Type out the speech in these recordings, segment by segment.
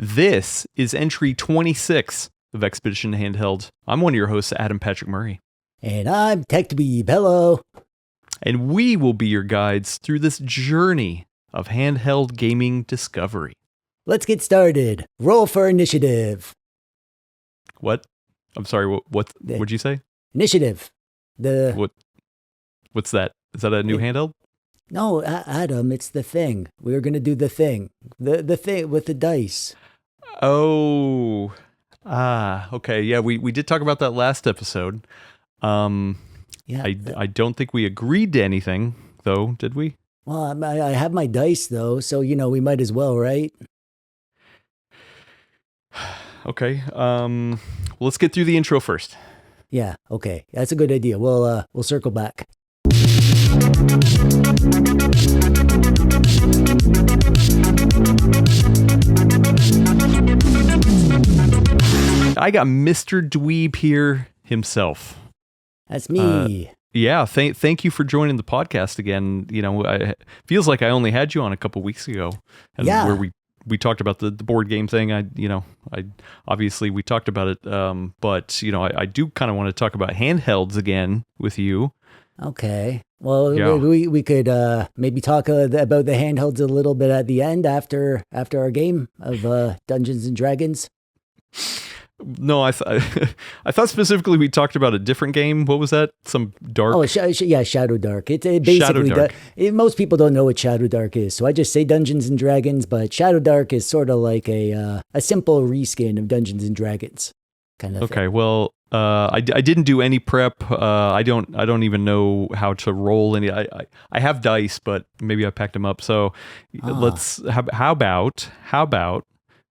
This is entry 26 of Expedition Handheld. I'm one of your hosts, Adam Patrick Murray. And I'm TechDweeb. Hello. And we will be your guides through this journey of handheld gaming discovery. Let's get started. Roll for initiative. What? I'm sorry, what'd you say? Initiative. What's that? Is that a new handheld? No, Adam, it's the thing. We were going to do the thing. The thing with the dice. Oh. Okay. Yeah, we did talk about that last episode. Yeah. I don't think we agreed to anything, though, did we? Well, I have my dice, though, so, we might as well, right? Okay. Let's get through the intro first. Yeah, okay. That's a good idea. We'll circle back. I got Mr. Dweeb here himself. That's me. Yeah, thank you for joining the podcast again. Feels like I only had you on a couple weeks ago, and where we talked about the board game thing. I obviously we talked about it, but I do kind of want to talk about handhelds again with you. Okay. Well, yeah. we could maybe talk about the handhelds a little bit at the end after our game of Dungeons and Dragons. No, I thought specifically we talked about a different game. What was that? Some dark? Oh, Shadow Dark. It basically Shadow Dark. Most people don't know what Shadow Dark is, so I just say Dungeons and Dragons. But Shadow Dark is sort of like a simple reskin of Dungeons and Dragons, kind of. Okay, thing. well, I didn't do any prep. I don't even know how to roll any. I have dice, but maybe I packed them up. So let's. How about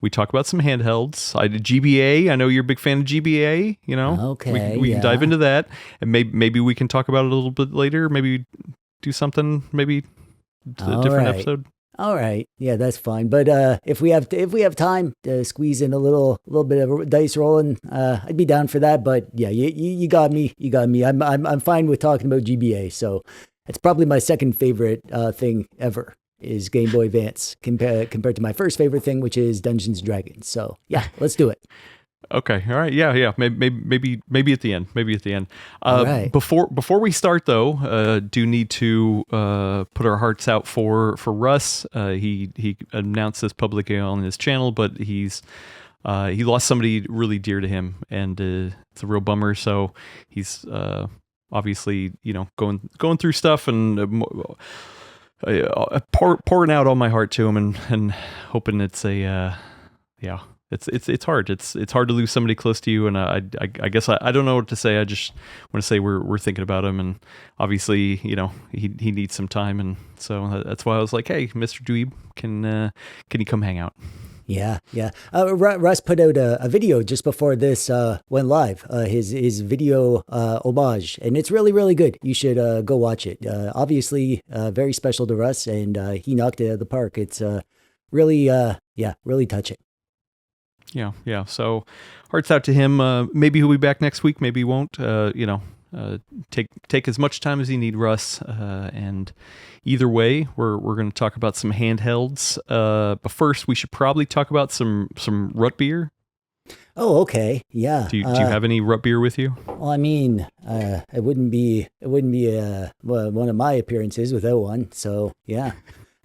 we talk about some handhelds. I did GBA. I know you're a big fan of GBA. Okay, we can dive into that, and maybe we can talk about it a little bit later. Maybe do something. Maybe a different episode. All right, yeah, that's fine. But if we have time to squeeze in a little bit of dice rolling, I'd be down for that. But yeah, you got me. You got me. I'm fine with talking about GBA. So it's probably my second favorite thing ever. Is Game Boy Advance compared to my first favorite thing, which is Dungeons and Dragons. So yeah, let's do it. Okay, all right, yeah. Maybe at the end. Maybe at the end. All right. Before we start though, do need to put our hearts out for Russ. He announced this publicly on his channel, but he lost somebody really dear to him, and it's a real bummer. So he's obviously going through stuff and. Pouring out all my heart to him and hoping it's it's hard. It's hard to lose somebody close to you, and I guess I don't know what to say. I just want to say we're thinking about him, and obviously he needs some time, and so that's why I was like, hey, Mr. Dweeb, can you come hang out? Yeah. Russ put out a video just before this went live, his video homage, and it's really, really good. You should go watch it. Obviously, very special to Russ, and he knocked it out of the park. It's really touching. Yeah. So, hearts out to him. Maybe he'll be back next week. Maybe he won't. Take as much time as you need, Russ. And either way, we're going to talk about some handhelds. But first, we should probably talk about some root beer. Oh, okay, yeah. Do you have any root beer with you? Well, I mean, it wouldn't be one of my appearances without one. So yeah,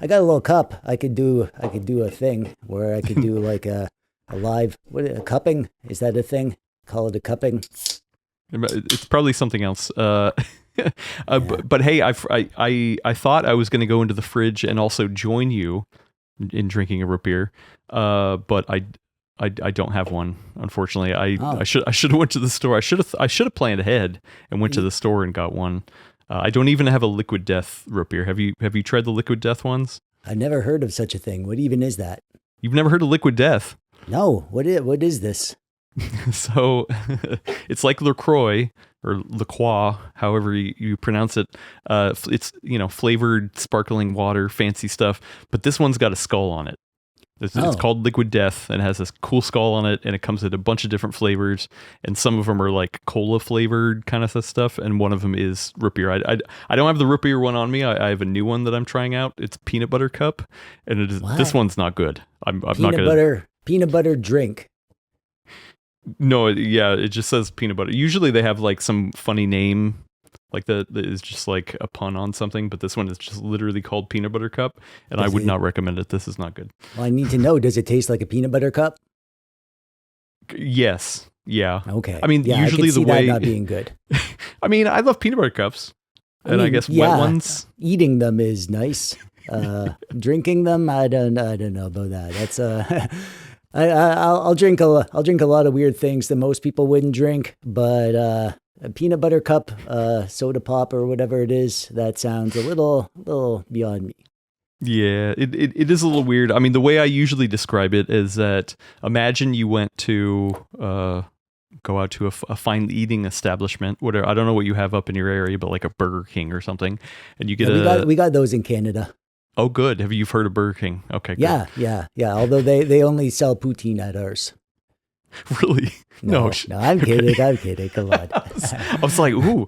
I got a little cup. I could do a thing where I could do like a live a cupping. Is that a thing? Call it a cupping. It's probably something else. But hey, I thought I was going to go into the fridge and also join you in drinking a root beer. But I don't have one, unfortunately. I should have went to the store. I should have planned ahead and went to the store and got one. I don't even have a Liquid Death root beer. Have you tried the Liquid Death ones? I've never heard of such a thing. What even is that? You've never heard of Liquid Death? No. What is this? So it's like LaCroix or LaCroix, however you pronounce it. It's flavored sparkling water, fancy stuff. But this one's got a skull on it. It's called Liquid Death and it has this cool skull on it, and it comes in a bunch of different flavors, and some of them are like cola flavored kind of stuff, and one of them is root beer. I don't have the root beer one on me. I have a new one that I'm trying out. It's peanut butter cup, and this one's not good. I'm not gonna. Peanut butter drink. No, it just says peanut butter. Usually they have like some funny name, like that is just like a pun on something, but this one is just literally called peanut butter cup, and I would not recommend it. This is not good. Well, I need to know, does it taste like a peanut butter cup? Yes. Yeah. Okay. I mean, yeah, usually I can see the way that not being good. I mean, I love peanut butter cups. And I guess wet ones. Eating them is nice. Drinking them, I don't know about that. That's I'll drink a lot of weird things that most people wouldn't drink, but a peanut butter cup, soda pop or whatever it is, that sounds a little beyond me. Yeah, it is a little weird. I mean, the way I usually describe it is that imagine you went to go out to a fine eating establishment, whatever. I don't know what you have up in your area, but like a Burger King or something, and you get we got those in Canada. Oh, good. Have you heard of Burger King? Okay, good. Yeah. Although they only sell poutine at ours. Really? No, I'm kidding. I'm kidding. Come on. I was like, ooh,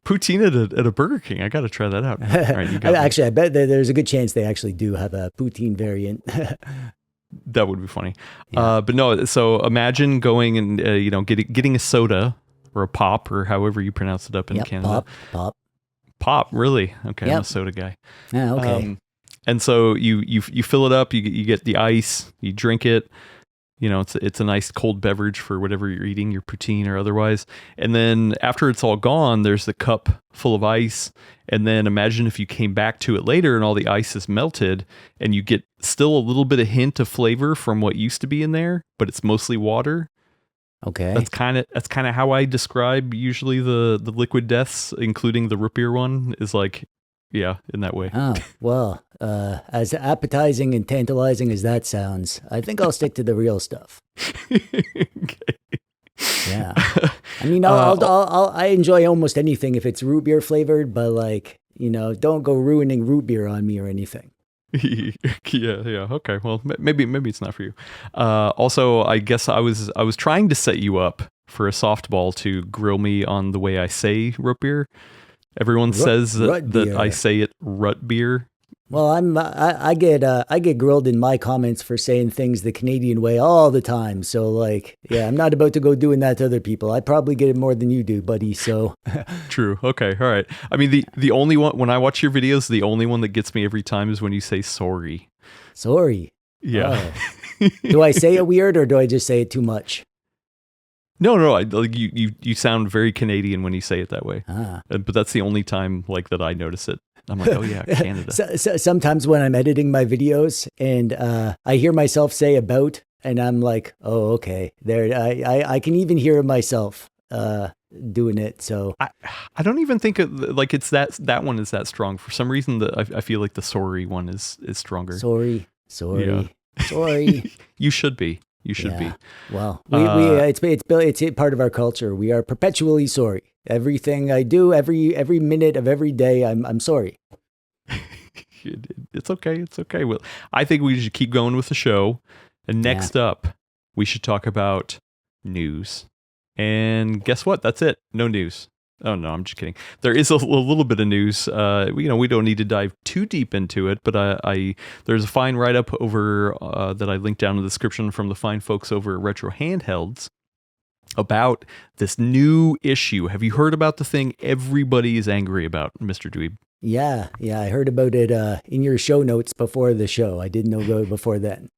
poutine at a Burger King. I got to try that out. All right, you got actually, I bet there's a good chance they actually do have a poutine variant. That would be funny. Yeah. But no, so imagine going and, getting a soda or a pop or however you pronounce it up in Canada. Pop. Really? Okay. Yep. I'm a soda guy. Yeah. Okay. And so you fill it up, you get the ice, you drink it. It's a nice cold beverage for whatever you're eating, your poutine or otherwise. And then after it's all gone, there's the cup full of ice. And then imagine if you came back to it later and all the ice is melted and you get still a little bit of hint of flavor from what used to be in there, but it's mostly water. Okay. That's kind of how I describe usually the liquid deaths, including the root beer one, is like, yeah, in that way. Oh, well, as appetizing and tantalizing as that sounds, I think I'll stick to the real stuff. Okay. Yeah. I mean, I enjoy almost anything if it's root beer flavored, but like, don't go ruining root beer on me or anything. Yeah. Okay. Well, maybe it's not for you. Also, I guess I was trying to set you up for a softball to grill me on the way I say root beer. Everyone says that I say it rut beer. Well, I get grilled in my comments for saying things the Canadian way all the time. So like, yeah, I'm not about to go doing that to other people. I probably get it more than you do, buddy. So true. Okay. All right. I mean, the only one when I watch your videos, the only one that gets me every time is when you say sorry. Sorry. Yeah. Oh. Do I say it weird or do I just say it too much? No. You sound very Canadian when you say it that way. But that's the only time like that I notice it. I'm like, oh yeah, Canada. So sometimes when I'm editing my videos and I hear myself say about, and I'm like, oh okay, there. I can even hear myself doing it. So I don't even think it's that one is that strong. For some reason, I feel like the sorry one is stronger. Sorry. Yeah. Sorry. You should be. You should be. Well, it's part of our culture. We are perpetually sorry. Everything I do, every minute of every day, I'm sorry. It's okay. It's okay. Well, I think we should keep going with the show. And next up, we should talk about news. And guess what? That's it. No news. Oh no, I'm just kidding. There is a little bit of news. We don't need to dive too deep into it, but there's a fine write-up over that I linked down in the description from the fine folks over at Retro Handhelds about this new issue. Have you heard about the thing everybody is angry about, Mr. Dweeb? Yeah, I heard about it in your show notes before the show. I didn't know before then.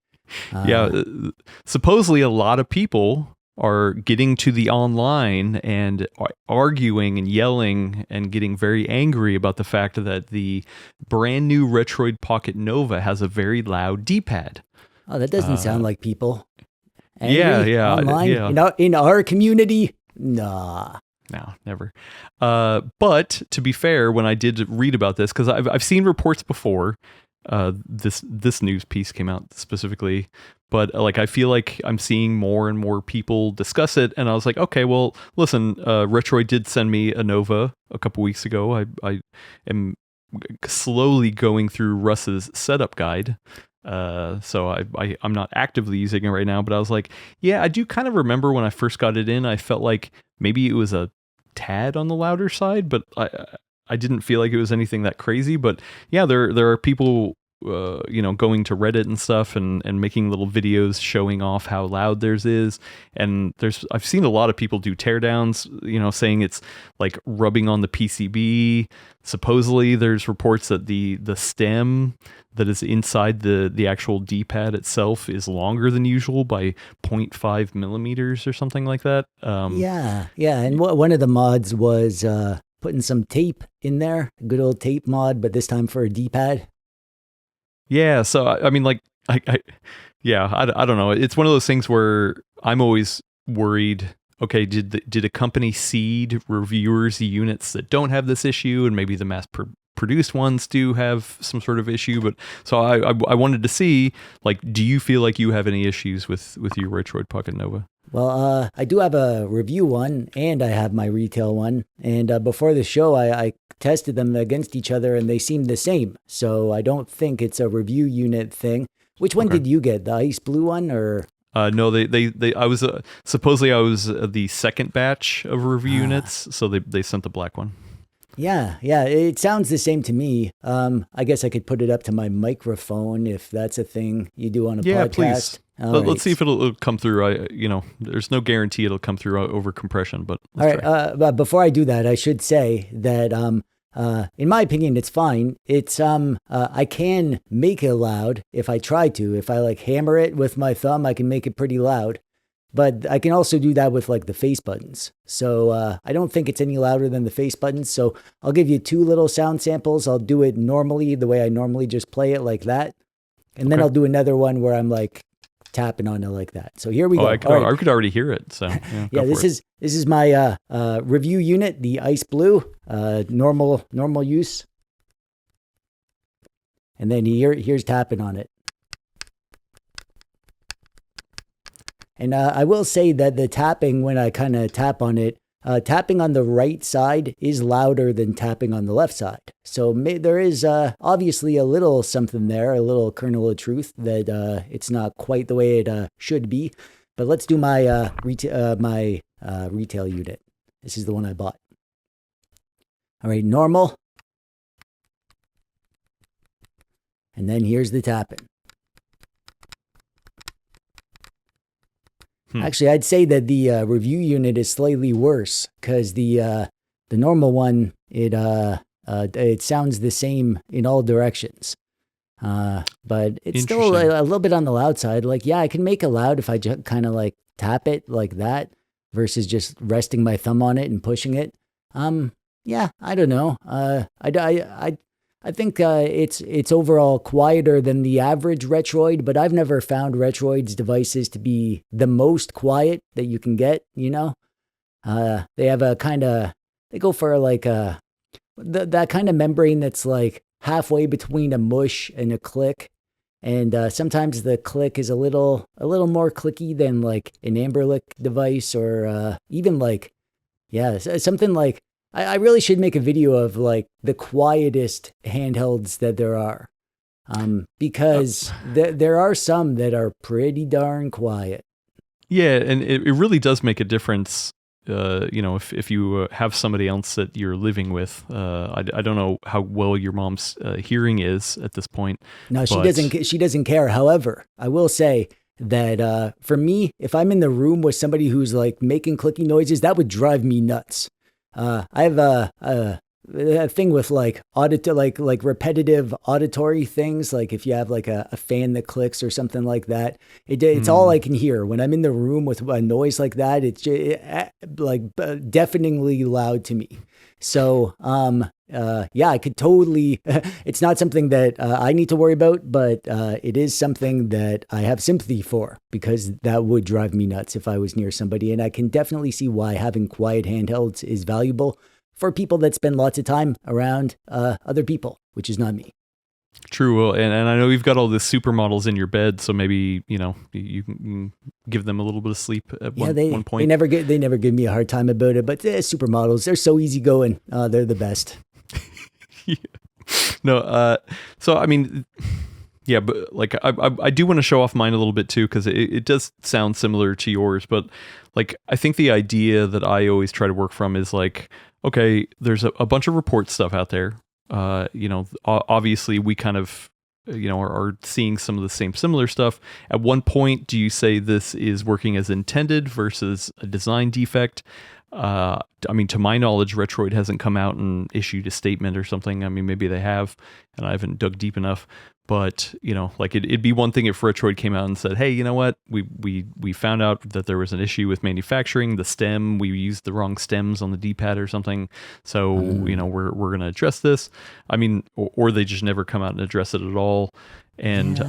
Supposedly a lot of people are getting to the online and arguing and yelling and getting very angry about the fact that the brand new Retroid Pocket Nova has a very loud D-pad. Oh, that doesn't sound like people. Angry online? Yeah. In our community? Nah. No, never. But to be fair, when I did read about this, because I've seen reports before, this news piece came out specifically, but like I feel like I'm seeing more and more people discuss it, and I was like, okay, well, listen, Retroid did send me a Nova a couple weeks ago. I am slowly going through Russ's setup guide. So I'm not actively using it right now, but I was like, yeah, I do kind of remember when I first got it in, I felt like maybe it was a tad on the louder side, but I didn't feel like it was anything that crazy. But yeah, there are people going to Reddit and stuff and making little videos showing off how loud theirs is. And I've seen a lot of people do teardowns, saying it's like rubbing on the PCB. Supposedly there's reports that the stem that is inside the actual D-pad itself is longer than usual by 0.5 millimeters or something like that. Yeah. And one of the mods was putting some tape in there, a good old tape mod, but this time for a D-pad. Yeah, so I mean, like, I don't know. It's one of those things where I'm always worried. Okay, did a company seed reviewers units that don't have this issue, and maybe the mass-produced ones do have some sort of issue? But so I wanted to see, like, do you feel like you have any issues with your Retroid Pocket Nova? Well, I do have a review one, and I have my retail one. And before the show, I tested them against each other, and they seemed the same. So I don't think it's a review unit thing. Which one did you get? The ice blue one, or? No, I was supposedly I was the second batch of review units, so they sent the black one. Yeah, it sounds the same to me. I guess I could put it up to my microphone if that's a thing you do on a podcast. Yeah, please. Let's see if it'll come through. There's no guarantee it'll come through over compression, but let's try. But before I do that, I should say that in my opinion, it's fine. It's I can make it loud if I try to. If I like hammer it with my thumb, I can make it pretty loud. But I can also do that with like the face buttons. So I don't think it's any louder than the face buttons. So I'll give you two little sound samples. I'll do it normally, the way I normally just play it, like that. And then I'll do another one where I'm like tapping on it like that. So here we go. I could already hear it. So yeah, this is my review unit, the ice blue, normal use. And then here's tapping on it. And I will say that the tapping, when I kind of tap on it, tapping on the right side is louder than tapping on the left side. So there is obviously a little something there, a little kernel of truth that it's not quite the way it should be. But let's do my retail unit. This is the one I bought. All right, normal. And then here's the tapping. Actually, I'd say that the review unit is slightly worse because the normal one, it sounds the same in all directions. But it's still a little bit on the loud side. Like, yeah, I can make it loud if I just kind of like tap it like that versus just resting my thumb on it and pushing it. Yeah, I don't know. I think it's overall quieter than the average Retroid, but I've never found Retroid's devices to be the most quiet that you can get, you know? They have they go for like that kind of membrane that's like halfway between a mush and a click. And sometimes the click is a little more clicky than like an Anbernic device or even like, yeah, something like, I really should make a video of like the quietest handhelds that there are, because there are some that are pretty darn quiet. Yeah, and it really does make a difference. If you have somebody else that you're living with, I don't know how well your mom's hearing is at this point. No, she doesn't care. However, I will say that for me, if I'm in the room with somebody who's like making clicky noises, that would drive me nuts. I have a thing with like like repetitive auditory things. Like if you have like a fan that clicks or something like that, it's all I can hear when I'm in the room with a noise like that. It's like deafeningly loud to me. So, yeah, I could totally, it's not something that I need to worry about, but it is something that I have sympathy for because that would drive me nuts if I was near somebody. And I can definitely see why having quiet handhelds is valuable for people that spend lots of time around other people, which is not me. True. Well, and I know you've got all the supermodels in your bed, so maybe, you can give them a little bit of sleep at one point. They never give me a hard time about it, but supermodels, they're so easygoing. They're the best. Yeah. No, so I mean, yeah, but like I do want to show off mine a little bit too, because it does sound similar to yours, but like I think the idea that I always try to work from is like, okay, there's a bunch of report stuff out there. Obviously we kind of are seeing some of the similar stuff. At one point, do you say this is working as intended versus a design defect? I mean, to my knowledge, Retroid hasn't come out and issued a statement or something. I mean, maybe they have, and I haven't dug deep enough. But, like it'd be one thing if Retroid came out and said, hey, you know what? We found out that there was an issue with manufacturing the stem. We used the wrong stems on the D-pad or something. So, we're going to address this. I mean, or they just never come out and address it at all. And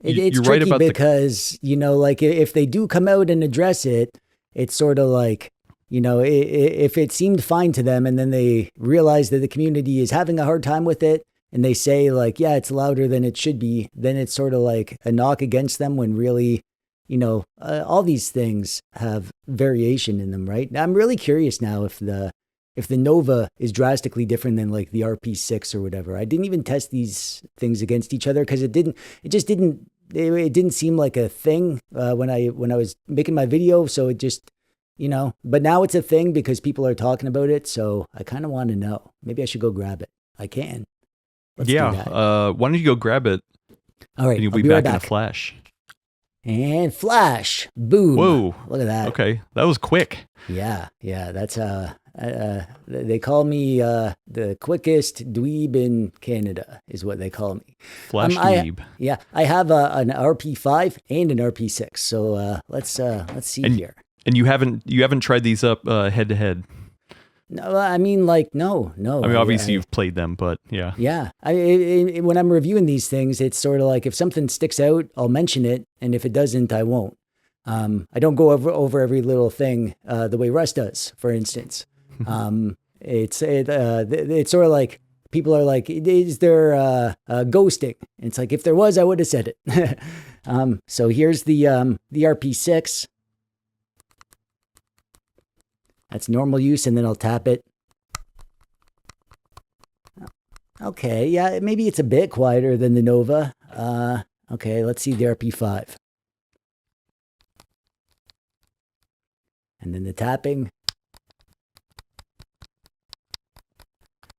it's you're tricky right about because, like if they do come out and address it, it's sort of like, if it seemed fine to them and then they realize that the community is having a hard time with it, and they say like, yeah, it's louder than it should be, then it's sort of like a knock against them when really, all these things have variation in them, right? Now, I'm really curious now if the Nova is drastically different than like the RP6 or whatever. I didn't even test these things against each other because it didn't seem like a thing when I was making my video. So it just, but now it's a thing because people are talking about it. So I kind of want to know. Maybe I should go grab it. I can. Let's do that. Why don't you go grab it? All right, and you'll be back in a flash. And flash, boom! Whoa! Look at that. Okay, that was quick. Yeah. That's they call me the quickest dweeb in Canada, is what they call me. Flash dweeb. I have an RP5 and an RP6. So let's see here. And you haven't tried these up head to head. No, I mean, like, no. I mean, obviously you've played them, but yeah. Yeah. When I'm reviewing these things, it's sort of like if something sticks out, I'll mention it. And if it doesn't, I won't. I don't go over every little thing the way Russ does, for instance. It's sort of like people are like, is there ghosting? And it's like, if there was, I would have said it. So here's the RP6. That's normal use, and then I'll tap it. Okay, yeah, maybe it's a bit quieter than the Nova. Okay, let's see the RP5. And then the tapping.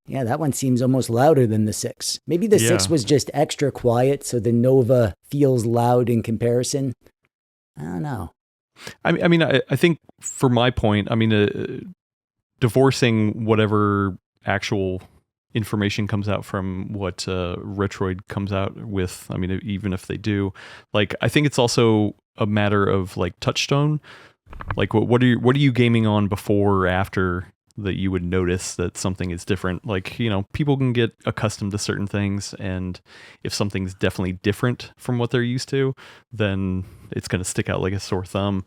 Yeah, that one seems almost louder than the 6. Maybe the 6 was just extra quiet, so the Nova feels loud in comparison. I don't know. I think for my point, divorcing whatever actual information comes out from what Retroid comes out with, even if they do, like, I think it's also a matter of like touchstone. Like, what are you gaming on before or after that you would notice that something is different? Like, people can get accustomed to certain things, and if something's definitely different from what they're used to, then it's going to stick out like a sore thumb.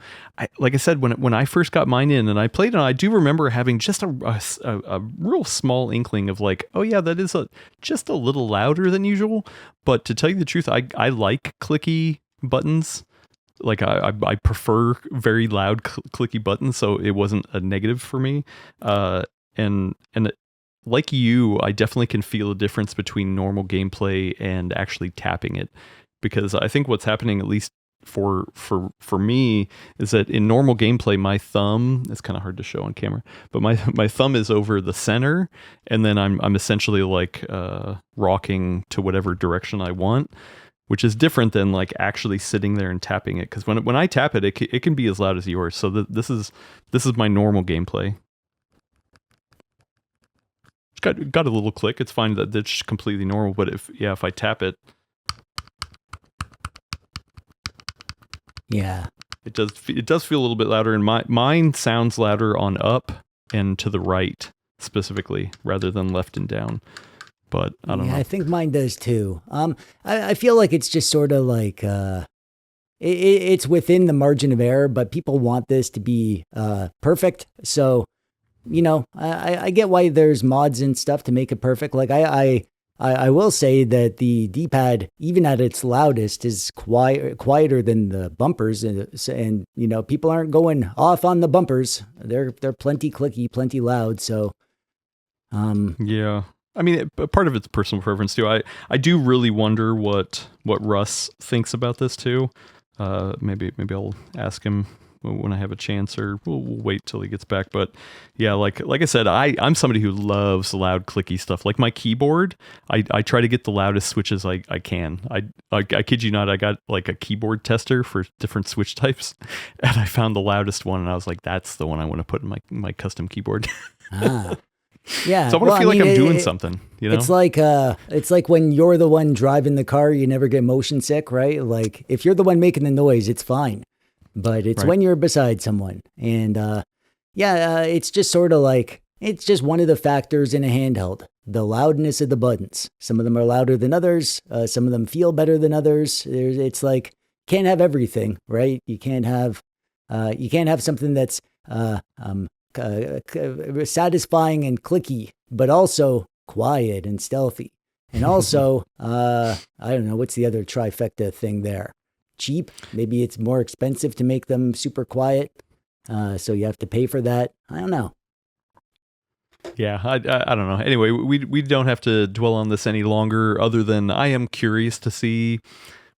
Like I said, when I first got mine in and I played it, I do remember having just a real small inkling of like, oh yeah, that is just a little louder than usual. But to tell you the truth, I like clicky buttons. Like I prefer very loud clicky buttons, so it wasn't a negative for me. And like you, I definitely can feel a difference between normal gameplay and actually tapping it, because I think what's happening, at least for me, is that in normal gameplay, my thumb, it's kind of hard to show on camera, but my thumb is over the center, and then I'm essentially like rocking to whatever direction I want, which is different than like actually sitting there and tapping it. Because when I tap it, it can be as loud as yours. So this is my normal gameplay. It's got a little click. It's fine. That's completely normal. But if I tap it, yeah, it does feel a little bit louder. And mine sounds louder on up and to the right specifically, rather than left and down. But I don't know. I think mine does too. I feel like it's just sort of like it's within the margin of error, but people want this to be perfect. So, I get why there's mods and stuff to make it perfect. Like I will say that the D-pad, even at its loudest, is quieter than the bumpers, and people aren't going off on the bumpers. They're plenty clicky, plenty loud. So, yeah. Part of it's personal preference too. I do really wonder what Russ thinks about this too. Maybe I'll ask him when I have a chance, or we'll wait till he gets back. But yeah, like I said, I'm somebody who loves loud clicky stuff. Like my keyboard, I try to get the loudest switches I can. I kid you not, I got like a keyboard tester for different switch types, and I found the loudest one, and I was like, that's the one I want to put in my custom keyboard. Ah. Yeah. So I want to feel like I'm doing something, you know? It's like when you're the one driving the car, you never get motion sick, right? Like if you're the one making the noise, it's fine. But it's when you're beside someone. And it's just sort of like, it's just one of the factors in a handheld, the loudness of the buttons. Some of them are louder than others. Some of them feel better than others. It's like, can't have everything, right? You can't have something that's satisfying and clicky, but also quiet and stealthy. And also, I don't know, what's the other trifecta thing there? Cheap? Maybe it's more expensive to make them super quiet. So you have to pay for that. I don't know. Yeah, I don't know. Anyway, we don't have to dwell on this any longer, other than I am curious to see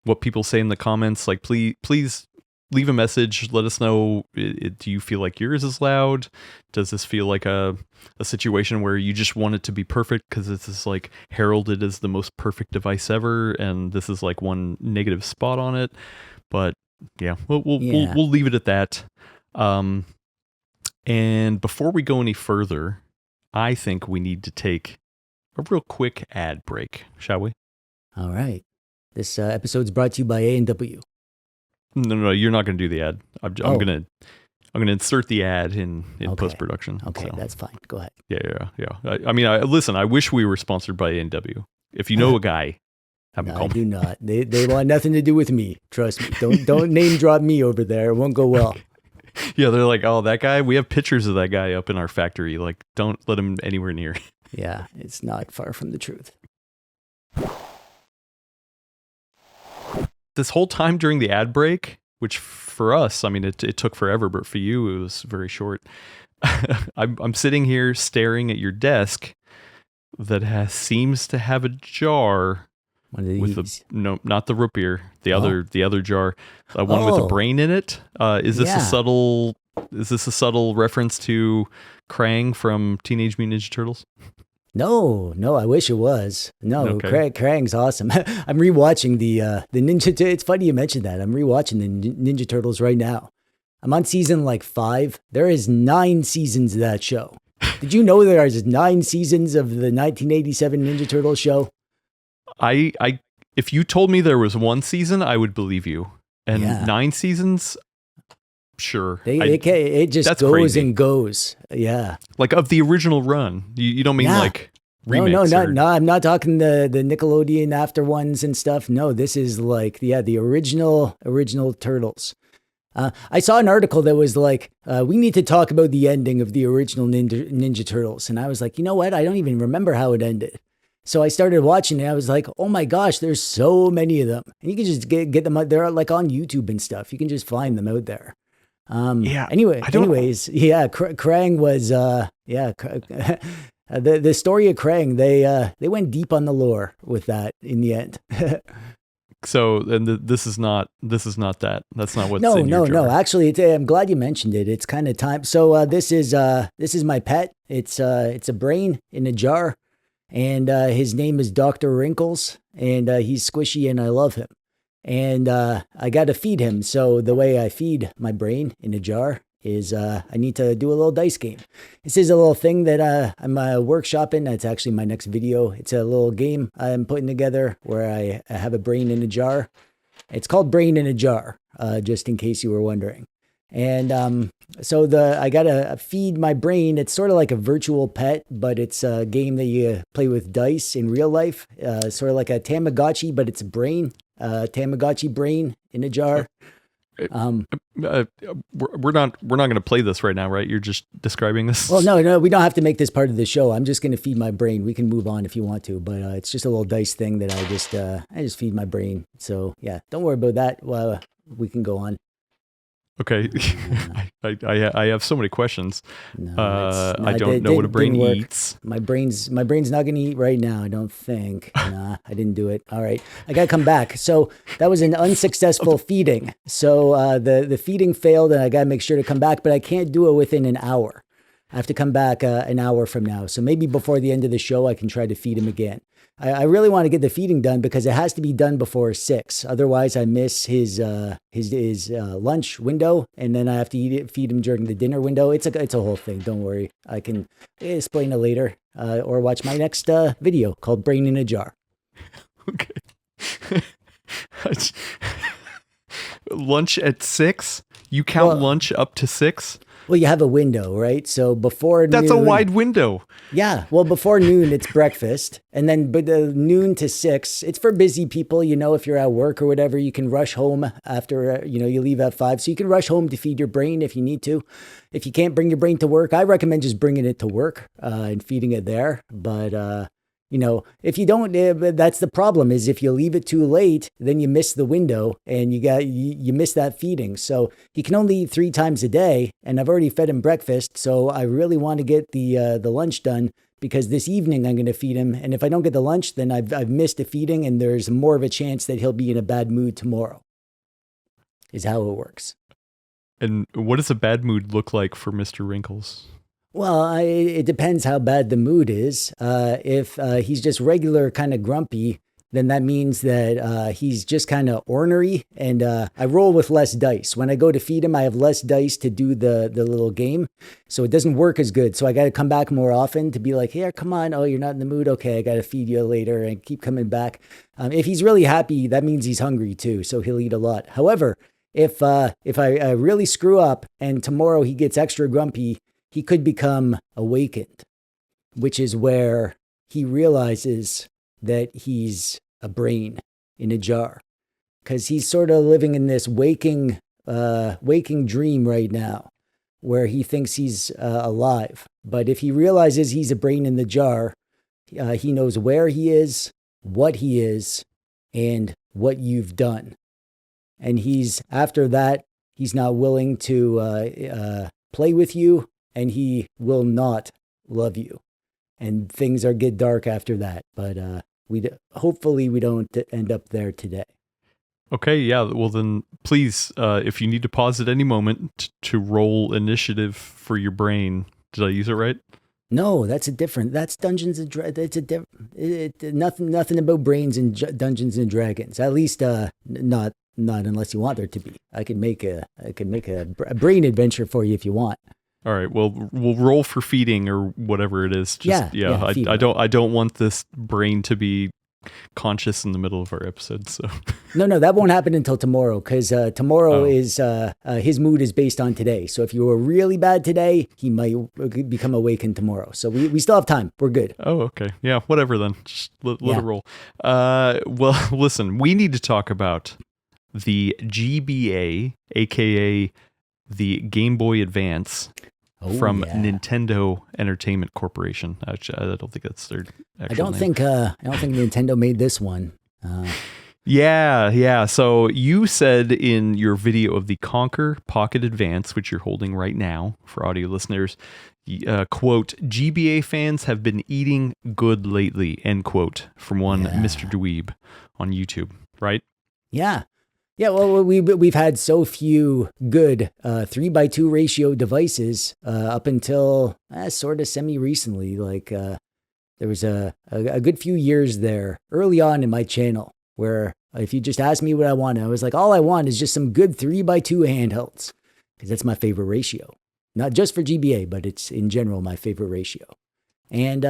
what people say in the comments. Like, please leave a message. Let us know. Do you feel like yours is loud? Does this feel like a situation where you just want it to be perfect because this is like heralded as the most perfect device ever, and this is like one negative spot on it? But yeah, we'll leave it at that. And before we go any further, I think we need to take a real quick ad break, shall we? All right. This episode's brought to you by A&W. No, you're not going to do the ad. I'm going to insert the ad in post-production. Okay, so. That's fine. Go ahead. Yeah. I mean, listen, I wish we were sponsored by A&W. If you know a guy, have him call me. I do not. They want nothing to do with me. Trust me. Don't name drop me over there. It won't go well. Yeah, they're like, oh, that guy, we have pictures of that guy up in our factory. Like, don't let him anywhere near. Yeah, it's not far from the truth. This whole time during the ad break, which for us, I mean, it took forever, but for you, it was very short. I'm sitting here staring at your desk that seems to have a jar. With not the root beer, the other jar, one with a brain in it. Is this a subtle reference to Krang from Teenage Mutant Ninja Turtles? No, I wish it was. No, okay. Krang's awesome. I'm rewatching the Ninja. It's funny you mentioned that. I'm rewatching the Ninja Turtles right now. I'm on season 5. There is 9 seasons of that show. Did you know there is 9 seasons of the 1987 Ninja Turtles show? If you told me there was 1 season, I would believe you. And 9 seasons, sure. It just goes crazy. And goes. Yeah. Like of the original run. You don't mean like remakes? No. I'm not talking the Nickelodeon after ones and stuff. No, this is like the original Turtles. I saw an article that was like, we need to talk about the ending of the original Ninja Turtles. And I was like, you know what? I don't even remember how it ended. So I started watching it. I was like, oh my gosh, there's so many of them. And you can just get them out. They're like on YouTube and stuff. You can just find them out there. Anyways, Krang was, the story of Krang, they went deep on the lore with that in the end. So, and this is not that. That's not what's in your jar. No. Actually, I'm glad you mentioned it. It's kind of time. So this is my pet. It's a brain in a jar. And his name is Dr. Wrinkles, and he's squishy, and I love him. And I got to feed him. So the way I feed my brain in a jar is I need to do a little dice game. This is a little thing that I'm workshopping. That's actually my next video. It's a little game I'm putting together where I have a brain in a jar. It's called Brain in a Jar, just in case you were wondering. And so I gotta feed my brain. It's sort of like a virtual pet, but it's a game that you play with dice in real life. Sort of like a Tamagotchi, but it's a brain. Tamagotchi brain in a jar. We're not going to play this right now, right? You're just describing this. Well, no, we don't have to make this part of the show. I'm just going to feed my brain. We can move on if you want to, but it's just a little dice thing that I just feed my brain. So yeah, don't worry about that. We can go on. Okay. I have so many questions. No, I don't know what a brain didn't work. eats. My brain's not gonna eat right now. I don't think. Nah, I didn't do it. All right, I gotta come back. So that was an unsuccessful feeding. So the feeding failed, and I gotta make sure to come back. But I can't do it within an hour. I have to come back an hour from now. So maybe before the end of the show, I can try to feed him again. I really want to get the feeding done because it has to be done before 6. Otherwise, I miss his lunch window, and then I have to feed him during the dinner window. It's a whole thing. Don't worry. I can explain it later, or watch my next video called "Brain in a Jar." Okay. Lunch at 6? You count lunch up to 6? Well, you have a window, right? So before That's noon, a wide window. Yeah. Well, before noon, it's breakfast. And then noon to 6, it's for busy people. You know, if you're at work or whatever, you can rush home after, you leave at 5. So you can rush home to feed your brain if you need to. If you can't bring your brain to work, I recommend just bringing it to work and feeding it there. But, if you don't, that's the problem is if you leave it too late, then you miss the window and you miss that feeding. So he can only eat 3 times a day, and I've already fed him breakfast. So I really want to get the lunch done because this evening I'm going to feed him. And if I don't get the lunch, then I've missed a feeding, and there's more of a chance that he'll be in a bad mood tomorrow. Is how it works. And what does a bad mood look like for Mr. Wrinkles? Well, it depends how bad the mood is. If he's just regular kind of grumpy, then that means that he's just kind of ornery. And I roll with less dice. When I go to feed him, I have less dice to do the little game. So it doesn't work as good. So I got to come back more often to be like, hey, come on. Oh, you're not in the mood. Okay, I got to feed you later and keep coming back. If he's really happy, that means he's hungry too. So he'll eat a lot. However, if I really screw up and tomorrow he gets extra grumpy, he could become awakened, which is where he realizes that he's a brain in a jar, because he's sort of living in this waking dream right now where he thinks he's alive. But if he realizes he's a brain in the jar, he knows where he is, and what you've done. And after that, he's not willing to play with you, and he will not love you. And things get dark after that. But hopefully we don't end up there today. Okay, yeah. Well, then please, if you need to pause at any moment to roll initiative for your brain. Did I use it right? No, that's Dungeons and Dragons. Nothing about brains in Dungeons and Dragons. At least not unless you want there to be. I can make a brain adventure for you if you want. All right. Well, we'll roll for feeding or whatever it is. I don't want this brain to be conscious in the middle of our episode. So no, that won't happen until tomorrow, because tomorrow is his mood is based on today. So if you were really bad today, he might become awakened tomorrow. So we still have time. We're good. Oh, okay. Yeah. Whatever then. Just let it roll. Well, listen. We need to talk about the GBA, aka the Game Boy Advance. From Nintendo Entertainment Corporation. Actually, I don't think that's their actual name. I don't think Nintendo made this one. Yeah. So you said in your video of the Konkr Pocket Advance, which you're holding right now for audio listeners, quote, GBA fans have been eating good lately, end quote, from one Mr. Dweeb on YouTube, right? Yeah. Yeah, well, we've had so few good 3:2 ratio devices up until sort of semi-recently. Like there was a good few years there early on in my channel where if you just asked me what I wanted, I was like, all I want is just some good 3:2 handhelds, because that's my favorite ratio. Not just for GBA, but it's in general my favorite ratio. And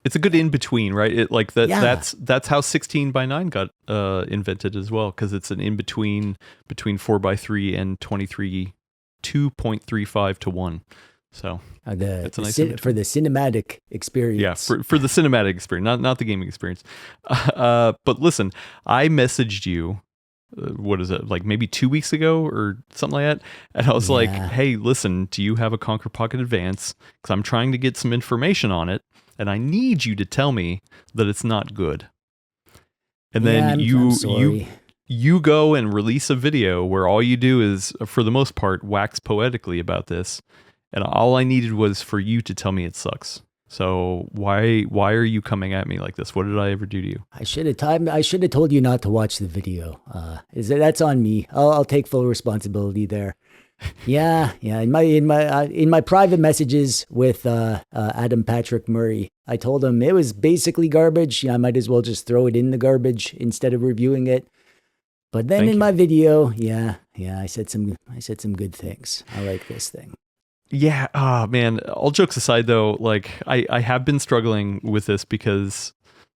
it's a good in between, right? That's how 16:9 got invented as well, because it's an in between 4:3 and 2.35 to 1. So it's a nice for the cinematic experience. Yeah, for the cinematic experience, not the gaming experience. But listen, I messaged you. What is it, like maybe 2 weeks ago or something like that? And I was like, hey, listen, do you have a Konkr Pocket Advance? Because I'm trying to get some information on it, and I need you to tell me that it's not good. And then I'm sorry. you go and release a video where all you do is, for the most part, wax poetically about this, and all I needed was for you to tell me it sucks. So why are you coming at me like this? What did I ever do to you? I should have told you not to watch the video. That's on me. I'll take full responsibility there. Yeah. In my private messages with Adam Patrick Murray, I told him it was basically garbage. I might as well just throw it in the garbage instead of reviewing it. But then my video, I said some good things. I like this thing. Yeah. Oh man. All jokes aside, though, like I have been struggling with this because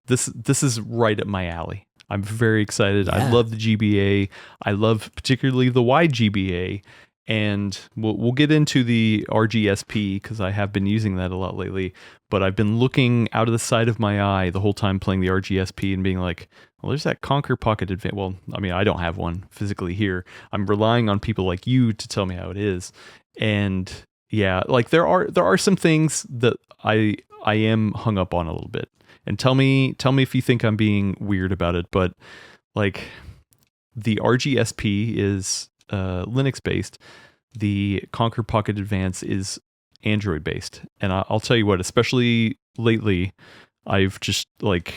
this is right up my alley. I'm very excited. Yeah. I love the GBA. I love particularly the wide GBA. And we'll get into the RG SP because I have been using that a lot lately. But I've been looking out of the side of my eye the whole time playing the RG SP and being like, well, there's that Konkr Pocket Advance. Well, I mean, I don't have one physically here. I'm relying on people like you to tell me how it is. And yeah, like there are some things that I am hung up on a little bit. And tell me if you think I'm being weird about it. But like the RG SP is Linux based. The Konkr Pocket Advance is Android based, and I'll tell you what, especially lately, I've just like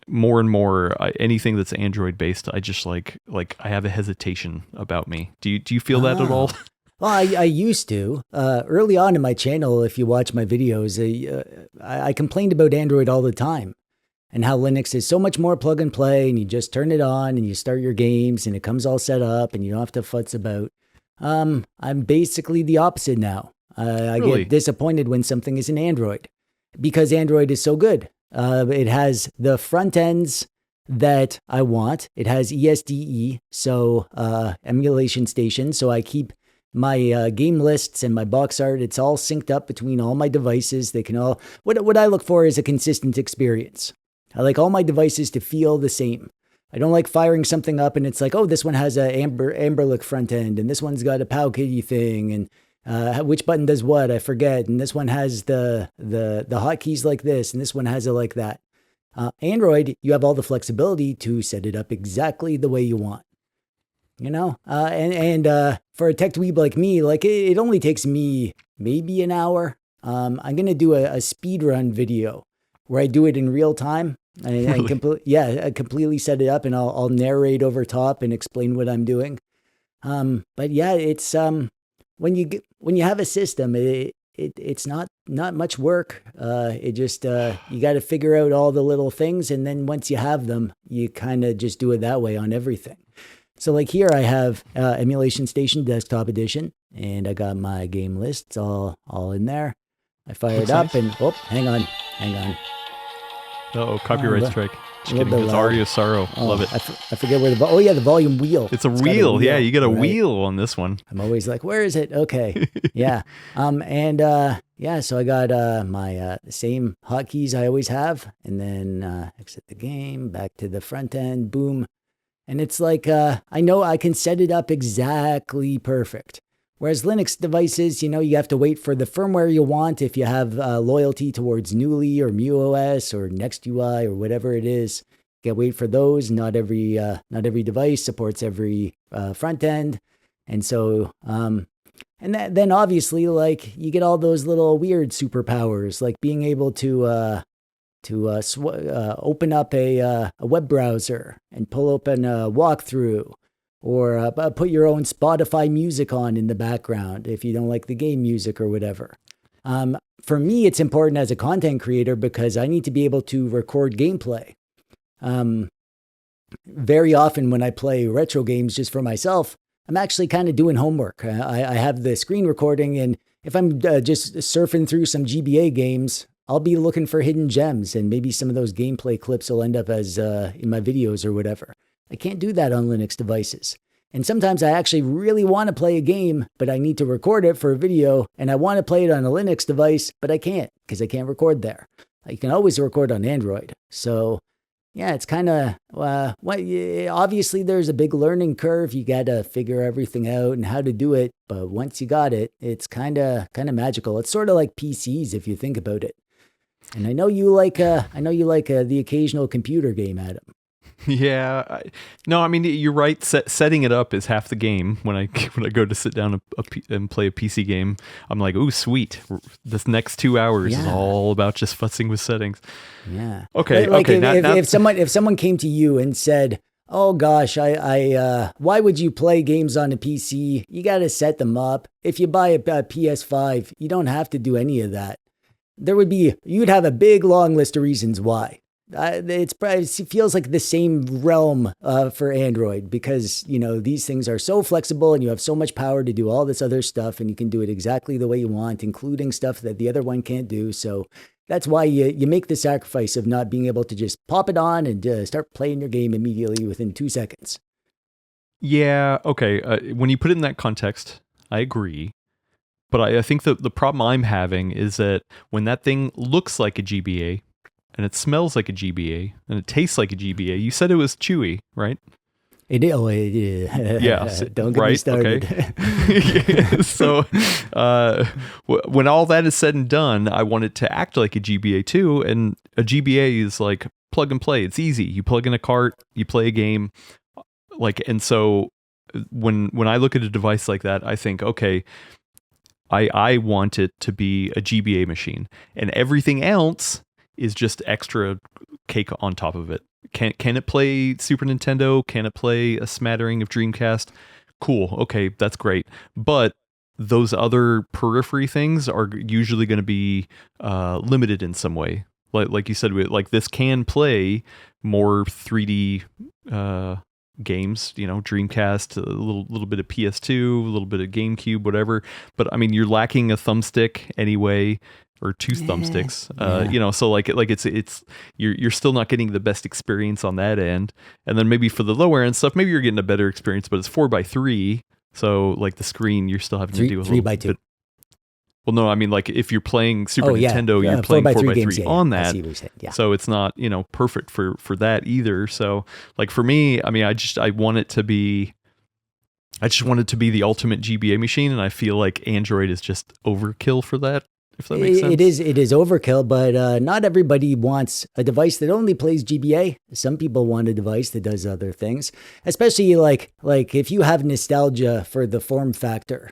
more and more anything that's Android based, I just like I have a hesitation about me. Do you feel that at all? Well, I used to early on in my channel. If you watch my videos, I complained about Android all the time. And how Linux is so much more plug and play, and you just turn it on and you start your games and it comes all set up and you don't have to futz about. I'm basically the opposite now. I get disappointed when something is an Android because Android is so good. It has the front ends that I want. It has ESDE, so emulation station. So I keep my game lists and my box art. It's all synced up between all my devices. They can all. What I look for is a consistent experience. I like all my devices to feel the same. I don't like firing something up and it's like, oh, this one has a Anbernic front end and this one's got a Powkitty thing and which button does what, I forget. And this one has the hotkeys like this and this one has it like that. Android, you have all the flexibility to set it up exactly the way you want. You know, and for a tech dweeb like me, like it only takes me maybe an hour. I'm going to do a speed run video where I do it in real time. I completely set it up and I'll narrate over top and explain what I'm doing. But yeah, it's when you have a system, it's not much work. It just you got to figure out all the little things, and then once you have them, you kind of just do it that way on everything. So like here, I have Emulation Station Desktop Edition, and I got my game lists all in there. I fire it up, and hang on. Oh, copyright strike. Just kidding. It's Aria Sorrow. Love it. I forget where the volume wheel. It's a wheel. Yeah, you get a wheel on this one. I'm always like, where is it? Okay. Yeah. So I got my same hotkeys I always have, and then exit the game, back to the front end, boom. And it's like, I know I can set it up exactly perfect. Whereas Linux devices, you have to wait for the firmware you want if you have loyalty towards Newly or MuOS or NextUI or whatever it is. You gotta wait for those. Not every device supports every front end. And so, then obviously, like, you get all those little weird superpowers, like being able to open up a web browser and pull open a walkthrough. Or put your own Spotify music on in the background if you don't like the game music or whatever. For me, it's important as a content creator because I need to be able to record gameplay. Very often when I play retro games just for myself, I'm actually kind of doing homework. I have the screen recording, and if I'm just surfing through some GBA games, I'll be looking for hidden gems, and maybe some of those gameplay clips will end up as in my videos or whatever. I can't do that on Linux devices. And sometimes I actually really want to play a game, but I need to record it for a video, and I want to play it on a Linux device, but I can't because I can't record there. You can always record on Android. So yeah, it's kind of, obviously there's a big learning curve. You got to figure everything out and how to do it. But once you got it, it's kind of magical. It's sort of like PCs if you think about it. And I know you like the occasional computer game, Adam. Yeah, no, I mean you're right. Setting it up is half the game. When I when I go to sit down and play a PC game, I'm like, "Ooh, sweet! This next 2 hours is all about just futzing with settings." Yeah. Okay, Like okay. if someone came to you and said, "Oh gosh, why would you play games on a PC? You got to set them up. If you buy a PS5, you don't have to do any of that." You'd have a big long list of reasons why. It feels like the same realm for Android because, these things are so flexible and you have so much power to do all this other stuff and you can do it exactly the way you want, including stuff that the other one can't do. So that's why you make the sacrifice of not being able to just pop it on and start playing your game immediately within 2 seconds. Yeah, okay. When you put it in that context, I agree. But I think the problem I'm having is that when that thing looks like a GBA, and it smells like a GBA, and it tastes like a GBA. You said it was chewy, right? It is. Yeah. Don't get me started. Okay. So when all that is said and done, I want it to act like a GBA too. And a GBA is like plug and play. It's easy. You plug in a cart, you play a game. And so when I look at a device like that, I think, okay, I want it to be a GBA machine. And everything else is just extra cake on top of it. Can it play Super Nintendo? Can it play a smattering of Dreamcast? Cool. Okay, that's great. But those other periphery things are usually going to be limited in some way. Like you said, like this can play more 3D games, Dreamcast, a little bit of PS2, a little bit of GameCube, whatever. But I mean, you're lacking a thumbstick anyway. Or two thumbsticks, so it's you're still not getting the best experience on that end, and then maybe for the lower end stuff, maybe you're getting a better experience, but it's 4:3, so like the screen, you're still having to do a 3:2. bit. Well, no, I mean like if you're playing Super Nintendo, you're playing 4:3 games, on that, so it's not perfect for that either. So like for me, I mean, I just want it to be the ultimate GBA machine, and I feel like Android is just overkill for that. If that makes sense. It is overkill, but not everybody wants a device that only plays GBA. Some people want a device that does other things, especially like if you have nostalgia for the form factor,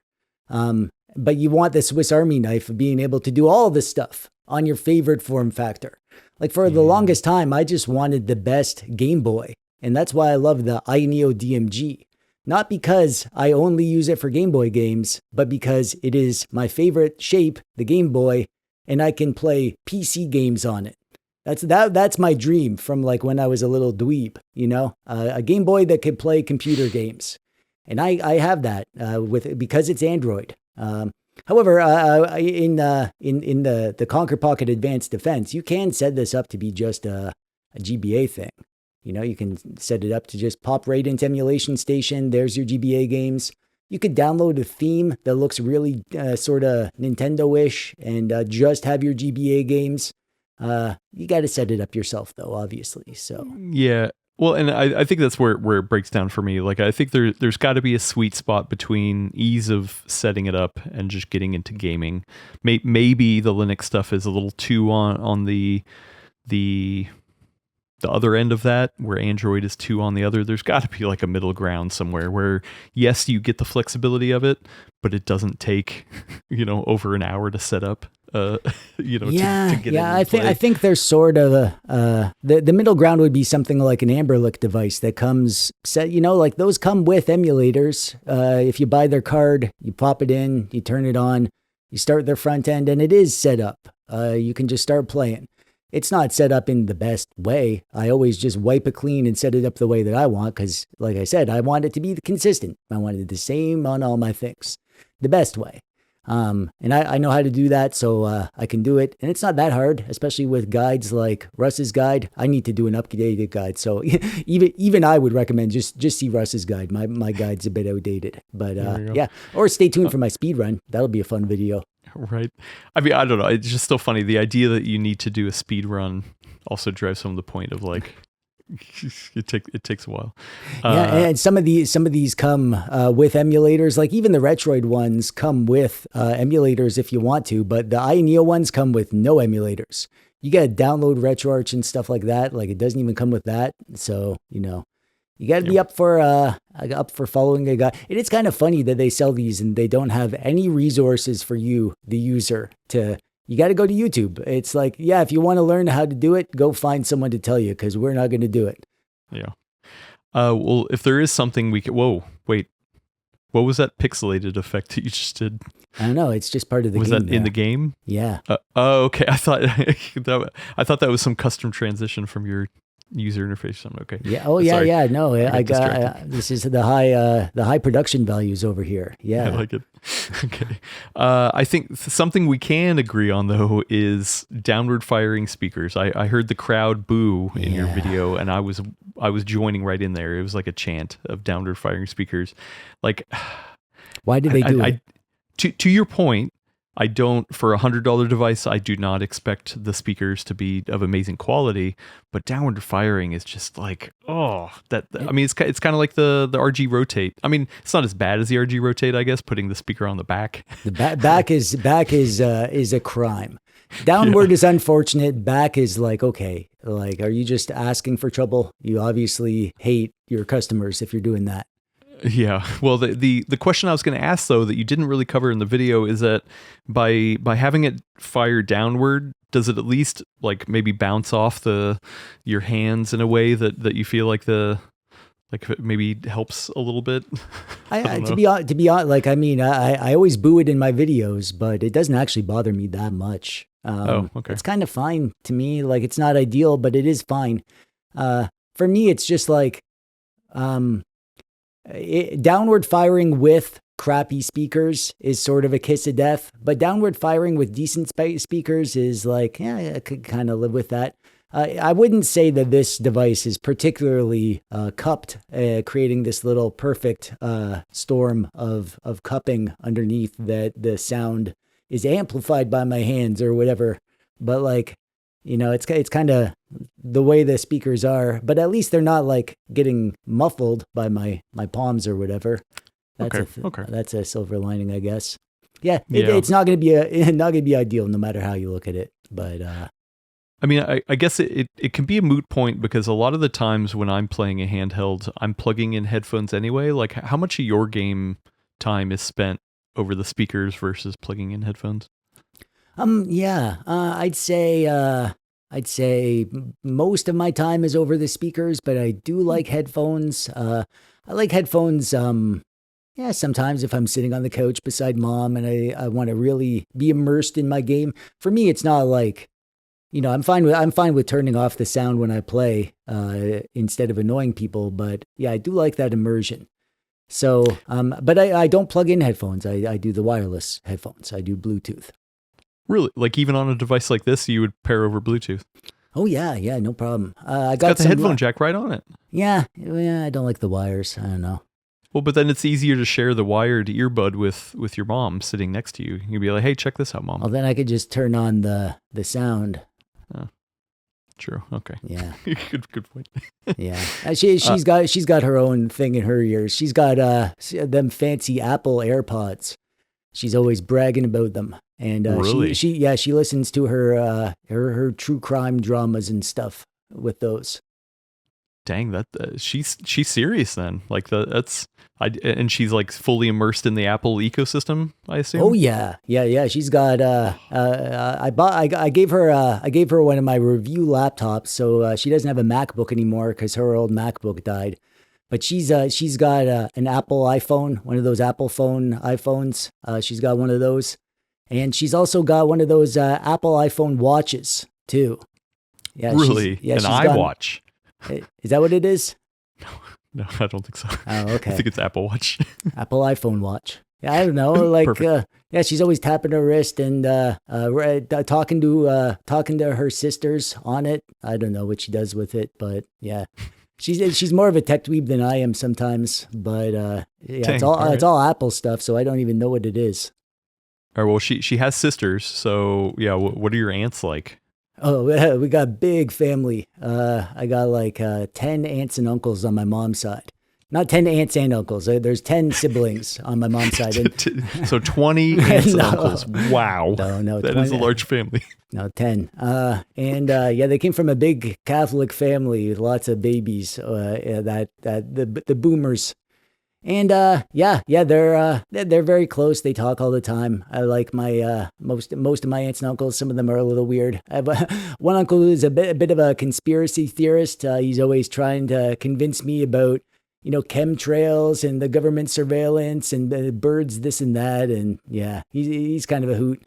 but you want the Swiss Army knife of being able to do all this stuff on your favorite form factor. Like for the longest time, I just wanted the best Game Boy, and that's why I love the iNeo DMG. Not because I only use it for Game Boy games, but because it is my favorite shape, the Game Boy, and I can play PC games on it. That's my dream from like when I was a little dweeb, a Game Boy that could play computer games. And I have that because it's Android. However, in the Konkr Pocket Advance defense, you can set this up to be just a GBA thing. You can set it up to just pop right into Emulation Station. There's your GBA games. You could download a theme that looks really sort of Nintendo-ish and just have your GBA games. You got to set it up yourself, though, obviously. So yeah. Well, and I think that's where it breaks down for me. Like, I think there's got to be a sweet spot between ease of setting it up and just getting into gaming. Maybe the Linux stuff is a little too on the other end of that, where Android is too on the other. There's got to be like a middle ground somewhere where, yes, you get the flexibility of it, but it doesn't take, over an hour to set up. To get in and play. I think there's sort of the middle ground would be something like an Anbernic device that comes set. Like those come with emulators. If you buy their card, you pop it in, you turn it on, you start their front end, and it is set up. You can just start playing. It's not set up in the best way. I always just wipe it clean and set it up the way that I want because, like I said, I want it to be consistent. I wanted the same on all my things, the best way. And I know how to do that, so I can do it. And it's not that hard, especially with guides like Russ's guide. I need to do an updated guide. So even I would recommend just see Russ's guide. My guide's a bit outdated. But yeah, or stay tuned for my speed run. That'll be a fun video. Right. I mean, I don't know. It's just so funny. The idea that you need to do a speed run also drives home the point of like, it takes a while. And some of these come with emulators. Like even the Retroid ones come with emulators if you want to, but the iNeo ones come with no emulators. you got to download RetroArch and stuff like that. Like it doesn't even come with that. So, you got to be up for following a guy. And it's kind of funny that they sell these and they don't have any resources for you, the user, you got to go to YouTube. It's like, yeah, if you want to learn how to do it, go find someone to tell you, because we're not going to do it. Yeah. Well, if there is something we can, whoa, wait, what was that pixelated effect that you just did? I don't know. It's just part of the game. Was that in the game? Yeah. Oh, okay. I thought that was some custom transition from your user interface. Okay. Yeah. Oh, yeah. Sorry. Yeah. No, I got this is the high production values over here. Yeah. I like it. Okay. I think something we can agree on though is downward firing speakers. I heard the crowd boo in your video, and I was joining right in there. It was like a chant of downward firing speakers. Like, why did they do it? To your point, I don't, for $100 device, I do not expect the speakers to be of amazing quality, but downward firing is just like, I mean, it's kind of like the RG Rotate. I mean, it's not as bad as the RG Rotate, I guess, putting the speaker on the back. The back is a crime. Downward is unfortunate. Back is like, okay, like, are you just asking for trouble? You obviously hate your customers if you're doing that. Yeah. Well, the question I was going to ask though that you didn't really cover in the video is that by having it fire downward, does it at least like maybe bounce off your hands in a way that you feel like it maybe helps a little bit? To be honest, like, I mean, I always boo it in my videos, but it doesn't actually bother me that much. Okay. It's kind of fine to me. Like, it's not ideal, but it is fine. For me, it's just like, downward firing with crappy speakers is sort of a kiss of death, but downward firing with decent speakers is like, yeah, I could kind of live with that. I wouldn't say that this device is particularly cupped, creating this little perfect storm of cupping underneath that the sound is amplified by my hands or whatever. But like, it's kind of the way the speakers are, but at least they're not like getting muffled by my palms or whatever. That's a silver lining, I guess. Yeah, it's not going to be ideal no matter how you look at it. But I mean, I guess it can be a moot point because a lot of the times when I'm playing a handheld, I'm plugging in headphones anyway. Like, how much of your game time is spent over the speakers versus plugging in headphones? I'd say most of my time is over the speakers, but I do like headphones. I like headphones. Sometimes if I'm sitting on the couch beside mom and I want to really be immersed in my game. For me, it's not like, I'm fine with turning off the sound when I play, instead of annoying people. But yeah, I do like that immersion. So, but I don't plug in headphones. I do the wireless headphones. I do Bluetooth. Really? Like even on a device like this, you would pair over Bluetooth? Oh, yeah, no problem. I got the headphone jack right on it. Yeah, I don't like the wires. I don't know. Well, but then it's easier to share the wired earbud with your mom sitting next to you. You'd be like, hey, check this out, Mom. Well, then I could just turn on the sound. Oh, true. Okay. Yeah. Good point. Yeah. She's got her own thing in her ears. She's got them fancy Apple AirPods. She's always bragging about them. And really? she listens to her true crime dramas and stuff with those. Dang, that she's serious then. Like and she's like fully immersed in the Apple ecosystem, I assume. Oh yeah. She's got I gave her one of my review laptops, so she doesn't have a MacBook anymore because her old MacBook died. But she's got an Apple iPhone, one of those Apple phone iPhones. She's got one of those. And she's also got one of those Apple iPhone watches, too. Yeah, really? An iWatch? Is that what it is? No, I don't think so. Oh, okay. I think it's Apple Watch. Apple iPhone watch. Yeah, I don't know. Like, she's always tapping her wrist and talking to her sisters on it. I don't know what she does with it, but yeah. She's more of a TechDweeb than I am sometimes, but it's all Apple stuff, so I don't even know what it is. All right, well, she has sisters, so yeah. What are your aunts like? Oh, we got a big family. I got like 10 aunts and uncles on my mom's side. Not 10 aunts and uncles. There's 10 siblings on my mom's side. And So 20 aunts and uncles. Wow. No, that 20, is a large family. No, 10. Yeah, they came from a big Catholic family with lots of babies. The boomers. And they're very close. They talk all the time. I like my most of my aunts and uncles. Some of them are a little weird. I have one uncle who's a bit of a conspiracy theorist. He's always trying to convince me about chemtrails and the government surveillance and birds, this and that. And yeah, he's kind of a hoot.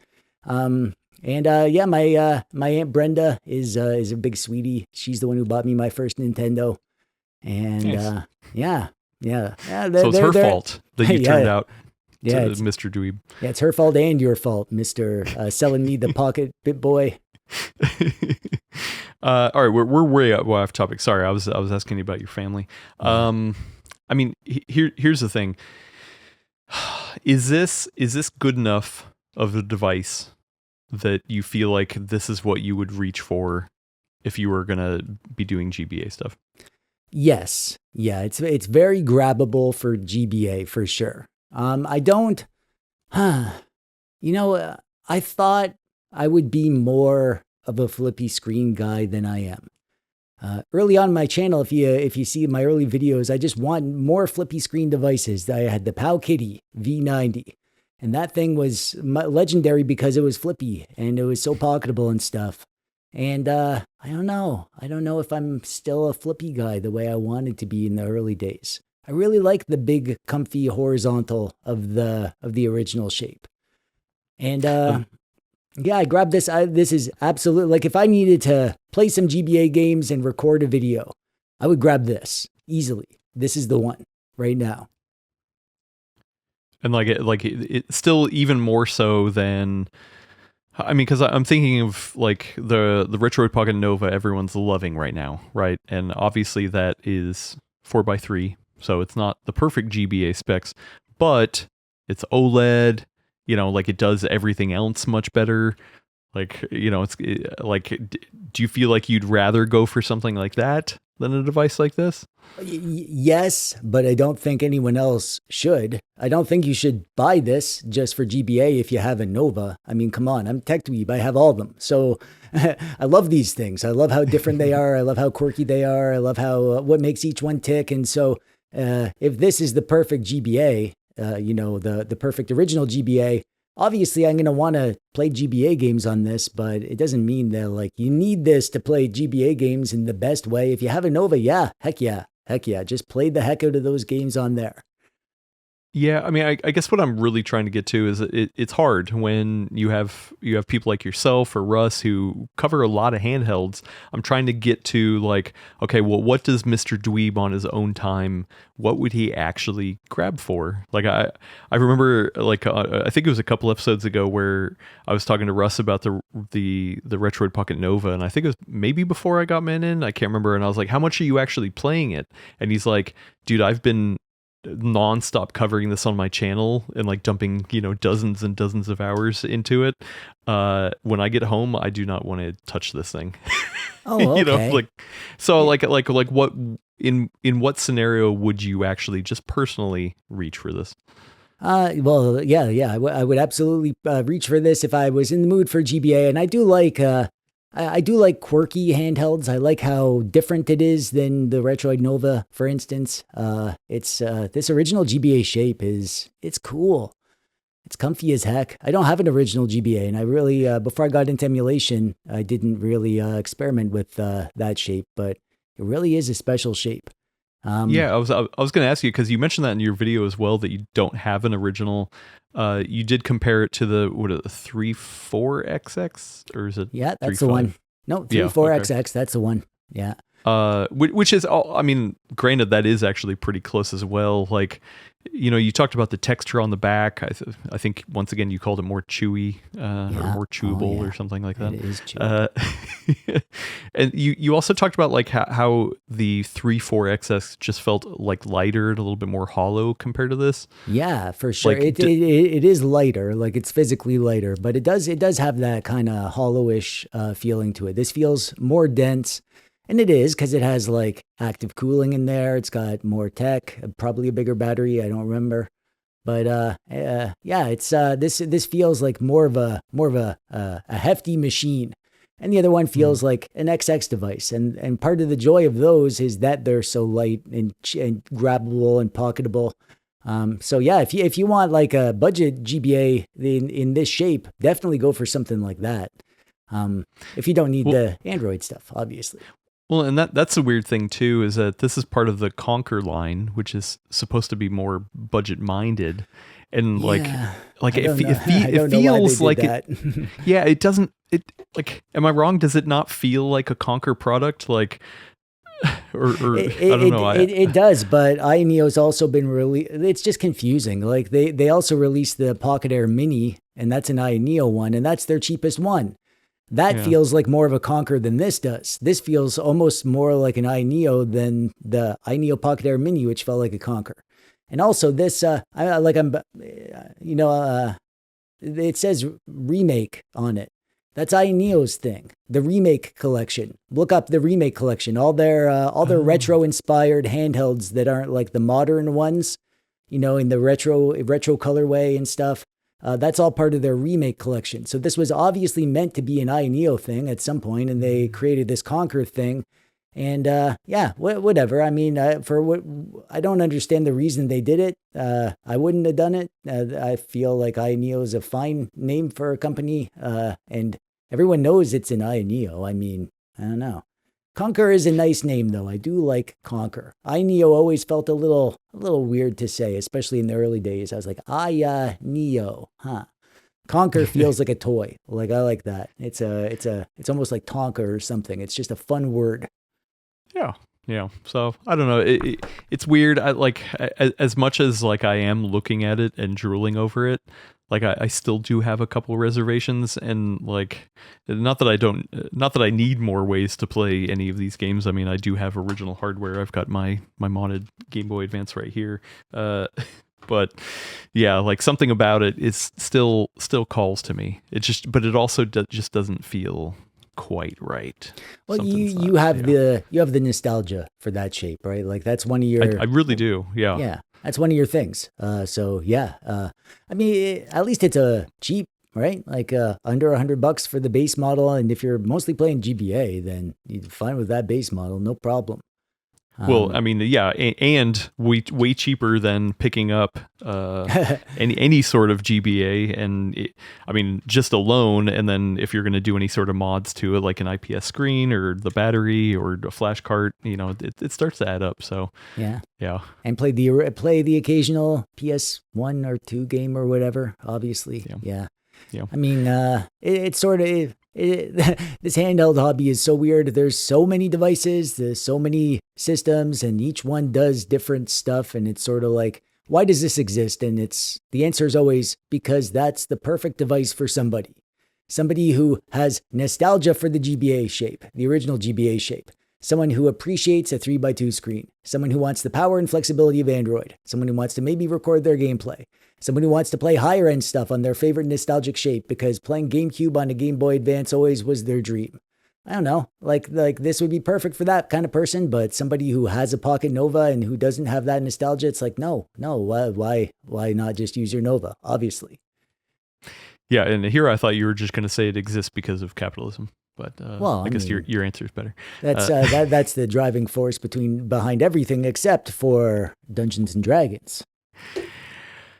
My Aunt Brenda is a big sweetie. She's the one who bought me my first Nintendo. And Nice. Yeah. So it's her fault that you turned out to Mr. Dweeb. Yeah, it's her fault and your fault, Mr. Selling me the Pocket Bit Boy. All right, we're way off topic. Sorry, I was asking you about your family. I mean, here's the thing. Is this good enough of a device that you feel like this is what you would reach for if you were gonna be doing GBA stuff? Yes. Yeah, it's very grabbable for GBA for sure. I thought I would be more of a flippy screen guy than I am. Early on my channel, if you see my early videos, I just want more flippy screen devices. I had the Powkitty V90, and that thing was legendary because it was flippy and it was so pocketable and stuff. And I don't know if I'm still a flippy guy the way I wanted to be in the early days. I really like the big, comfy horizontal of the original shape. And I grabbed this. This is absolutely, like, if I needed to play some GBA games and record a video, I would grab this easily. This is the one right now. And it still even more so than, I mean, because I'm thinking of like the Retroid Pocket Nova everyone's loving right now, right? And obviously that is 4x3, so it's not the perfect GBA specs, but it's OLED. Like it does everything else much better. Like, do you feel like you'd rather go for something like that than a device like this? Yes, but I don't think anyone else should. I don't think you should buy this just for GBA if you have a Nova. I mean, come on, I'm TechDweeb. I have all of them. So I love these things. I love how different they are. I love how quirky they are. I love how what makes each one tick. And so if this is the perfect GBA, the perfect original GBA, obviously I'm going to want to play GBA games on this, but it doesn't mean that like you need this to play GBA games in the best way. If you have a Nova, heck yeah. Just play the heck out of those games on there. Yeah, I mean, I guess what I'm really trying to get to is it's hard when you have people like yourself or Russ who cover a lot of handhelds. I'm trying to get to like, okay, well, what does Mr. Dweeb on his own time, what would he actually grab for? Like, I remember, like, I think it was a couple episodes ago where I was talking to Russ about the Retroid Pocket Nova, and I think it was maybe before I got Men in, I can't remember, and I was like, how much are you actually playing it? And he's like, dude, I've been non-stop covering this on my channel and like dumping dozens and dozens of hours into it. When I get home, I do not want to touch this thing. Oh, okay. like what in what scenario would you actually just personally reach for this? I would absolutely reach for this if I was in the mood for GBA. And I do like I do like quirky handhelds. I like how different it is than the Retroid Nova, for instance. It's this original GBA shape it's cool. It's comfy as heck. I don't have an original GBA, and I really, before I got into emulation, I didn't really experiment with that shape, but it really is a special shape. Yeah, I was going to ask you, because you mentioned that in your video as well, that you don't have an original. You did compare it to the 34XX, or is it? Yeah, that's the one. No, 34XX, okay. That's the one. Yeah. Which is all, I mean, granted, that is actually pretty close as well. Like, you talked about the texture on the back. I think once again you called it more chewy or more chewable or something like that. It is chewable. And you also talked about like how the 34XX just felt like lighter and a little bit more hollow compared to this. Yeah, for sure. Like, it is lighter, like it's physically lighter, but it does have that kind of hollowish feeling to it. This feels more dense. And it is because it has like active cooling in there. It's got more tech, probably a bigger battery. I don't remember. But yeah, it's this feels like more of a hefty machine, and the other one feels like an XX device. And part of the joy of those is that they're so light and grabbable and pocketable. So yeah, if you want like a budget GBA in this shape, definitely go for something like that. If you don't need the Android stuff, obviously. Well, and that's a weird thing too, is that this is part of the Konkr line, which is supposed to be more budget minded, and it feels like it. Yeah, it doesn't. It like, am I wrong? Does it not feel like a Konkr product? Like, or I don't know. It does, but iNeo's also been really. It's just confusing. Like they also released the Pocket Air Mini, and that's an iNeo one, and that's their cheapest one. That feels like more of a Konkr than this does. This feels almost more like an iNeo than the iNeo Pocket Air Mini, which felt like a Konkr. And also this, it says remake on it. That's iNeo's thing. The remake collection. Look up the remake collection. All their retro inspired handhelds that aren't like the modern ones, in the retro colorway and stuff. That's all part of their remake collection. So this was obviously meant to be an iNeo thing at some point, and they created this Konkr thing. And whatever. I mean, I don't understand the reason they did it. I wouldn't have done it. I feel like iNeo is a fine name for a company, and everyone knows it's an iNeo. I mean, I don't know. Konkr is a nice name, though. I do like Konkr. iNeo always felt a little weird to say, especially in the early days. I was like, Neo, huh? Konkr feels like a toy. Like, I like that. It's almost like Tonka or something. It's just a fun word. Yeah. So I don't know. It's weird. I like, as much as like I am looking at it and drooling over it, like I still do have a couple reservations, and like, not that I need more ways to play any of these games. I mean, I do have original hardware. I've got my modded Game Boy Advance right here. But yeah, like, something about it is still calls to me. But it also just doesn't feel quite right. Well, you have the nostalgia for that shape, right? Like, that's one of your. I really do. Yeah. Yeah. That's one of your things. So yeah, I mean, at least it's a cheap, right? Like under $100 for the base model. And if you're mostly playing GBA, then you're fine with that base model, no problem. Well, I mean, yeah, and way cheaper than picking up any sort of GBA, and I mean, just alone. And then if you're going to do any sort of mods to it, like an IPS screen or the battery or a flash cart, it starts to add up. So yeah, and play the occasional PS1 or 2 game or whatever. Obviously, yeah. I mean, it's sort of. This handheld hobby is so weird. There's so many devices, there's so many systems, and each one does different stuff. And it's sort of like, why does this exist? And the answer is always because that's the perfect device for somebody who has nostalgia for the GBA shape, the original GBA shape. Someone who appreciates a 3x2 screen, someone who wants the power and flexibility of Android, someone who wants to maybe record their gameplay, someone who wants to play higher end stuff on their favorite nostalgic shape because playing GameCube on a Game Boy Advance always was their dream. I don't know, like this would be perfect for that kind of person, but somebody who has a Pocket Nova and who doesn't have that nostalgia, it's like, no, why not just use your Nova, obviously. Yeah, and here I thought you were just going to say it exists because of capitalism. But I guess your answer is better. That's that's the driving force behind everything except for Dungeons and Dragons.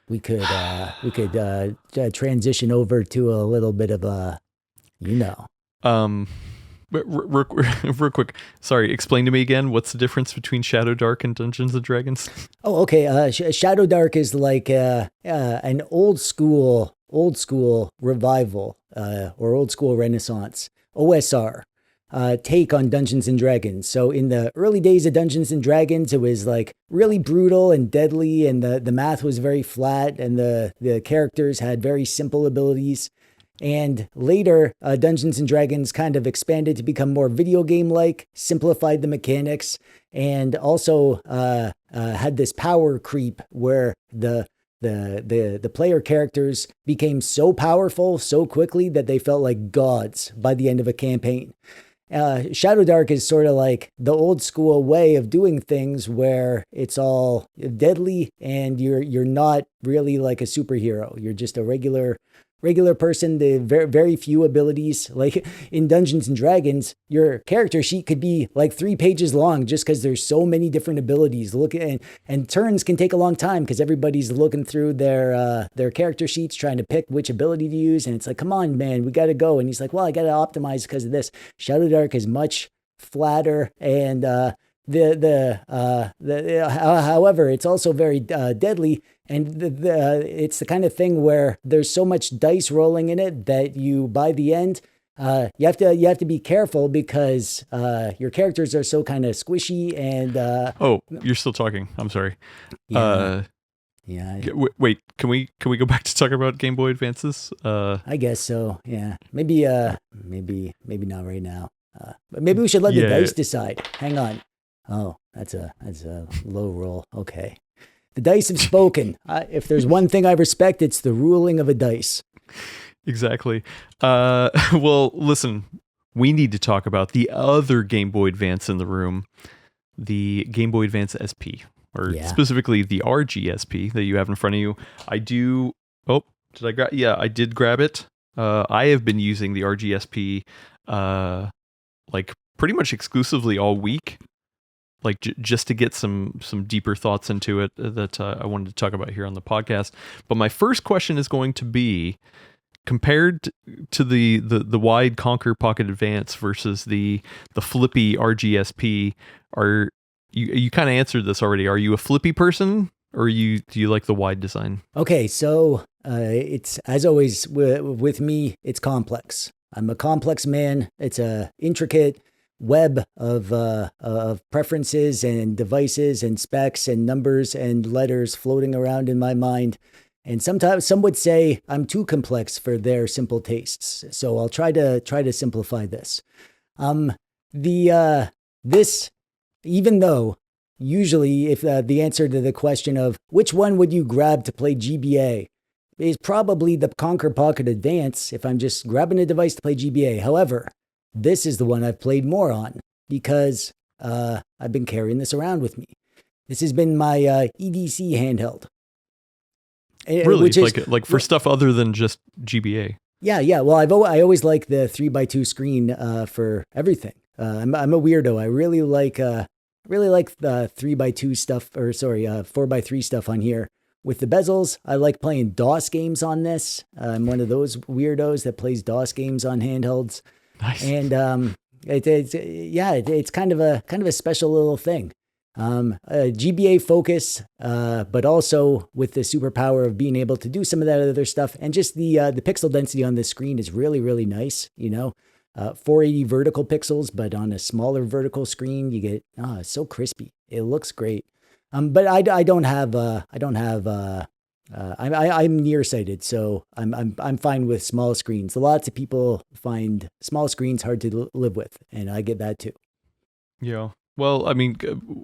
We could transition over to a little bit of real quick. Sorry, explain to me again. What's the difference between Shadow Dark and Dungeons and Dragons? Oh, okay. Shadow Dark is like an old school revival or old school Renaissance. OSR take on Dungeons and Dragons. So in the early days of Dungeons and Dragons, it was like really brutal and deadly, and the math was very flat, and the characters had very simple abilities. And later, Dungeons and Dragons kind of expanded to become more video game-like, simplified the mechanics, and also had this power creep where the player characters became so powerful so quickly that they felt like gods by the end of a campaign. Shadow Dark is sort of like the old school way of doing things where it's all deadly and you're not really like a superhero. You're just a regular person. The very few abilities. Like in Dungeons and Dragons, your character sheet could be like 3 pages long just because there's so many different abilities. And turns can take a long time because everybody's looking through their character sheets trying to pick which ability to use. And it's like, come on, man, we got to go. And he's like, well, I got to optimize because of this. Shadow Dark is much flatter and however, it's also very deadly, and it's the kind of thing where there's so much dice rolling in it that you, by the end, you have to be careful because your characters are so kind of squishy and. Oh, you're still talking. I'm sorry. Yeah. Yeah. Wait, can we go back to talk about Game Boy Advances? I guess so. Yeah. Maybe not right now. But maybe we should let the dice decide. Hang on. Oh, that's a low roll. Okay. The dice have spoken. If there's one thing I respect, it's the ruling of a dice. Exactly. Well, listen, we need to talk about the other Game Boy Advance in the room, the Game Boy Advance SP, or specifically the RG SP that you have in front of you. I did grab it. I have been using the RG SP like pretty much exclusively all week. Like just to get some deeper thoughts into it that I wanted to talk about here on the podcast. But my first question is going to be, compared to the wide Konkr Pocket Advance versus the flippy RGSP, are you kind of answered this already? Are you a flippy person, or do you like the wide design? Okay, so it's, as always with me, it's complex. I'm a complex man. It's a intricate web of preferences and devices and specs and numbers and letters floating around in my mind. And sometimes some would say I'm too complex for their simple tastes. So I'll try to simplify this. This, even though usually if the answer to the question of which one would you grab to play GBA is probably the Konkr Pocket Advance if I'm just grabbing a device to play GBA. However, this is the one I've played more on because I've been carrying this around with me. This has been my EDC handheld. Really? Like for stuff other than just GBA? Yeah. Well, I always like the 3x2 screen for everything. I'm a weirdo. I really like the 3x2 stuff, 4x3 stuff on here. With the bezels, I like playing DOS games on this. I'm one of those weirdos that plays DOS games on handhelds. Nice. And it's kind of a special little thing. GBA focus, but also with the superpower of being able to do some of that other stuff. And just the pixel density on this screen is really, really nice. 480 vertical pixels, but on a smaller vertical screen, you get, it's so crispy. It looks great. But I'm nearsighted, so I'm fine with small screens. Lots of people find small screens hard to live with, and I get that too. Yeah. Well, I mean,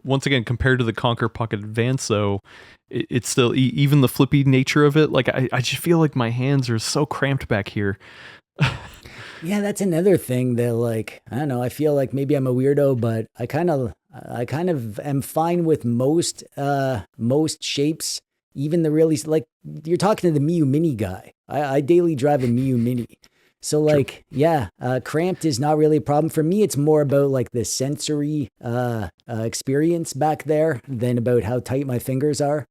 once again, compared to the Konkr Pocket Advance, though, it's still, even the flippy nature of it, like I just feel like my hands are so cramped back here. Yeah, that's another thing that, like, I don't know, I feel like maybe I'm a weirdo, but I kind of am fine with most shapes, even the really, like, you're talking to the Miu Mini guy. I daily drive a Miu Mini. So like, cramped is not really a problem. For me, it's more about like the sensory experience back there than about how tight my fingers are.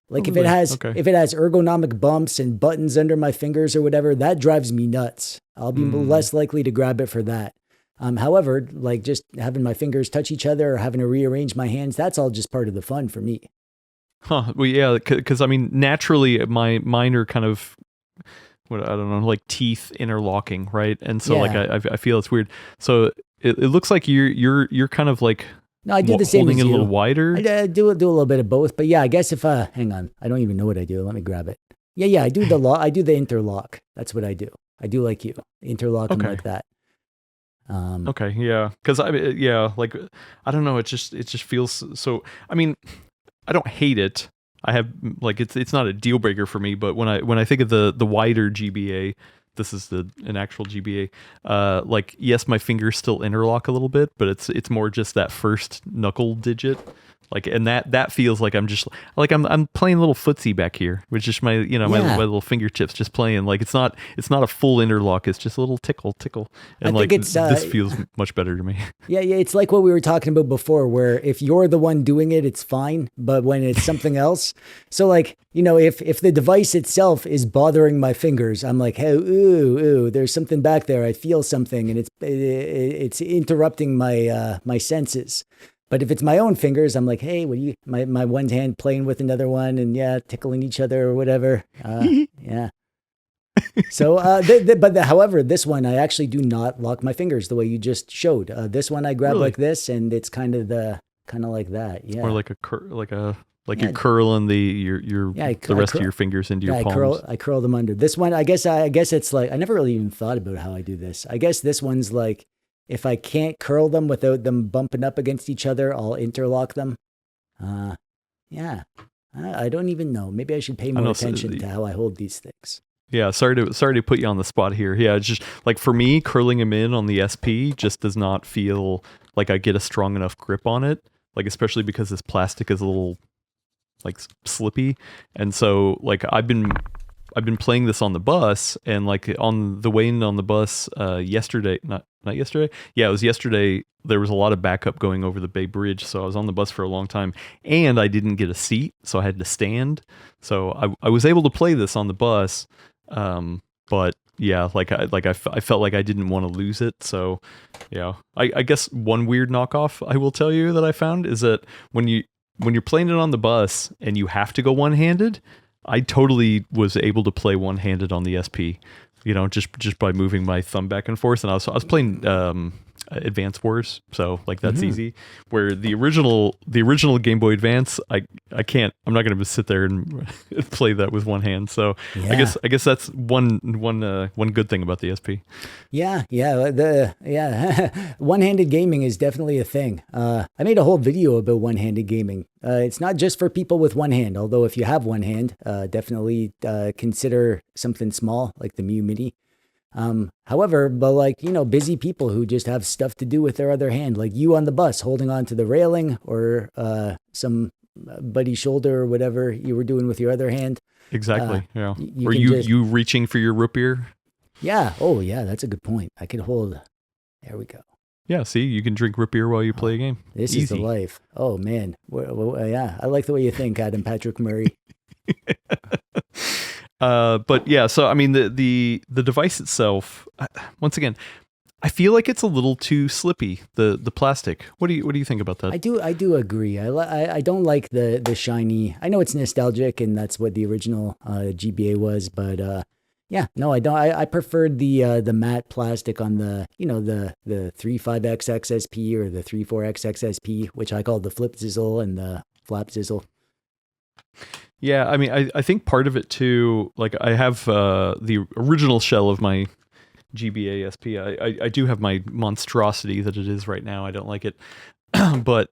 Like if it has ergonomic bumps and buttons under my fingers or whatever, that drives me nuts. I'll be less likely to grab it for that. However, like just having my fingers touch each other or having to rearrange my hands, that's all just part of the fun for me. Huh. Well, yeah, because I mean, naturally, mine are kind of, I don't know, like teeth interlocking, right? And so like I feel it's weird. So it looks like you're kind of like, no, I do the same holding as it you. A little wider. I do a little bit of both, but yeah, I guess if hang on, I don't even know what I do. Let me grab it. Yeah, I do the interlock. That's what I do. I do like you interlock them like that. Okay, yeah, because like I don't know, it just feels so. I mean, I don't hate it. I have like it's not a deal breaker for me, but when I think of the wider GBA, this is an actual GBA. Like, yes, my fingers still interlock a little bit, but it's more just that first knuckle digit. Like, and that feels like I'm playing a little footsie back here, which is my my little fingertips just playing. Like, it's not a full interlock. It's just a little tickle, and like this feels much better to me. Yeah, it's like what we were talking about before, where if you're the one doing it, it's fine, but when it's something else, so like if the device itself is bothering my fingers, I'm like, hey, ooh, there's something back there. I feel something, and it's interrupting my senses. But if it's my own fingers, I'm like, hey, my one hand playing with another one and tickling each other or whatever. Yeah. So, however, this one, I actually do not lock my fingers the way you just showed. This one I grab like this, and it's kind of like that. Yeah. Or like you're curling the rest of your fingers into your palms. I curl them under. This one, I guess it's like, I never really even thought about how I do this. I guess this one's like, if I can't curl them without them bumping up against each other, I'll interlock them. Yeah. I don't even know. Maybe I should pay more attention to how I hold these things. Yeah, sorry to put you on the spot here. Yeah, it's just like, for me, curling them in on the SP just does not feel like I get a strong enough grip on it. Like, especially because this plastic is a little like slippy, and so like I've been playing this on the bus, and like on the way in on the bus yesterday, not yesterday. Yeah, it was yesterday. There was a lot of backup going over the Bay Bridge, so I was on the bus for a long time, and I didn't get a seat, so I had to stand. So I was able to play this on the bus, but yeah, I felt like I didn't want to lose it. So yeah, I guess one weird knockoff I will tell you that I found is that when you're playing it on the bus and you have to go one-handed, I totally was able to play one-handed on the SP, just by moving my thumb back and forth. And I was playing Advance Wars, so like that's easy. Where the original Game Boy Advance, I'm not going to sit there and play that with one hand. So yeah. I guess that's one good thing about the SP. Yeah. One-handed gaming is definitely a thing. I made a whole video about one-handed gaming. It's not just for people with one hand, although if you have one hand, definitely consider something small like the Mew Mini. However, but like, busy people who just have stuff to do with their other hand, like you on the bus holding on to the railing, or some buddy's shoulder, or whatever you were doing with your other hand. Exactly. Yeah. Or you reaching for your root beer. Yeah. Oh yeah. That's a good point. I could hold. There we go. Yeah, see, you can drink root beer while you play a game. This is the life. Oh, man. Yeah, I like the way you think, Adam Patrick Murray. But yeah, so I mean, the device itself, once again, I feel like it's a little too slippy, the plastic. What do you think about that? I do agree. I don't like the shiny. I know it's nostalgic, and that's what the original GBA was, but yeah, no, I don't. I preferred the matte plastic on the 35XX SP or the 34XX SP, which I call the flip zizzle and the flap zizzle. Yeah, I mean, I think part of it too, like I have the original shell of my GBA SP. I do have my monstrosity that it is right now. I don't like it, but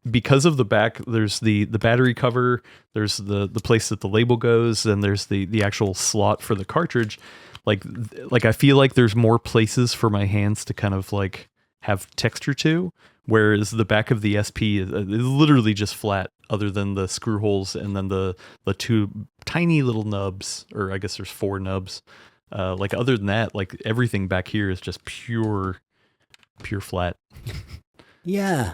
because of the back, there's the battery cover, there's the place that the label goes, and there's the actual slot for the cartridge. Like I feel like there's more places for my hands to kind of like have texture to, whereas the back of the SP is literally just flat, other than the screw holes and then the two tiny little nubs, or I guess there's 4 nubs. Like other than that, like everything back here is just pure flat. Yeah.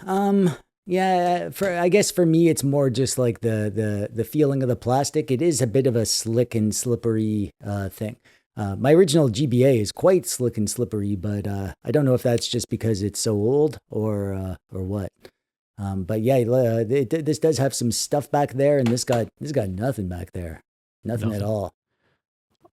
Yeah, I guess for me, it's more just like the feeling of the plastic. It is a bit of a slick and slippery thing. My original GBA is quite slick and slippery, but I don't know if that's just because it's so old or what. But yeah, this does have some stuff back there, and this got nothing back there, nothing at all.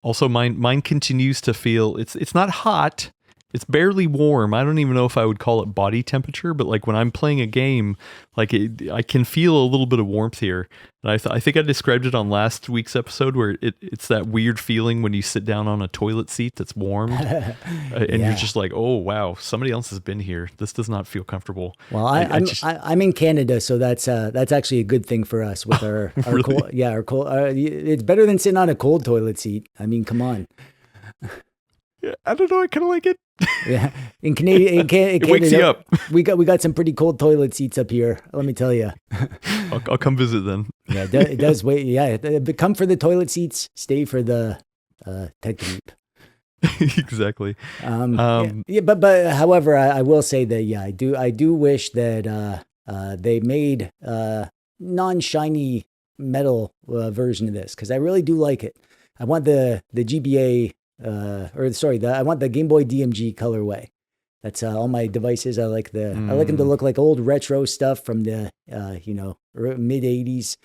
Also, mine continues to feel it's not hot. It's barely warm. I don't even know if I would call it body temperature, but like when I'm playing a game, like I can feel a little bit of warmth here. And I think I described it on last week's episode, where it's that weird feeling when you sit down on a toilet seat that's warmed, and you're just like, oh wow, somebody else has been here. This does not feel comfortable. Well, I'm in Canada, so that's actually a good thing for us with our really? Cold. Yeah, our cold. It's better than sitting on a cold toilet seat. I mean, come on. I don't know. I kind of like it. Yeah, in Canada, It wakes you up. We got some pretty cold toilet seats up here. Let me tell you. I'll come visit then. Yeah, it does. Wait, yeah, come for the toilet seats. Stay for the TechDweeb. Exactly. Yeah, but however, I will say that I do wish that they made non-shiny metal version of this, because I really do like it. I want the GBA I want the Game Boy DMG colorway. That's all my devices. I like I like them to look like old retro stuff from the mid 80s.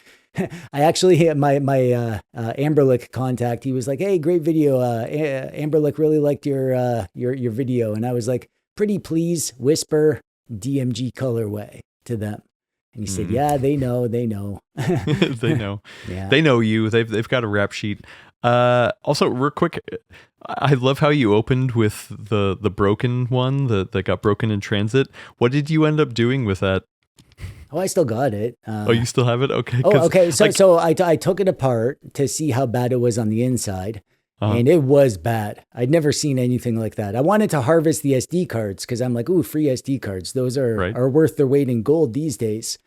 I actually my Anbernic contact. He was like, "Hey, great video. Anbernic really liked your video," and I was like, "Pretty please whisper DMG colorway to them." And he said, "Yeah, they know. They know. Yeah. They know you. They've got a rap sheet." Also, real quick, I love how you opened with the broken one that got broken in transit. What did you end up doing with that? Oh, I still got it. You still have it? Okay. Oh, okay. So I took it apart to see how bad it was on the inside, and it was bad. I'd never seen anything like that. I wanted to harvest the SD cards because I'm like, ooh, free SD cards. Those are worth their weight in gold these days.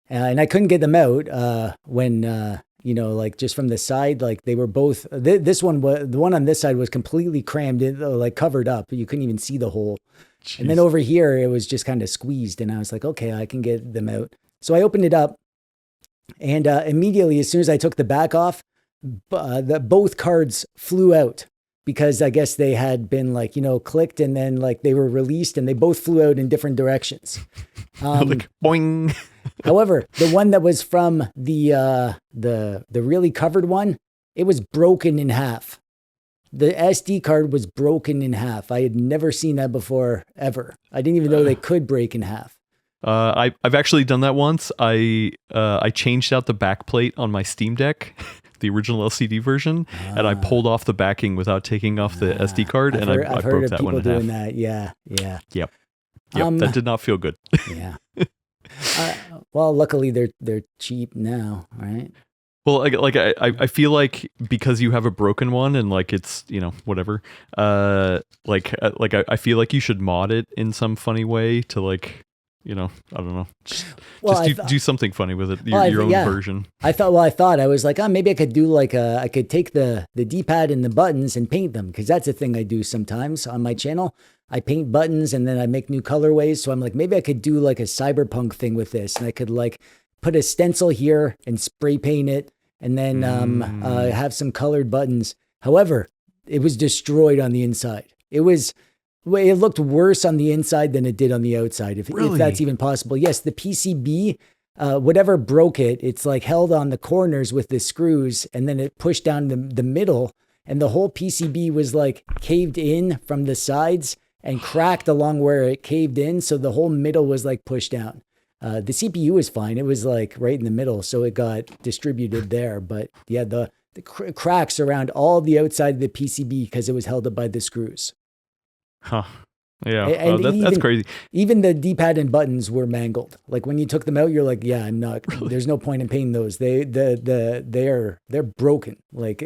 And I couldn't get them out when, like just from the side, like they were both, the one on this side was completely crammed in, like covered up. You couldn't even see the hole. Jeez. And then over here, it was just kind of squeezed. And I was like, okay, I can get them out. So I opened it up. And immediately, as soon as I took the back off, both cards flew out, because I guess they had been clicked, and then like they were released, and they both flew out in different directions. Like boing. However, the one that was from the really covered one, it was broken in half. The SD card was broken in half. I had never seen that before, ever. I didn't even know they could break in half. I've actually done that once. I changed out the back plate on my Steam Deck, the original LCD version, and I pulled off the backing without taking off the SD card, I broke that one in half. Doing that. Yeah. Yep. That did not feel good. Yeah. Well, luckily they're cheap now, right? Well, I feel like because you have a broken one and like it's whatever, I feel like you should mod it in some funny way to I don't know. Just do something funny with it. Your own version. I thought I was like, maybe I could do I could take the D-pad and the buttons and paint them, because that's a thing I do sometimes on my channel. I paint buttons and then I make new colorways. So I'm like, maybe I could do like a cyberpunk thing with this, and I could put a stencil here and spray paint it, and then have some colored buttons. However, it was destroyed on the inside. It looked worse on the inside than it did on the outside, if that's even possible. Yes, the PCB, whatever broke it, it's like held on the corners with the screws, and then it pushed down the middle, and the whole PCB was like caved in from the sides and cracked along where it caved in. So the whole middle was like pushed down. The CPU was fine. It was like right in the middle, so it got distributed there. But yeah, the cracks around all the outside of the PCB because it was held up by the screws. Huh. Yeah. And that's crazy. Even the D-pad and buttons were mangled. Like when you took them out, you're like, yeah, I'm not, there's no point in painting those. They're broken. Like,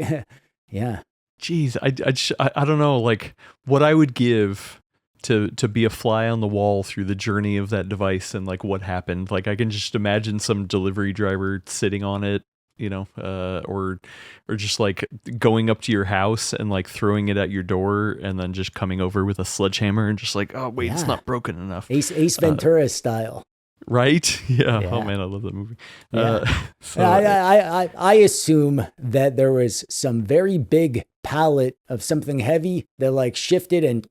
yeah. Jeez. I don't know, like what I would give to be a fly on the wall through the journey of that device and like what happened. Like I can just imagine some delivery driver sitting on it, or just like going up to your house and like throwing it at your door and then just coming over with a sledgehammer and just like, oh wait, it's not broken enough. Ace Ventura style. Right? Yeah. Oh man, I love that movie. Yeah. I assume that there was some very big pallet of something heavy that like shifted and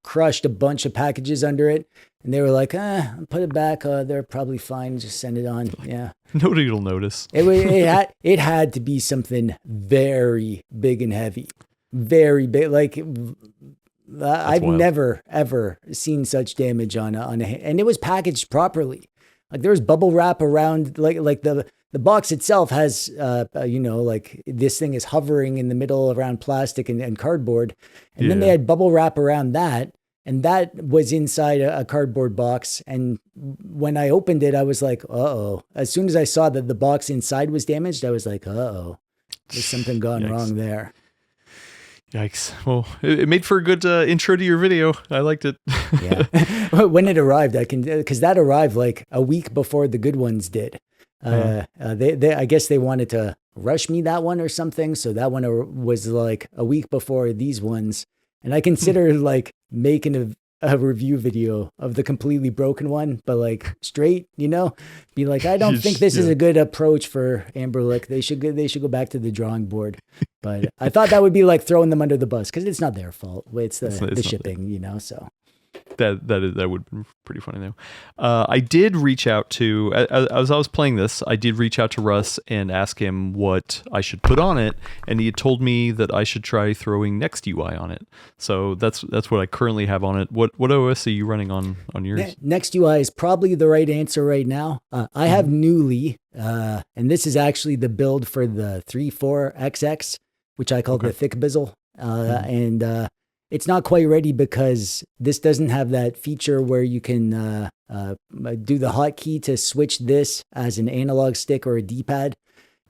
crushed a bunch of packages under it. And they were like, put it back. They're probably fine. Just send it on. Yeah. Nobody will notice. It had to be something very big and heavy. Very big. Like I've never, ever seen such damage on and it was packaged properly. Like there was bubble wrap around, like the box itself has, like this thing is hovering in the middle around plastic and cardboard. And then they had bubble wrap around that. And that was inside a cardboard box. And when I opened it, I was like, uh-oh. As soon as I saw that the box inside was damaged, I was like, uh-oh. There's something gone wrong there. Yikes. Well, it made for a good intro to your video. I liked it. Yeah. When it arrived, because that arrived like a week before the good ones did. I guess they wanted to rush me that one or something. So that one was like a week before these ones. And I consider like making a review video of the completely broken one, but like straight, be like, I don't think this is a good approach for Anbernic. They should go back to the drawing board. But I thought that would be like throwing them under the bus because it's not their fault. It's the shipping, so. That would be pretty funny though. I did reach out to, as I was playing this, I did reach out to Russ and ask him what I should put on it, and he had told me that I should try throwing Next UI on it. So that's what I currently have on it. What OS are you running on yours? Next UI is probably the right answer right now. I have Newly, and this is actually the build for the 3.4XX, which I call the thick bezel, and it's not quite ready because this doesn't have that feature where you can do the hotkey to switch this as an analog stick or a D-pad.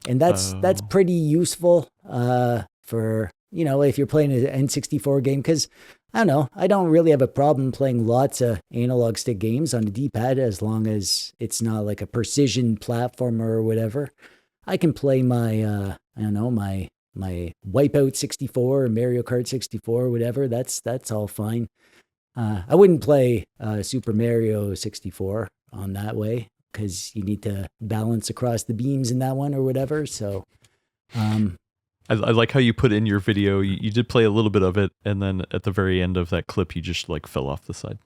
And that's pretty useful for, if you're playing an N64 game, because I don't know, I don't really have a problem playing lots of analog stick games on a D-pad as long as it's not like a precision platformer or whatever. I can play my Wipeout 64 or Mario Kart 64, whatever. That's all fine. I wouldn't play Super Mario 64 on that way because you need to balance across the beams in that one or whatever. So, I like how you put in your video. You did play a little bit of it, and then at the very end of that clip, you just like fell off the side.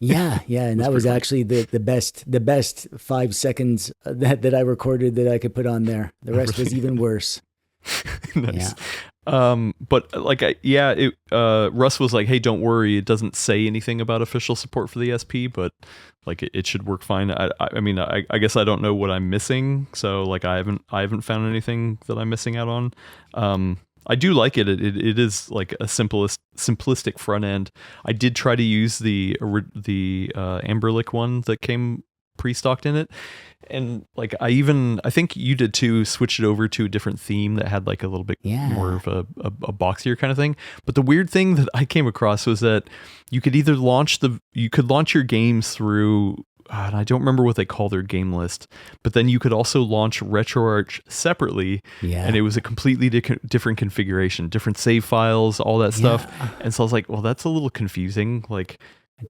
Yeah, and that was actually the best 5 seconds that I recorded that I could put on there. The rest was even worse. Nice. Yeah. But like, Russ was like, "Hey, don't worry. It doesn't say anything about official support for the SP, but like, it should work fine." I mean, I guess I don't know what I'm missing, so like, I haven't found anything that I'm missing out on. I do like it. It is like a simplistic front end. I did try to use the Anbernic one that came pre-stocked in it, and like I think you did too, switched it over to a different theme that had like a little bit more of a boxier kind of thing. But the weird thing that I came across was that you could either launch your games through and I don't remember what they call their game list, but then you could also launch RetroArch separately, and it was a completely different configuration, different save files, all that stuff. And so I was like, well, that's a little confusing. Like,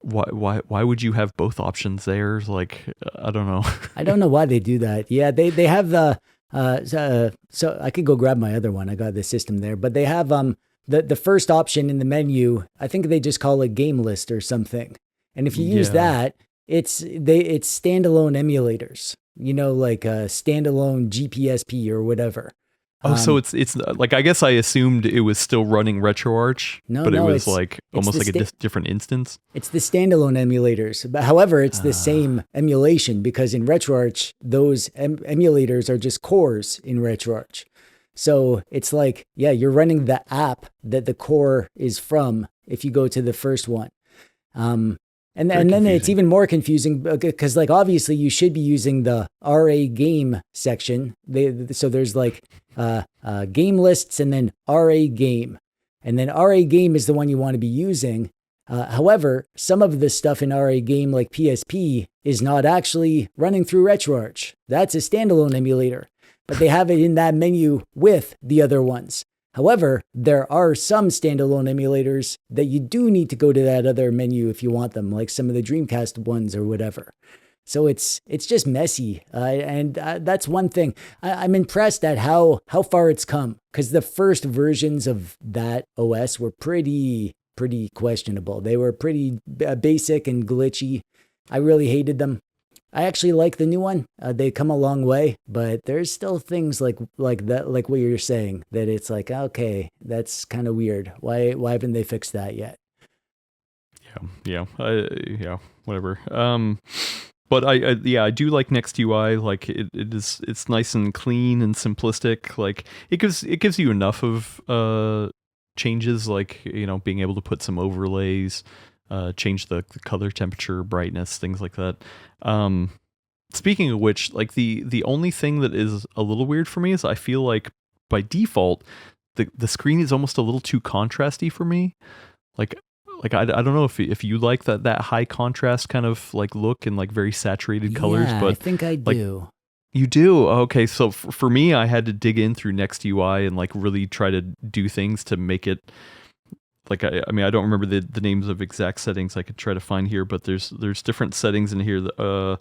why would you have both options there? Like, I don't know. I don't know why they do that. Yeah, they have the so I could go grab my other one. I got the system there, but they have the first option in the menu. I think they just call it game list or something. And if you use that, it's standalone emulators. You know, like a standalone GPSP or whatever. Oh, so it's like, I guess I assumed it was still running RetroArch, but it was like almost like a different instance. It's the standalone emulators. But however, it's the same emulation because in RetroArch, those emulators are just cores in RetroArch. So it's like, you're running the app that the core is from if you go to the first one. And then it's even more confusing because, like, obviously you should be using the RA game section. So there's like game lists and then RA game. And then RA game is the one you want to be using. However, some of the stuff in RA game, like PSP, is not actually running through RetroArch. That's a standalone emulator, but they have it in that menu with the other ones. However, there are some standalone emulators that you do need to go to that other menu if you want them, like some of the Dreamcast ones or whatever. So it's just messy, and that's one thing. I'm impressed at how far it's come, because the first versions of that OS were pretty questionable. They were pretty basic and glitchy. I really hated them. I actually like the new one. They come a long way, but there's still things like that, like what you're saying, that it's like, okay, that's kind of weird. Why haven't they fixed that yet? Whatever. But I do like Next UI. Like it's nice and clean and simplistic. Like it gives you enough of changes, like, you know, being able to put some overlays, change the color, temperature, brightness, things like that. Speaking of which, like the only thing that is a little weird for me is I feel like by default the screen is almost a little too contrasty for me. Like I don't know if you like that high contrast kind of like look and like very saturated colors, but I think I do. You do? Okay, so for me, I had to dig in through Next UI and like really try to do things to make it like I mean I don't remember the names of exact settings I could try to find here, but there's different settings in here that,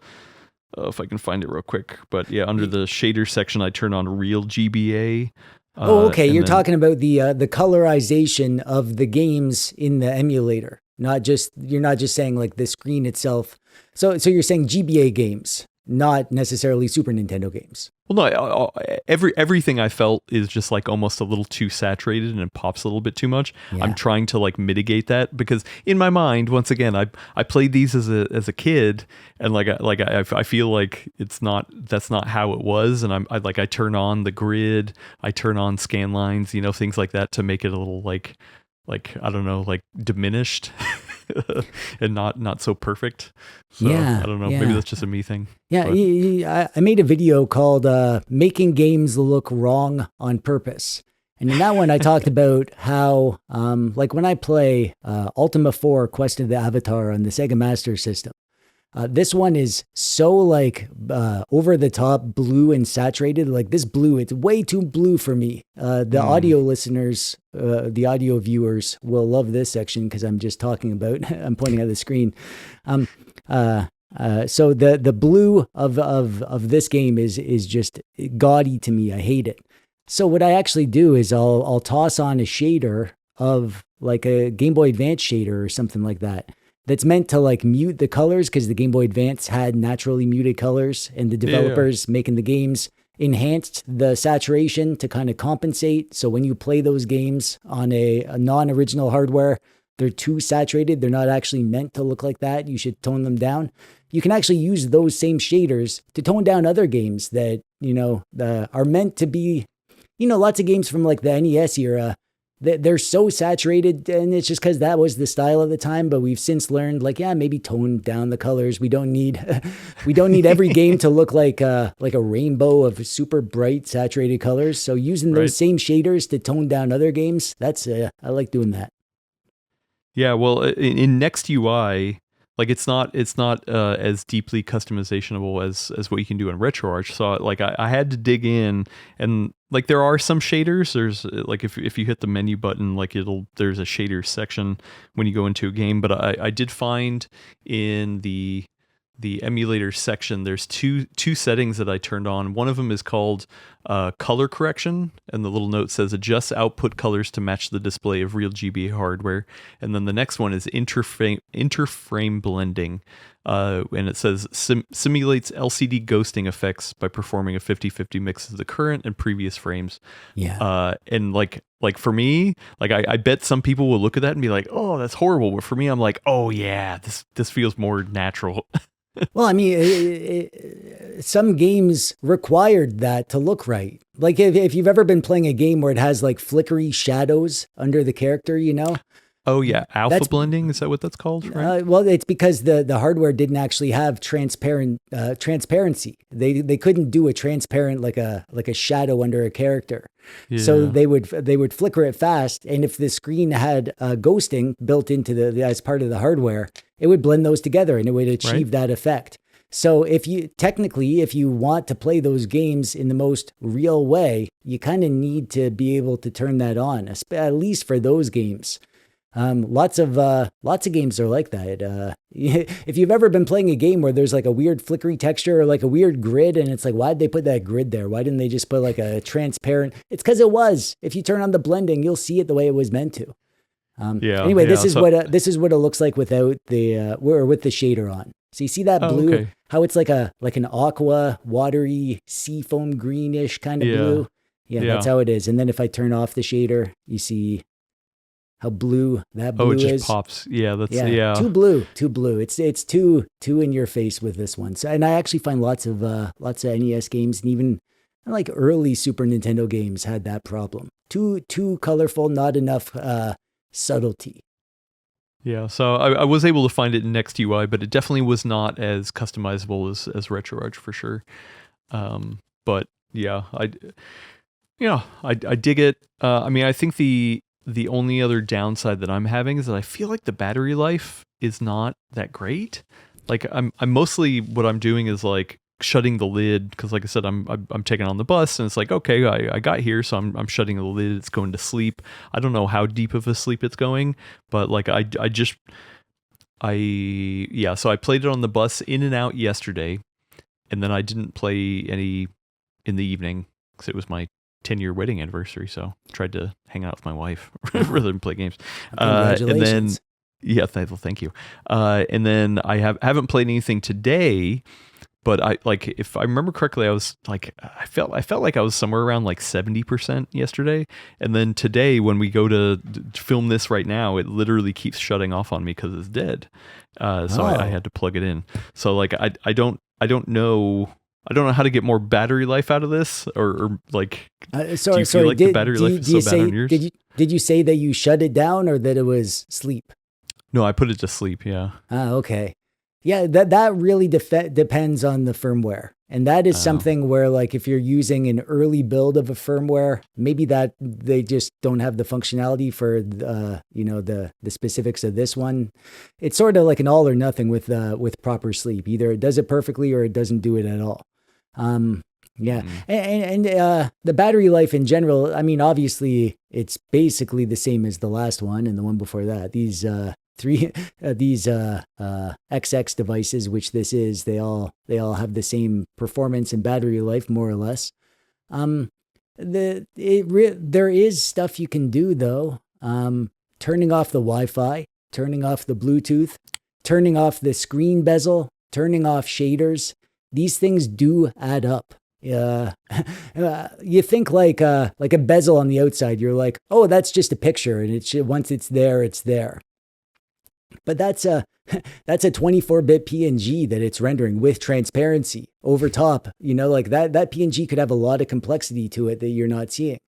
if I can find it real quick. But yeah, under the shader section, I turn on real GBA. Okay. You're talking about the colorization of the games in the emulator. You're not just saying like the screen itself. So you're saying GBA games, not necessarily Super Nintendo games. Well, no, everything I felt is just like almost a little too saturated and it pops a little bit too much. Yeah. I'm trying to like mitigate that because in my mind, once again, I played these as a kid, and I feel like that's not how it was, and I turn on the grid, I turn on scan lines, things like that to make it a little like I don't know, like diminished and not so perfect. So I don't know, maybe that's just a me thing. Yeah, I made a video called Making Games Look Wrong on Purpose. And in that one, I talked about how, like when I play Ultima 4 Quest of the Avatar on the Sega Master System, this one is so like over the top blue and saturated. Like this blue, it's way too blue for me. The audio listeners, the audio viewers will love this section because I'm just talking about, I'm pointing at the screen. So the blue of this game is just gaudy to me. I hate it. So what I actually do is I'll toss on a shader of like a Game Boy Advance shader or something like that. That's meant to like mute the colors because the Game Boy Advance had naturally muted colors, and the developers making the games enhanced the saturation to kind of compensate. So when you play those games on a non-original hardware, they're too saturated. They're not actually meant to look like that. You should tone them down. You can actually use those same shaders to tone down other games that, are meant to be, lots of games from like the NES era. They're so saturated, and it's just because that was the style of the time. But we've since learned, like, maybe tone down the colors. We don't need every game to look like a rainbow of super bright saturated colors. So using those same shaders to tone down other games, I like doing that. Yeah, well, in Next UI, like it's not as deeply customizationable as what you can do in RetroArch. So like I had to dig in, and like there are some shaders. There's like if you hit the menu button, like there's a shader section when you go into a game. But I did find in the emulator section, there's two settings that I turned on. One of them is called color correction, and the little note says adjust output colors to match the display of real GBA hardware. And then the next one is interframe blending, and it says simulates LCD ghosting effects by performing a 50-50 mix of the current and previous frames. And like for me, like I bet some people will look at that and be like, oh, that's horrible. But for me, I'm like, oh yeah, this feels more natural. Well, I mean, some games required that to look right. Like if you've ever been playing a game where it has like flickery shadows under the character, Oh yeah, alpha blending, is that what that's called? Right? Well, it's because the hardware didn't actually have transparency. They couldn't do a transparent like a shadow under a character. Yeah. So they would flicker it fast, and if the screen had ghosting built into as part of the hardware, it would blend those together and it would achieve that effect. So if you want to play those games in the most real way, you kind of need to be able to turn that on, at least for those games. Lots of games are like that. If you've ever been playing a game where there's like a weird flickery texture or like a weird grid, and it's like, why'd they put that grid there? Why didn't they just put like a transparent? It's because it was. If you turn on the blending, you'll see it the way it was meant to. Anyway, this is what it looks like without with the shader on. So you see that blue? How it's like an aqua, watery, seafoam greenish kind of blue. Yeah, that's how it is. And then if I turn off the shader, you see how blue that blue is. Oh, it just pops. Yeah, that's too blue. It's too in your face with this one. So, and I actually find lots of NES games and even like early Super Nintendo games had that problem. Too colorful, not enough subtlety. Yeah, so I was able to find it in Next UI, but it definitely was not as customizable as RetroArch for sure. But yeah, Yeah, I dig it. I mean, I think the only other downside that I'm having is that I feel like the battery life is not that great. Like I'm mostly what I'm doing is like shutting the lid because, like I said, I'm taking on the bus and it's like okay, I got here, so I'm shutting the lid. It's going to sleep. I don't know how deep of a sleep it's going, but like I just yeah. So I played it on the bus in and out yesterday, and then I didn't play any in the evening because it was my 10-year wedding anniversary. So I tried to hang out with my wife rather than play games. And then, Congratulations. yeah, thank you. And then I haven't played anything today, but I like if I remember correctly, I was like I felt like I was somewhere around like 70% yesterday, and then today when we go to film this right now, it literally keeps shutting off on me because it's dead. So I had to plug it in. So like I don't know. I don't know how to get more battery life out of this, or like, do you feel like the battery life is so bad on yours? Did you say that you shut it down or that it was sleep? No, I put it to sleep. Yeah. Okay. Yeah, that really depends on the firmware. And that is something where like if you're using an early build of a firmware, maybe that they just don't have the functionality for the specifics of this one. It's sort of like an all or nothing with proper sleep. Either it does it perfectly or it doesn't do it at all. Yeah. And the battery life in general, I mean, obviously it's basically the same as the last one and the one before that. These XX devices, which this is, they all have the same performance and battery life, more or less. There is stuff you can do though. Turning off the Wi-Fi, turning off the Bluetooth, turning off the screen bezel, turning off shaders. These things do add up. You think like a bezel on the outside, you're like, oh, that's just a picture, and once it's there, it's there. But that's a 24-bit PNG that it's rendering with transparency over top. Like that PNG could have a lot of complexity to it that you're not seeing.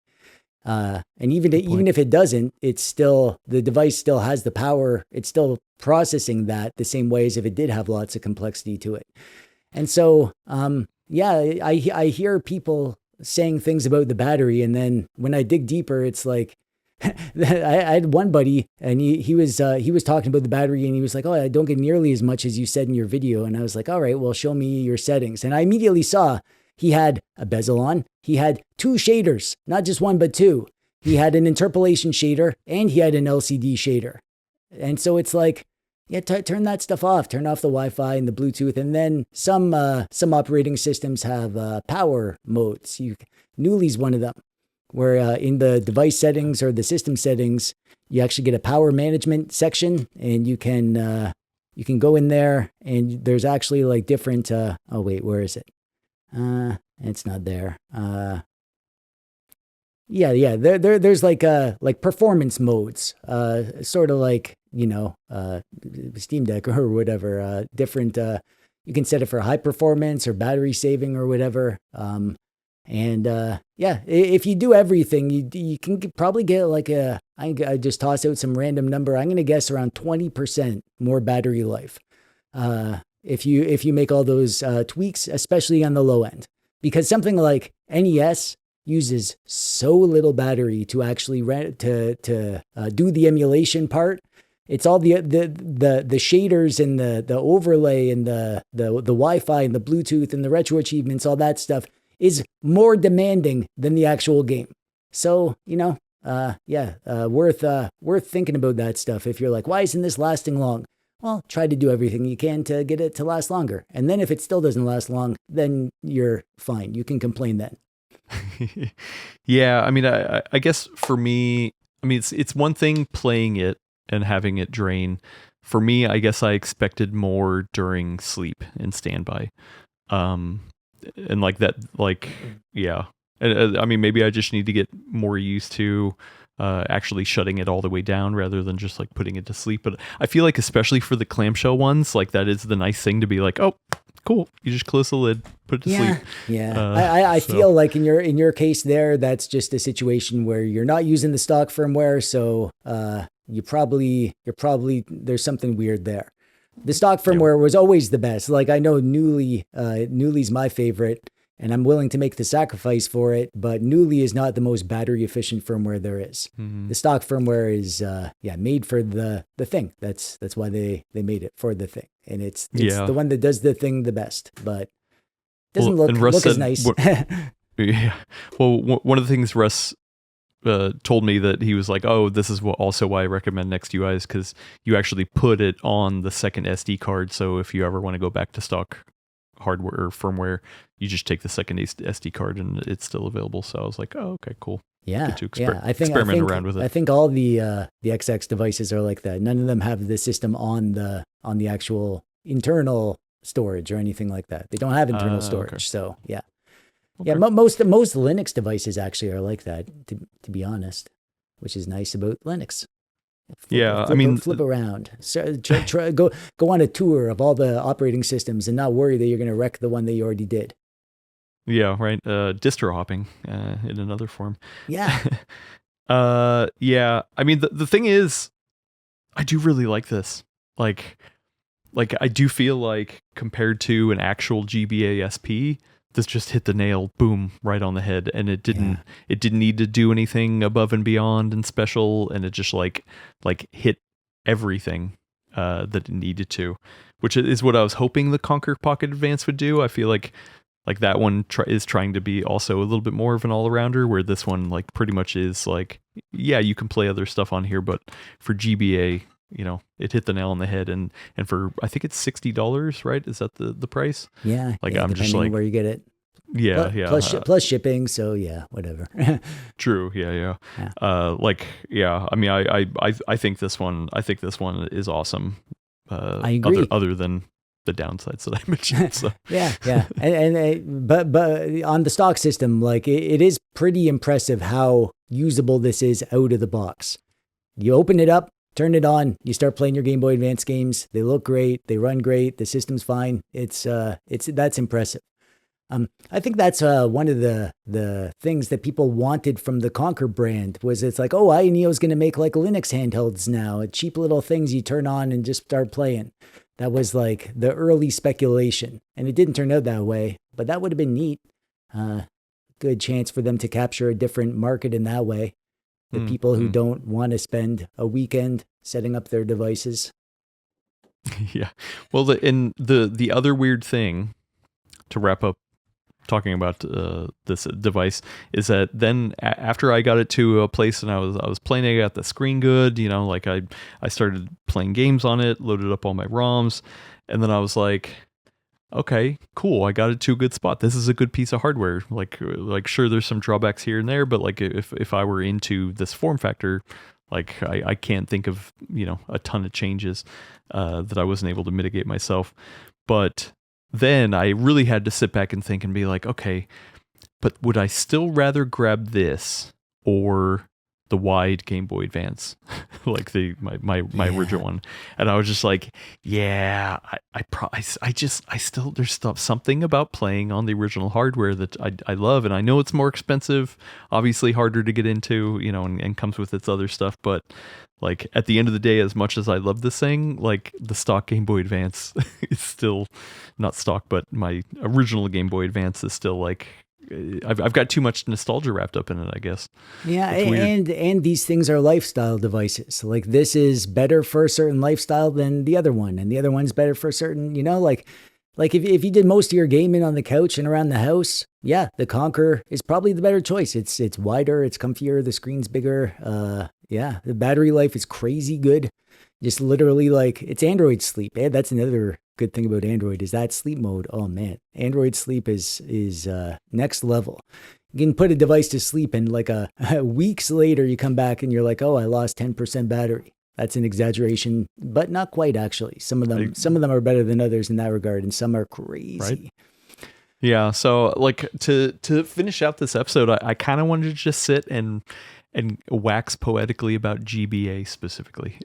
And even if it doesn't, it's still, the device still has the power. It's still processing that the same way as if it did have lots of complexity to it. And so, yeah, I hear people saying things about the battery, and then when I dig deeper, it's like, I had one buddy, and he was talking about the battery, and he was like, "Oh, I don't get nearly as much as you said in your video." And I was like, "All right, well, show me your settings." And I immediately saw he had a bezel on. He had two shaders, not just one but two. He had an interpolation shader and he had an LCD shader. And so it's like, yeah, turn that stuff off. Turn off the Wi-Fi and the Bluetooth, and then some operating systems have power modes. Newly's one of them, where in the device settings or the system settings, you actually get a power management section, and you can go in there, and there's actually like different. Oh wait, where is it? It's not there. Yeah. There's like performance modes, sort of like Steam Deck or whatever. Different. You can set it for high performance or battery saving or whatever. Yeah, if you do everything, you can probably get like I just toss out some random number. I'm going to guess around 20% more battery life. If you make all those tweaks, especially on the low end, because something like NES uses so little battery to actually do the emulation part. It's all the shaders and the overlay and the Wi-Fi and the Bluetooth and the retro achievements, all that stuff is more demanding than the actual game. So, worth thinking about that stuff. If you're like, why isn't this lasting long? Well, try to do everything you can to get it to last longer. And then if it still doesn't last long, then you're fine. You can complain then. Yeah, I mean, I guess for me, I mean, it's one thing playing it and having it drain. For me, I guess I expected more during sleep and standby. And like that, like, yeah. I mean, maybe I just need to get more used to actually shutting it all the way down rather than just like putting it to sleep. But I feel like especially for the clamshell ones, like that is the nice thing to be like, oh, cool. You just close the lid, put it to sleep. Yeah. I feel like in your case there, that's just a situation where you're not using the stock firmware. So you're probably there's something weird there. The stock firmware was always the best. Like I know Newly's my favorite. and I'm willing to make the sacrifice for it. But Newly is not the most battery efficient firmware there is. The stock firmware is made for the thing. That's why they made it for the thing, and it's the one that does the thing the best, but doesn't look as nice. Yeah. Well, one of the things Russ told me that he was like, oh, this is also why I recommend NextUI is because you actually put it on the second SD card. So if you ever want to go back to stock hardware or firmware, you just take the second SD card and it's still available. So I was like, oh, okay, cool. Yeah, Good to experiment around with it. I think all the XX devices are like that. None of them have the system on the actual internal storage or anything like that. They don't have internal storage. Okay. So yeah. Okay. Yeah, most Linux devices actually are like that, to be honest, which is nice about Linux. Flip around. So go on a tour of all the operating systems and not worry that you're going to wreck the one that you already did. Yeah, right. Distro hopping in another form. Yeah. Yeah. I mean, the thing is, I do really like this. Like I do feel like compared to an actual GBA SP, this just hit the nail, boom, right on the head, and it didn't need to do anything above and beyond and special, and it just like hit everything that it needed to, which is what I was hoping the Konkr Pocket Advance would do. I feel like that one is trying to be also a little bit more of an all-arounder, where this one like pretty much is like, yeah, you can play other stuff on here, but for GBA, you know, it hit the nail on the head, and for I think it's $60, right? Is that the price? Yeah, like I'm just like where you get it. Yeah, plus shipping, so yeah, whatever. True, yeah. I mean, I think this one is awesome. I agree. Other than the downsides that I mentioned. So. yeah, but on the stock system, like it is pretty impressive how usable this is out of the box. You open it up, turn it on, you start playing your Game Boy Advance games. They look great, they run great, the system's fine. That's impressive. I think that's one of the things that people wanted from the Konkr brand was it's like, oh, INEO's going to make like Linux handhelds now, cheap little things you turn on and just start playing. That was like the early speculation, and it didn't turn out that way, but that would have been neat. Good chance for them to capture a different market in that way. The people who don't want to spend a weekend setting up their devices. Yeah. Well, the other weird thing to wrap up talking about this device is that then after I got it to a place and I was playing it, I got the screen good, you know, like I started playing games on it, loaded up all my ROMs, and then I was like, okay, cool, I got it to a good spot. This is a good piece of hardware. Like sure, there's some drawbacks here and there, but like if I were into this form factor, like I can't think of, you know, a ton of changes that I wasn't able to mitigate myself. But then I really had to sit back and think and be like, okay, but would I still rather grab this or the wide Game Boy Advance, like my original one? And I was just like, yeah, I still there's something about playing on the original hardware that I love, and I know it's more expensive, obviously harder to get into, you know, and comes with its other stuff, but like at the end of the day, as much as I love this thing, like the stock Game Boy Advance is still not stock, but my original Game Boy Advance is still like, I've got too much nostalgia wrapped up in it, I guess. Yeah, and these things are lifestyle devices. Like this is better for a certain lifestyle than the other one, and the other one's better for a certain, you know, like if you did most of your gaming on the couch and around the house, yeah, the Konkr is probably the better choice. It's wider, it's comfier, the screen's bigger. Yeah, the battery life is crazy good. Just literally like it's Android sleep. And that's another good thing about Android is that sleep mode. Oh man, Android sleep is next level. You can put a device to sleep and like weeks later you come back and you're like, oh, I lost 10% battery. That's an exaggeration, but not quite actually. Some of them are better than others in that regard, and some are crazy. Right? Yeah. So like to finish out this episode, I kind of wanted to just sit and wax poetically about GBA specifically,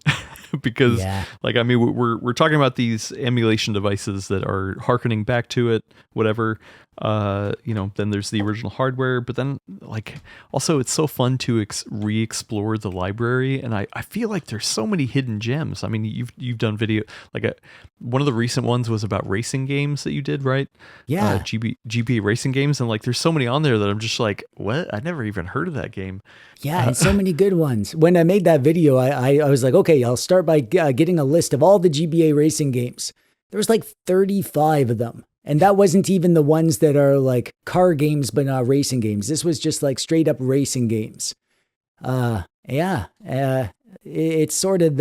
because like, I mean, we're talking about these emulation devices that are hearkening back to it, whatever. Then there's the original hardware, but then like also it's so fun to re-explore the library, and I feel like there's so many hidden gems. I mean, you've done video like one of the recent ones was about racing games that you did, right? Yeah. GBA racing games, and like there's so many on there that I'm just like, what? I never even heard of that game. Yeah, and so many good ones. When I made that video, I was like, okay, I'll start by getting a list of all the GBA racing games. There was like 35 of them. And that wasn't even the ones that are like car games, but not racing games. This was just like straight up racing games. It's sort of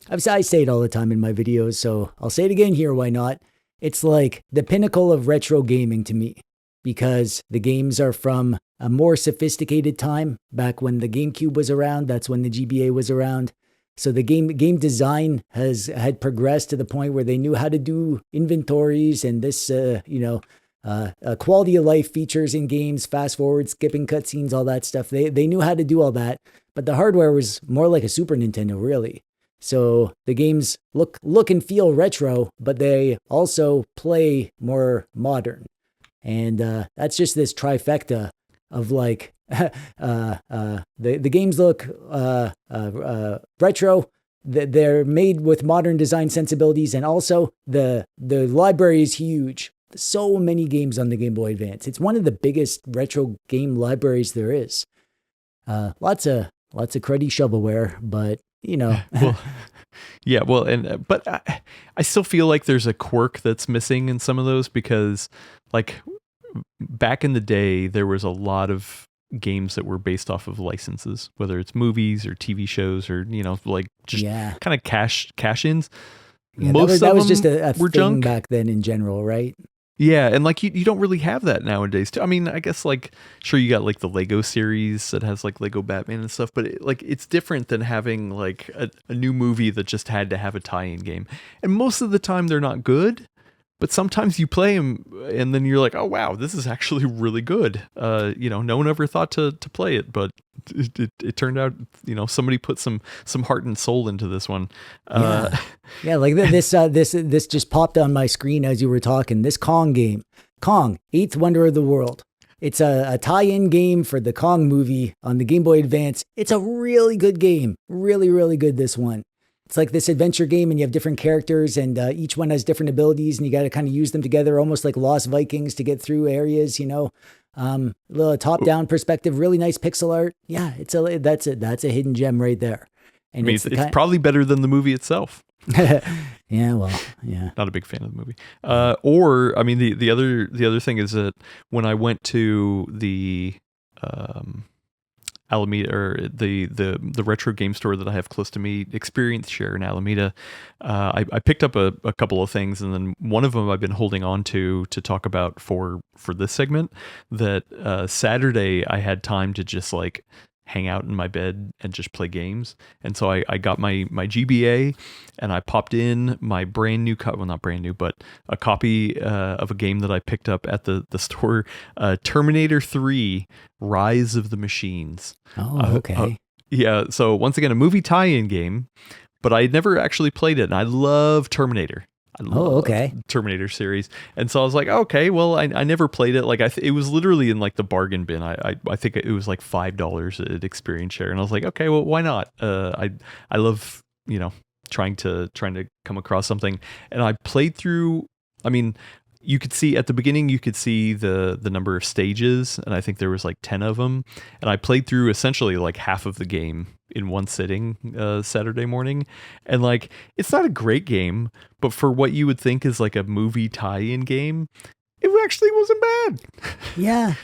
I say it all the time in my videos, so I'll say it again here. Why not? It's like the pinnacle of retro gaming to me, because the games are from a more sophisticated time, back when the GameCube was around. That's when the GBA was around. So the game design had progressed to the point where they knew how to do inventories and this, quality of life features in games, fast forward, skipping cutscenes, all that stuff. They knew how to do all that, but the hardware was more like a Super Nintendo, really. So the games look and feel retro, but they also play more modern. And that's just this trifecta of like, the games look retro. They're made with modern design sensibilities, and also the library is huge. So many games on the Game Boy Advance. It's one of the biggest retro game libraries there is. Lots of cruddy shovelware, but Well, yeah, well, but I still feel like there's a quirk that's missing in some of those, because like back in the day there was a lot of games that were based off of licenses, whether it's movies or TV shows or like just kind of cash-ins. Yeah, Most that of was them just a were thing junk back then in general, right? Yeah, and like you don't really have that nowadays too. I mean, I guess like sure you got like the Lego series that has like Lego Batman and stuff, but it's different than having like a new movie that just had to have a tie-in game. And most of the time they're not good, but sometimes you play them and then you're like, oh wow, this is actually really good. No one ever thought to play it, but it turned out somebody put some heart and soul into this one. Yeah, like this just popped on my screen as you were talking. This Kong game, Kong, Eighth Wonder of the World. It's a tie-in game for the Kong movie on the Game Boy Advance. It's a really good game, really, really good. This one. It's like this adventure game, and you have different characters, and each one has different abilities, and you got to kind of use them together, almost like Lost Vikings, to get through areas. Little top-down perspective, really nice pixel art. Yeah, that's a hidden gem right there. And I mean, it's probably better than the movie itself. Yeah, well, yeah. Not a big fan of the movie. Or I mean, the other thing is that when I went to the Alameda, or the retro game store that I have close to me, Experience Share in Alameda, I picked up a couple of things, and then one of them I've been holding on to talk about for this segment. That Saturday I had time to just like hang out in my bed and just play games, and so I got my GBA, and I popped in my brand new not brand new, but a copy of a game that I picked up at the store, Terminator 3 Rise of the Machines. Oh, okay. Yeah, so once again a movie tie-in game, but I had never actually played it, and I love Terminator. I love Terminator series. And so I was like, okay, well, I never played it. Like it was literally in like the bargain bin. I think it was like $5 at Experience Share. And I was like, okay, well, why not? I love, trying to come across something. And I played through, I mean, you could see at the beginning, you could see the number of stages, and I think there was like 10 of them. And I played through essentially like half of the game in one sitting Saturday morning. And like, it's not a great game, but for what you would think is like a movie tie-in game, it actually wasn't bad. Yeah.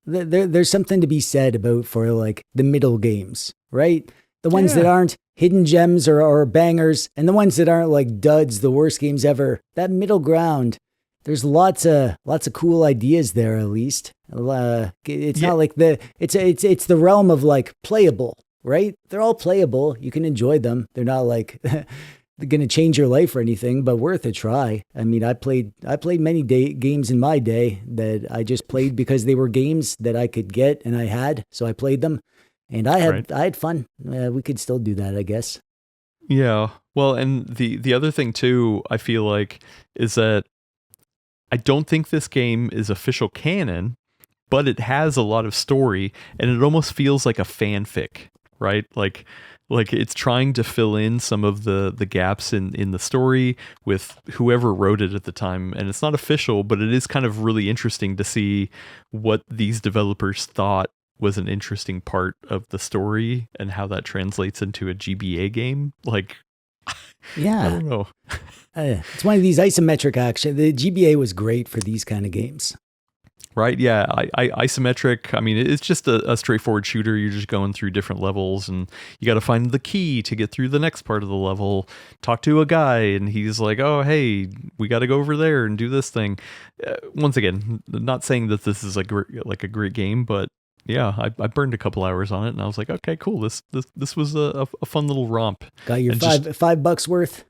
There's something to be said about for like the middle games, right? The ones that aren't hidden gems or bangers, and the ones that aren't like duds, the worst games ever. That middle ground, there's lots of cool ideas there. At least it's not like it's the realm of like playable, right? They're all playable. You can enjoy them. They're not like they're going to change your life or anything, but worth a try. I mean, I played many games in my day that I just played because they were games that I could get and I had, so I played them. And I had fun. We could still do that, I guess. Yeah. Well, and the other thing too, I feel like, is that I don't think this game is official canon, but it has a lot of story, and it almost feels like a fanfic, right? Like it's trying to fill in some of the gaps in the story with whoever wrote it at the time. And it's not official, but it is kind of really interesting to see what these developers thought was an interesting part of the story and how that translates into a GBA game. Like, Yeah. I don't know. It's one of these isometric action. The GBA was great for these kind of games. Right? Yeah. Isometric. I mean, it's just a straightforward shooter. You're just going through different levels, and you got to find the key to get through the next part of the level. Talk to a guy, and he's like, "Oh, hey, we got to go over there and do this thing." Once again, not saying that this is like a great game, but yeah, I burned a couple hours on it, and I was like, "Okay, cool. This was a fun little romp." Got your And $5 worth.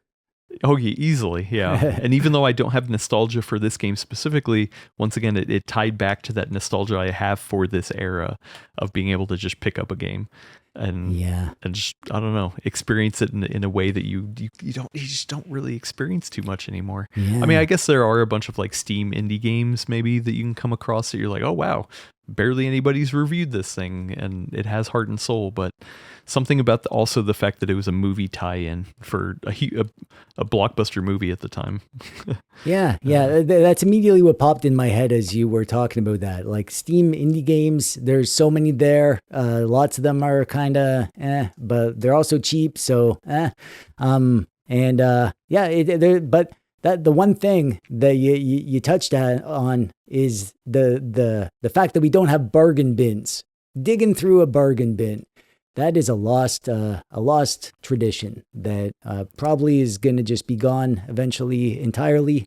Oh, yeah, easily, yeah. And even though I don't have nostalgia for this game specifically, once again, it tied back to that nostalgia I have for this era of being able to just pick up a game and just, I don't know, experience it in a way that you just don't really experience too much anymore. Yeah. I mean, I guess there are a bunch of like Steam indie games maybe that you can come across that you're like, oh wow, barely anybody's reviewed this thing and it has heart and soul, but something about also the fact that it was a movie tie-in for a blockbuster movie at the time. Yeah. That's immediately what popped in my head as you were talking about that. Like Steam indie games, there's so many there. Lots of them are kind of but they're also cheap. So, but that the one thing that you touched on is the fact that we don't have bargain bins. Digging through a bargain bin. That is a lost tradition that probably is going to just be gone eventually entirely.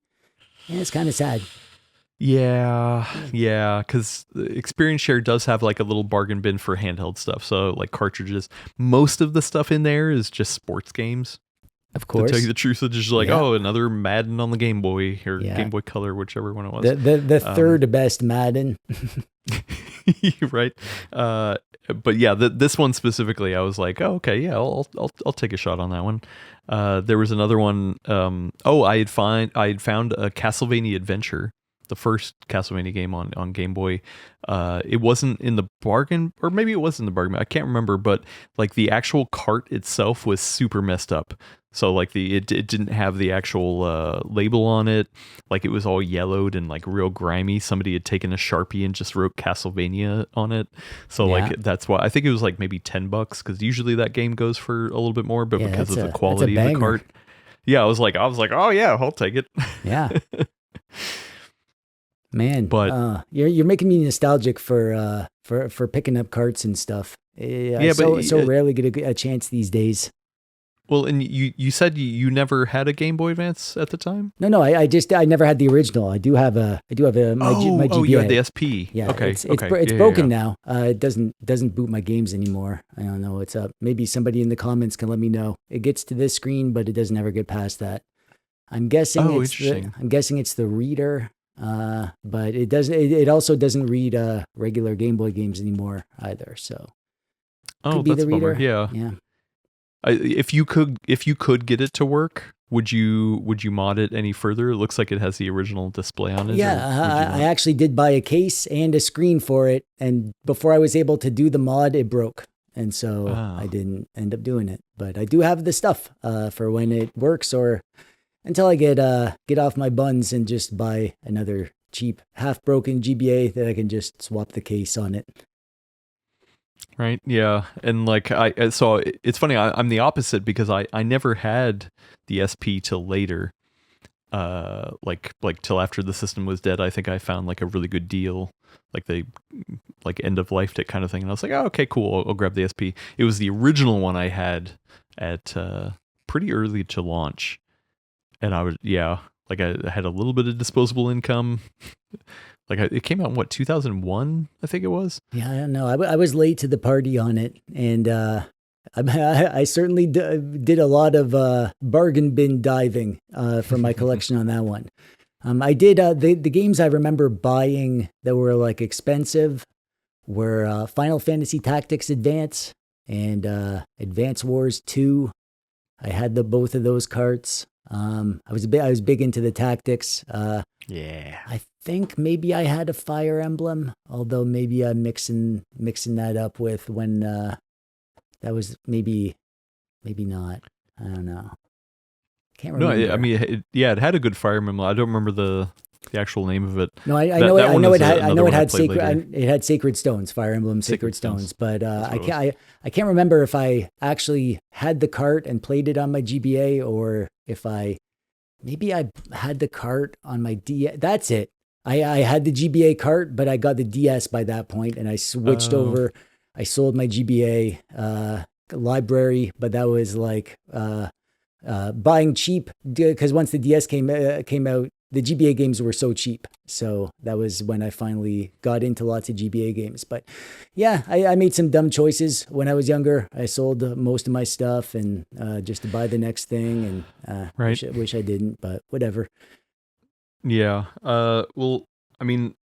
And it's kind of sad. Yeah, because Experience Share does have like a little bargain bin for handheld stuff. So like cartridges, most of the stuff in there is just sports games. Of course. To tell you the truth, it's just like, oh, another Madden on the Game Boy or Game Boy Color, whichever one it was. The third best Madden. Right. But yeah, this one specifically, I was like, oh, okay, yeah, I'll take a shot on that one. There was another one. I had found a Castlevania Adventure, the first Castlevania game on Game Boy. It wasn't in the bargain, or maybe it was in the bargain. I can't remember, but like the actual cart itself was super messed up. So like it didn't have the actual label on it. Like it was all yellowed and like real grimy. Somebody had taken a Sharpie and just wrote Castlevania on it. So like that's why I think it was like maybe $10 because usually that game goes for a little bit more, but because of the quality of the cart. Yeah, I was like, oh yeah, I'll take it. Yeah. Man, but you're making me nostalgic for picking up carts and stuff. So rarely get a chance these days. Well, and you said you never had a Game Boy Advance at the time? No, I never had the original. I do have my GBA. Oh, you had the SP. Yeah, okay. It's broken now. It doesn't boot my games anymore. I don't know what's up. Maybe somebody in the comments can let me know. It gets to this screen, but it doesn't ever get past that. I'm guessing it's the reader. But it doesn't. It also doesn't read regular Game Boy games anymore either. So, could be the reader. Yeah. If you could get it to work, would you mod it any further? It looks like it has the original display on it. Yeah, I actually did buy a case and a screen for it, and before I was able to do the mod, it broke, and so I didn't end up doing it. But I do have the stuff for when it works, or until I get off my buns and just buy another cheap half-broken GBA that I can just swap the case on it. Right. Yeah. And like so it's funny. I'm the opposite because I never had the SP till later. Like till after the system was dead. I think I found like a really good deal, like they like end of life it kind of thing. And I was like, oh, okay, cool. I'll grab the SP. It was the original one I had at pretty early to launch, and I had a little bit of disposable income. Like it came out in 2001, I think it was. Yeah, I don't know. I was late to the party on it, and I certainly did a lot of bargain bin diving for my collection on that one. I did the games I remember buying that were like expensive were Final Fantasy Tactics Advance and Advance Wars 2. I had the both of those carts. I was big into the tactics. Yeah. I think maybe I had a Fire Emblem, although maybe I'm mixing that up with when that was maybe not. I don't know. Can't No, remember. I mean, it had a good Fire Emblem. I don't remember the actual name of it. No, I That- know that I one know is it had another one I played later. it had Sacred Stones, Fire Emblem Sacred Sacred Stones, Stones. but That's I what it can't remember if I actually had the cart and played it on my GBA or if maybe I had the cart on my DS. That's it. I had the GBA cart, but I got the DS by that point, and I switched Oh. over. I sold my GBA library, but that was like buying cheap because once the DS came out, the GBA games were so cheap. So that was when I finally got into lots of GBA games. But yeah, I made some dumb choices when I was younger. I sold most of my stuff and just to buy the next thing, and Right. wish I didn't, but whatever. Yeah. Well, I mean,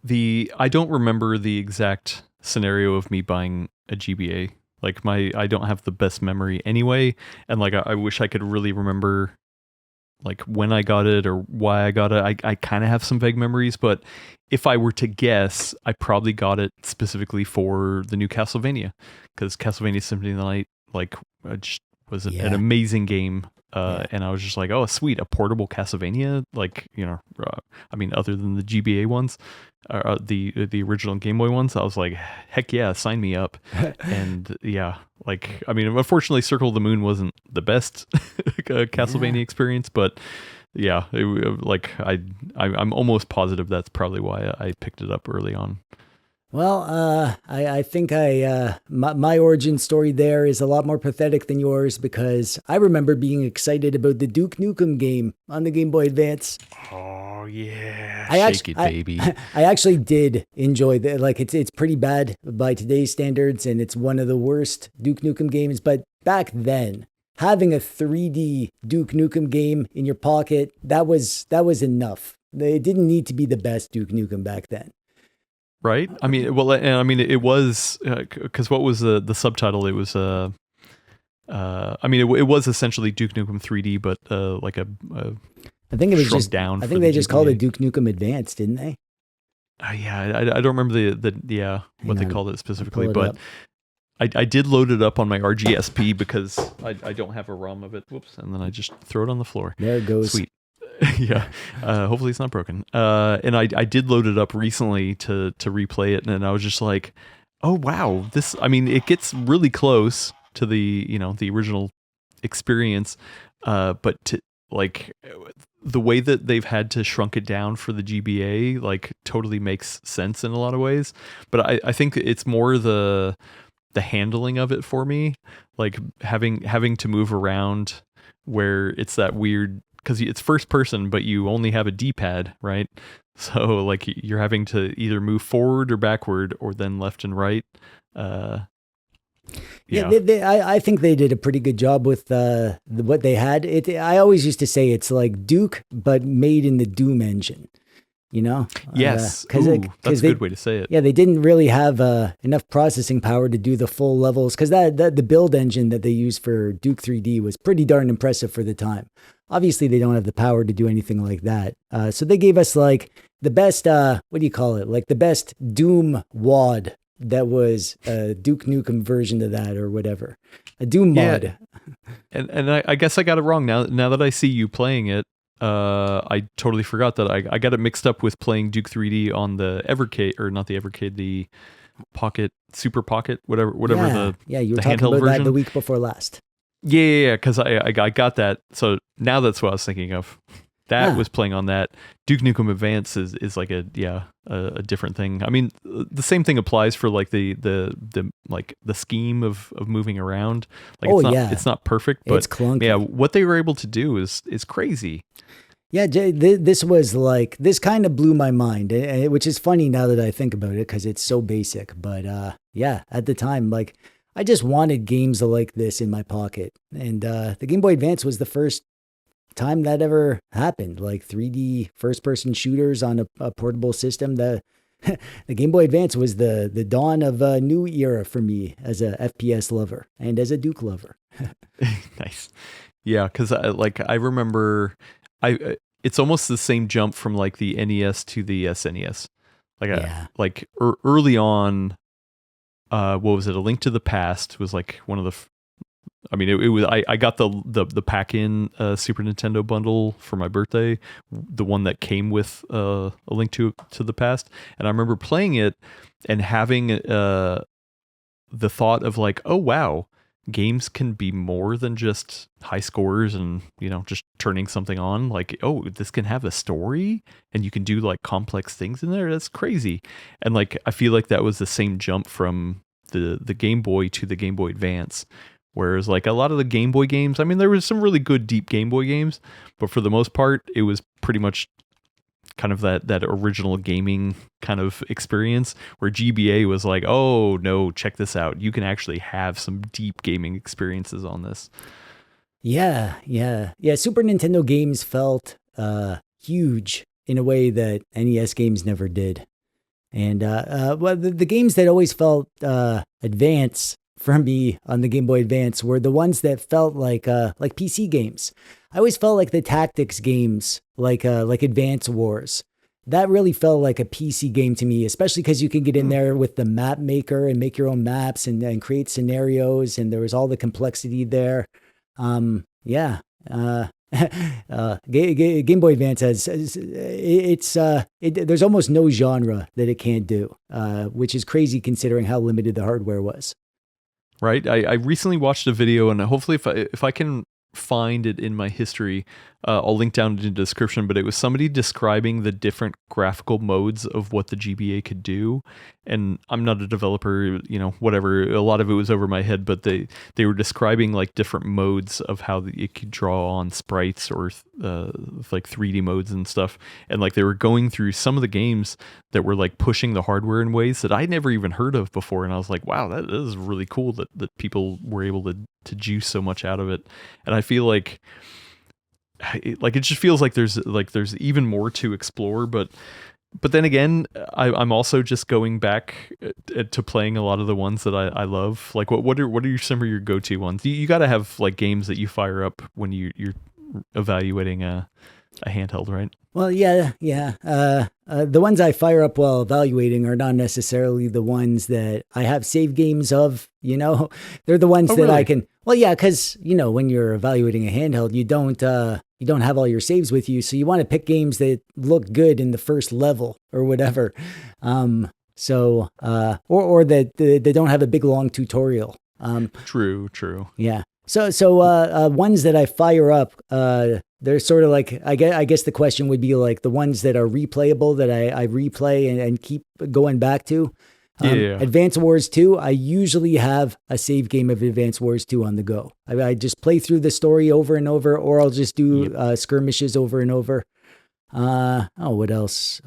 I don't remember the exact scenario of me buying a GBA. Like I don't have the best memory anyway, and like I wish I could really remember like when I got it or why I got it. I kind of have some vague memories, but if I were to guess, I probably got it specifically for the new Castlevania, because Castlevania Symphony of the Night like just was an amazing game. And I was just like, oh, sweet, a portable Castlevania, like, I mean, other than the GBA ones, the original Game Boy ones, I was like, heck yeah, sign me up. And yeah, like, I mean, unfortunately, Circle of the Moon wasn't the best Castlevania experience, but yeah, I'm almost positive that's probably why I picked it up early on. Well, I think my origin story there is a lot more pathetic than yours because I remember being excited about the Duke Nukem game on the Game Boy Advance. Oh yeah, Shake it, baby. I actually did enjoy that. Like it's pretty bad by today's standards, and it's one of the worst Duke Nukem games. But back then, having a 3D Duke Nukem game in your pocket, that was enough. It didn't need to be the best Duke Nukem back then. Right. I mean, well, and I mean, it was because what was the subtitle? It was I mean, it was essentially Duke Nukem 3D, but like a I think it was just down. I think they just called it Duke Nukem Advance, didn't they? Yeah, I don't remember what they called it specifically, but up. I did load it up on my RG SP because I don't have a ROM of it. Whoops, and then I just throw it on the floor. There it goes. Sweet. Yeah. Hopefully it's not broken. And I did load it up recently to replay it, and I was just like, oh wow, I mean, it gets really close to the original experience, but to like the way that they've had to shrunk it down for the GBA like totally makes sense in a lot of ways. But I think it's more the handling of it for me, like having to move around where it's that weird, because it's first person, but you only have a D-pad, right? So like you're having to either move forward or backward or then left and right. Yeah, I think they did a pretty good job with what they had. I always used to say it's like Duke, but made in the Doom engine. Yes, that's a good way to say it. Yeah, they didn't really have enough processing power to do the full levels, because the build engine that they used for Duke 3D was pretty darn impressive for the time. Obviously, they don't have the power to do anything like that. So they gave us like the best, what do you call it? Like the best Doom WAD that was a Duke Nukem version of that or whatever. A Doom mod. And I guess I got it wrong now that I see you playing it. I totally forgot that I got it mixed up with playing Duke 3D on the Evercade, or not the Evercade, the Pocket, Super Pocket, whatever you were the talking handheld about version. that the week before last. Yeah, because I got that. So now that's what I was thinking of. That was playing on that. Duke Nukem Advance is like a different thing. I mean, the same thing applies for like the like the scheme of moving around. Like it's not perfect, but it's clunky. Yeah, what they were able to do is crazy. Yeah, this kind of blew my mind, which is funny now that I think about it because it's so basic. But yeah, at the time, like I just wanted games like this in my pocket, and the Game Boy Advance was the first time that ever happened. Like 3D first-person shooters on a portable system. The Game Boy Advance was the dawn of a new era for me as a FPS lover and as a Duke lover. Nice. Yeah, because I remember, it's almost the same jump from like the NES to the SNES. Early on, what was it? A Link to the Past was like one of the. It was. I got the pack-in Super Nintendo bundle for my birthday, the one that came with A Link to the Past, and I remember playing it and having the thought of like, oh wow, games can be more than just high scores and just turning something on. Like, oh, this can have a story and you can do like complex things in there. That's crazy. And like I feel like that was the same jump from the Game Boy to the Game Boy Advance. Whereas like a lot of the Game Boy games, there was some really good deep Game Boy games, but for the most part, it was pretty much kind of that original gaming kind of experience where GBA was like, oh no, check this out. You can actually have some deep gaming experiences on this. Yeah. Super Nintendo games felt huge in a way that NES games never did. And the games that always felt advanced for me on the Game Boy Advance were the ones that felt like PC games. I always felt like the tactics games, like Advance Wars, that really felt like a PC game to me, especially because you can get in there with the map maker and make your own maps and create scenarios, and there was all the complexity there. Game Boy Advance there's almost no genre that it can't do, which is crazy considering how limited the hardware was. Right. I recently watched a video, and hopefully if I can find it in my history, I'll link down in the description, but it was somebody describing the different graphical modes of what the GBA could do. And I'm not a developer, whatever. A lot of it was over my head, but they were describing like different modes of how it could draw on sprites or like 3D modes and stuff. And like they were going through some of the games that were like pushing the hardware in ways that I'd never even heard of before. And I was like, wow, that is really cool that people were able to juice so much out of it. And I feel like it just feels like there's even more to explore, but then again, I'm also just going back to playing a lot of the ones that I love. Like what are some of your go-to ones? You got to have like games that you fire up when you're evaluating a handheld, right? Well, yeah. The ones I fire up while evaluating are not necessarily the ones that I have save games of, They're the ones that really? I can... Well, yeah, because, when you're evaluating a handheld, you don't have all your saves with you, so you want to pick games that look good in the first level or whatever. Or that they don't have a big, long tutorial. True. Yeah. So ones that I fire up, they're sort of like, I guess the question would be like the ones that are replayable that I replay and keep going back to. Advance Wars 2, I usually have a save game of Advance Wars 2 on the go. I just play through the story over and over, or I'll just do skirmishes over and over. What else?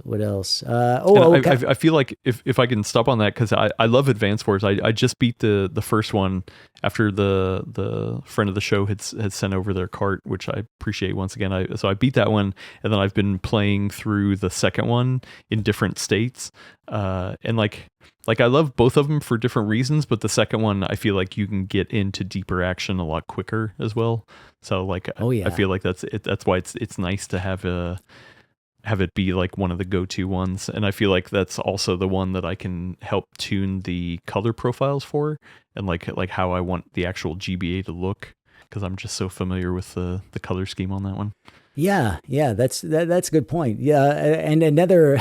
I feel like if I can stop on that, because I love Advance Wars. I just beat the first one after the friend of the show had sent over their cart, which I appreciate once again. So I beat that one, and then I've been playing through the second one in different states, and like I love both of them for different reasons, but the second one I feel like you can get into deeper action a lot quicker as well. So like, I feel like that's it. That's why it's nice to have it be like one of the go-to ones. And I feel like that's also the one that I can help tune the color profiles for, and like how I want the actual GBA to look, because I'm just so familiar with the color scheme on that one. Yeah, that's a good point. Yeah, and another,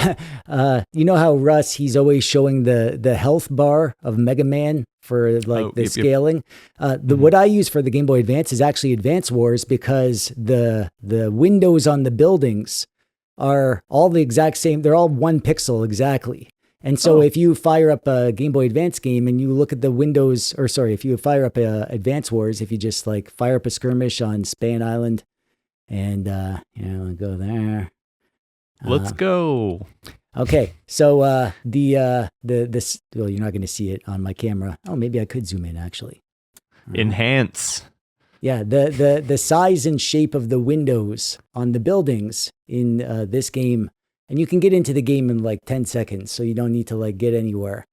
how Russ, he's always showing the health bar of Mega Man for like the scaling. What I use for the Game Boy Advance is actually Advance Wars, because the windows on the buildings are all the exact same. They're all 1 pixel exactly. And so if you fire up a Game Boy Advance game and you look at the windows, if you fire up Advance Wars, if you just like fire up a skirmish on Span Island, and we'll go there. Let's go. Okay, so you're not going to see it on my camera. Oh, maybe I could zoom in actually. Enhance. Yeah, the size and shape of the windows on the buildings in this game and you can get into the game in like 10 seconds, so you don't need to like get anywhere.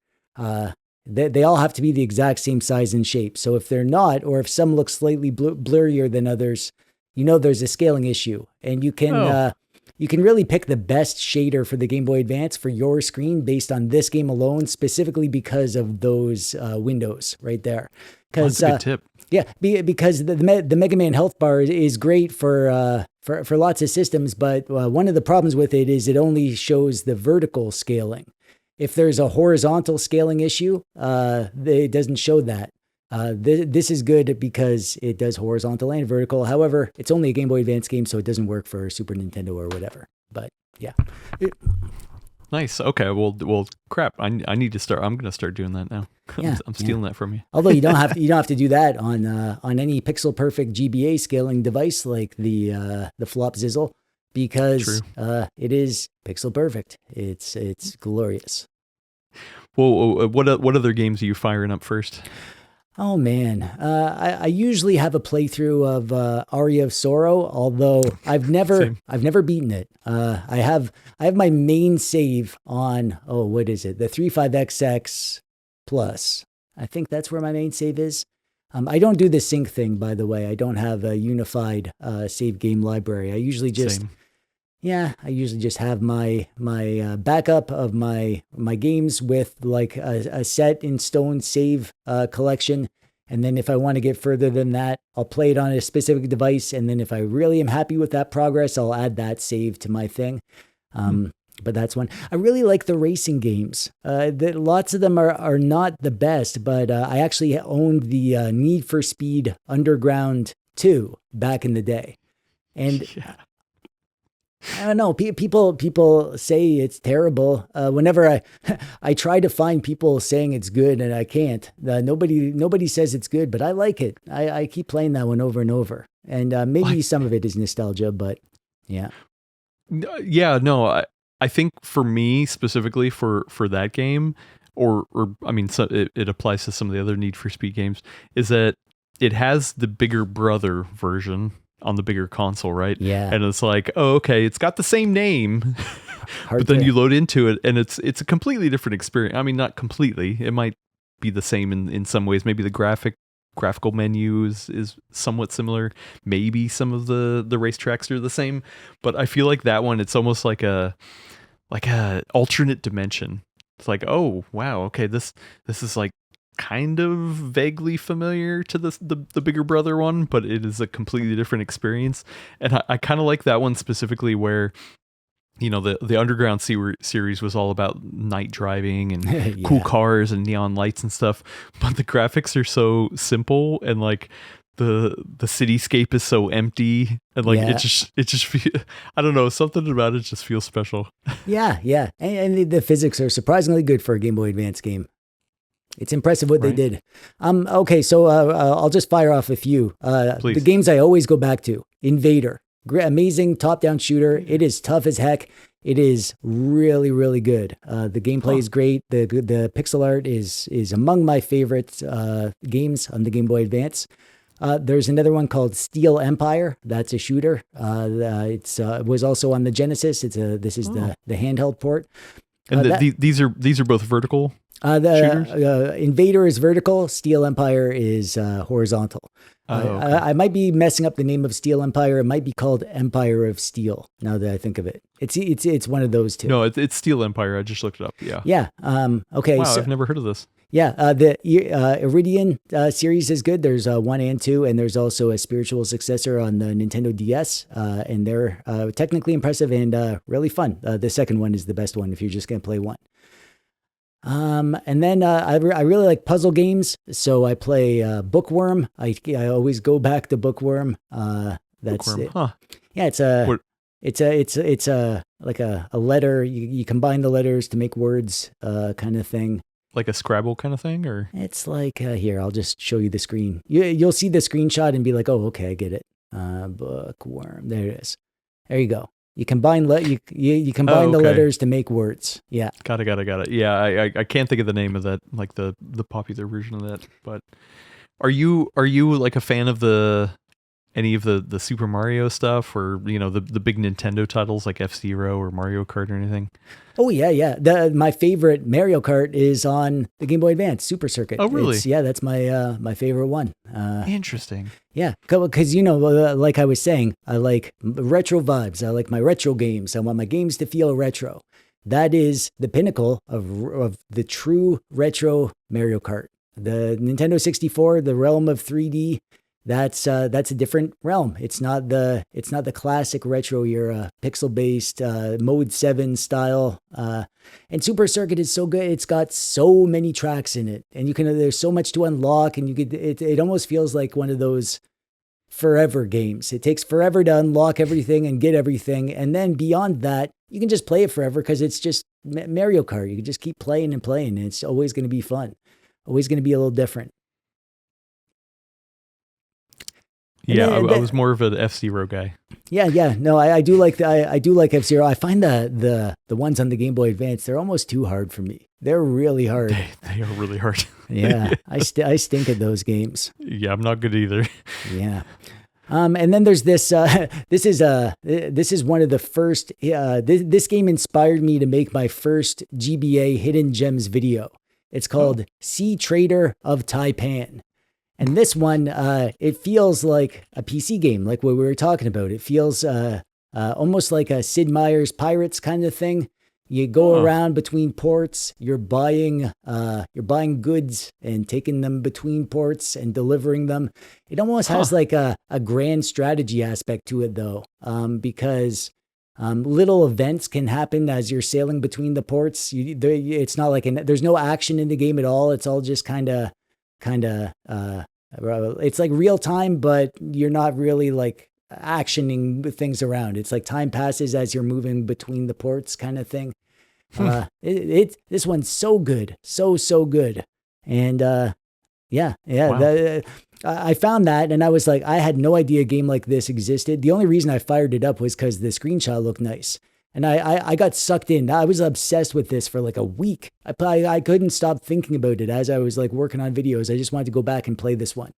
They all have to be the exact same size and shape. So if they're not, or if some look slightly blurrier than others, there's a scaling issue, and you can really pick the best shader for the Game Boy Advance for your screen based on this game alone, specifically because of those windows right there. That's a good tip. Yeah, because the Mega Man Health Bar is great for lots of systems, but one of the problems with it is it only shows the vertical scaling. If there's a horizontal scaling issue, it doesn't show that. This is good because it does horizontal and vertical. However, it's only a Game Boy Advance game, so it doesn't work for Super Nintendo or whatever. But yeah. Nice. Okay. Well, crap. I need to start. I'm going to start doing that now. Yeah, I'm stealing that from you. Although you don't have to do that on any pixel perfect GBA scaling device like the Flop Zizzle, because it is pixel perfect. It's glorious. Well, what other games are you firing up first? Oh man, I usually have a playthrough of Aria of Sorrow, although I've never beaten it. I have my main save on what is it? The 35XX Plus. I think that's where my main save is. I don't do the sync thing, by the way. I don't have a unified save game library. I usually just have my backup of my games with like a set in stone save collection. And then if I want to get further than that, I'll play it on a specific device. And then if I really am happy with that progress, I'll add that save to my thing. But that's one. I really like the racing games. Lots of them are not the best, but I actually owned the Need for Speed Underground 2 back in the day. And I don't know. People say it's terrible. Whenever I try to find people saying it's good, and I can't. Nobody says it's good, but I like it. I keep playing that one over and over. And maybe some of it is nostalgia, but yeah. Yeah, no, I think for me specifically for that game, or I mean, so it applies to some of the other Need for Speed games, is that it has the bigger brother version on the bigger console, right? Yeah. And it's like, oh, okay, it's got the same name, but then you load into it and it's a completely different experience. I mean, not completely. It might be the same in some ways. Maybe the graphical menu is somewhat similar. Maybe some of the racetracks are the same, but I feel like that one, it's almost like a alternate dimension. It's like, oh wow, okay, this is like kind of vaguely familiar to the bigger brother one, but it is a completely different experience. And I kind of like that one specifically where, the Underground series was all about night driving and cool cars and neon lights and stuff, but the graphics are so simple, and like the cityscape is so empty, and like it just feel, I don't know, something about it just feels special. Yeah. And the physics are surprisingly good for a Game Boy Advance game. It's impressive what they did. Okay, so I'll just fire off a few. The games I always go back to. Invader. Amazing top-down shooter. It is tough as heck. It is really, really good. The gameplay is great. The pixel art is among my favorite games on the Game Boy Advance. There's another one called Steel Empire. That's a shooter. It was also on the Genesis. This is the handheld port. And these are both vertical. Invader is vertical. Steel Empire is horizontal. Okay. I might be messing up the name of Steel Empire. It might be called Empire of Steel. Now that I think of it, it's one of those two. No, it's Steel Empire. I just looked it up. Yeah. Yeah. Okay. Wow, I've never heard of this. Yeah. The Iridian series is good. There's 1 and 2, and there's also a spiritual successor on the Nintendo DS. And they're technically impressive and really fun. The second one is the best one if you're just going to play one. And then I really like puzzle games, so I play Bookworm. I always go back to Bookworm. That's Bookworm. it. Huh. Yeah, it's like a letter. You combine the letters to make words, kind of thing. Like a Scrabble kind of thing, or it's like here. I'll just show you the screen. You'll see the screenshot and be like, oh, okay, I get it. Bookworm. There it is. There you go. You combine you combine the letters to make words. Yeah. Got it. Yeah, I can't think of the name of that, like the popular version of that. But are you like a fan of the any of the Super Mario stuff, or the big Nintendo titles like F-Zero or Mario Kart or anything? Oh yeah, yeah. My favorite Mario Kart is on the Game Boy Advance Super Circuit. Oh really? That's my my favorite one. Interesting. Yeah, because like I was saying, I like retro vibes. I like my retro games. I want my games to feel retro. That is the pinnacle of the true retro Mario Kart. The Nintendo 64, the realm of 3D. That's a different realm. It's not the classic retro era, pixel based Mode 7 style. And Super Circuit is so good. It's got so many tracks in it, and there's so much to unlock, and it almost feels like one of those forever games. It takes forever to unlock everything and get everything, and then beyond that, you can just play it forever because it's just Mario Kart. You can just keep playing and playing, and it's always going to be fun. Always going to be a little different. Yeah, I was more of an F-Zero guy. Yeah. No, I do like I do like F-Zero. I find the ones on the Game Boy Advance, they're almost too hard for me. They're really hard. They are really hard. Yeah, I stink at those games. Yeah, I'm not good either. Yeah. And then there's this. This is one of the first. This game inspired me to make my first GBA Hidden Gems video. It's called Sea Trader of Taipan. And this one, it feels like a PC game, like what we were talking about. It feels almost like a Sid Meier's Pirates kind of thing. You go around between ports. You're buying goods and taking them between ports and delivering them. It almost has like a grand strategy aspect to it, though, because little events can happen as you're sailing between the ports. It's not like there's no action in the game at all. It's all just kind of it's like real time, but you're not really like actioning things around. It's like time passes as you're moving between the ports kind of thing. This one's so good. So good. And wow. I found that and I was like, I had no idea a game like this existed. The only reason I fired it up was because the screenshot looked nice. And I got sucked in. I was obsessed with this for like a week. I couldn't stop thinking about it as I was like working on videos. I just wanted to go back and play this one.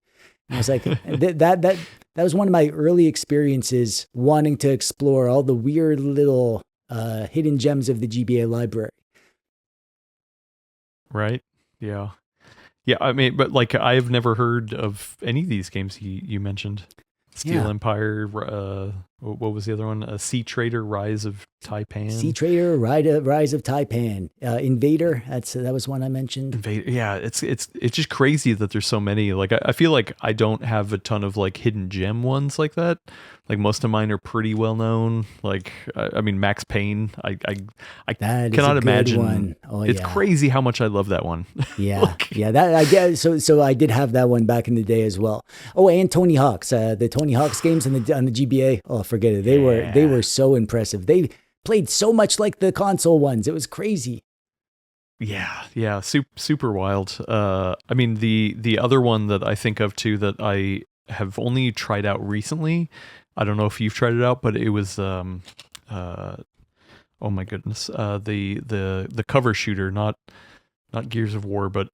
And I was like, that was one of my early experiences wanting to explore all the weird little hidden gems of the GBA library. Right. Yeah. Yeah. I mean, but like I've never heard of any of these games you mentioned. Steel Empire, what was the other one? Sea Trader, Rise of Taipan. Sea Trader, Rise of Taipan. Invader, that was one I mentioned. Invader, yeah, it's just crazy that there's so many. Like I feel like I don't have a ton of like hidden gem ones like that. Like most of mine are pretty well known. Like I mean Max Payne, I cannot imagine. One. Oh, it's crazy how much I love that one. Yeah, yeah. That I guess so. I did have that one back in the day as well. Oh, and Tony Hawk's, the Tony Hawk's games on the GBA. Oh, forget it. They were so impressive. They played so much like the console ones. It was crazy. Yeah, super wild. I mean the other one that I think of too that I have only tried out recently. I don't know if you've tried it out, but it was oh my goodness, the cover shooter, not Gears of War, but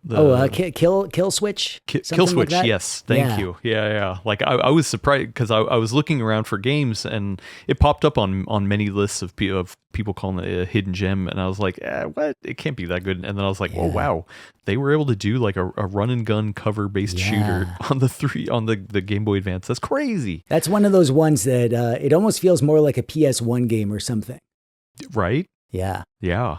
Kill Switch. Kill Switch, like yes, thank you. Yeah. Like I was surprised because I was looking around for games and it popped up on many lists of people calling it a hidden gem, and I was like, what? It can't be that good. And then I was like, oh wow, they were able to do like a run and gun cover based shooter on the Game Boy Advance. That's crazy. That's one of those ones that it almost feels more like a PS1 game or something. Right? Yeah. Yeah.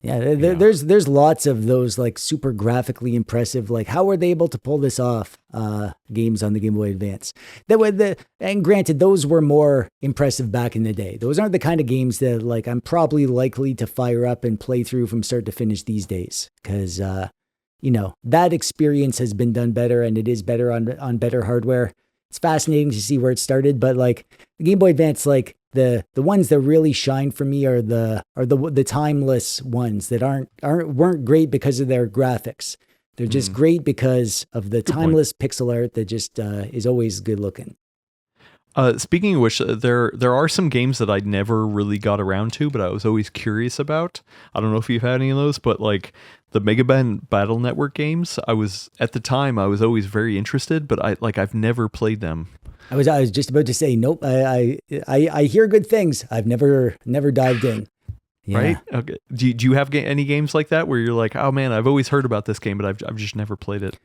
There's lots of those like super graphically impressive, like how were they able to pull this off games on the Game Boy Advance. And granted, those were more impressive back in the day. Those aren't the kind of games that like I'm probably likely to fire up and play through from start to finish these days. Because, that experience has been done better and it is better on better hardware. It's fascinating to see where it started, but like the Game Boy Advance, like the ones that really shine for me are the timeless ones that weren't great because of their graphics. They're just great because of the timeless pixel art that just is always good looking. Speaking of which, there are some games that I never really got around to, but I was always curious about. I don't know if you've had any of those, but like the Mega Man Battle Network games, I was always very interested, but I've never played them. I was just about to say, nope. I hear good things. I've never dived in. Yeah. Right? Okay. Do you have any games like that where you're like, oh man, I've always heard about this game, but I've just never played it?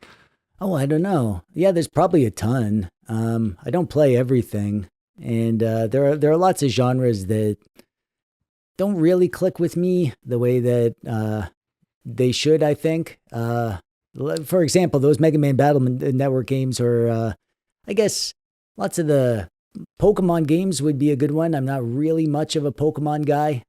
Oh, I don't know. Yeah, there's probably a ton. I don't play everything, and there are lots of genres that don't really click with me the way that they should, I think. For example, those Mega Man Battle Network games, or I guess lots of the Pokemon games would be a good one. I'm not really much of a Pokemon guy.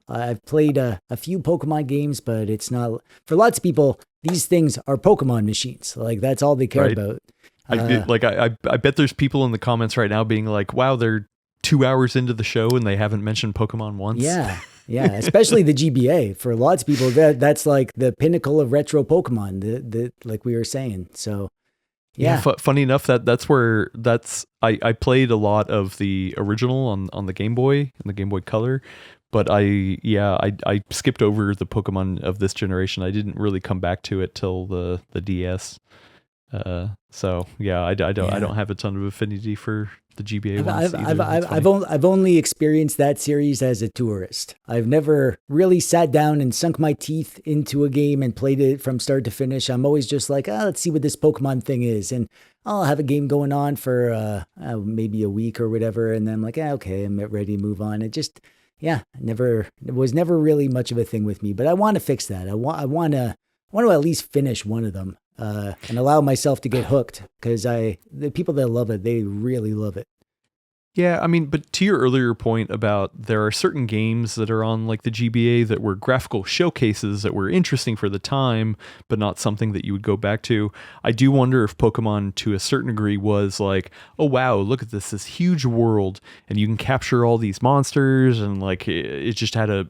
I've played a few Pokemon games, but it's not, for lots of people, these things are Pokemon machines. Like, that's all they care about. I bet there's people in the comments right now being like, wow, they're 2 hours into the show and they haven't mentioned Pokemon once. Yeah. Yeah, especially the GBA. For lots of people, that's like the pinnacle of retro Pokemon, the like we were saying. So, yeah. Funny enough, that's where I played a lot of the original on the Game Boy and the Game Boy Color, but I skipped over the Pokemon of this generation. I didn't really come back to it till the DS. So yeah, I don't have a ton of affinity for the GBA ones either. I've only experienced that series as a tourist. I've never really sat down and sunk my teeth into a game and played it from start to finish. I'm always just like, let's see what this Pokemon thing is, and I'll have a game going on for maybe a week or whatever, and then I'm like, okay, I'm ready to move on. It just, it was never really much of a thing with me. But I want to fix that. I want to at least finish one of them. And allow myself to get hooked, because the people that love it, they really love it. Yeah, I mean, but to your earlier point about there are certain games that are on like the GBA that were graphical showcases that were interesting for the time, but not something that you would go back to. I do wonder if Pokemon to a certain degree was like, oh wow, look at this huge world, and you can capture all these monsters, and like it just had a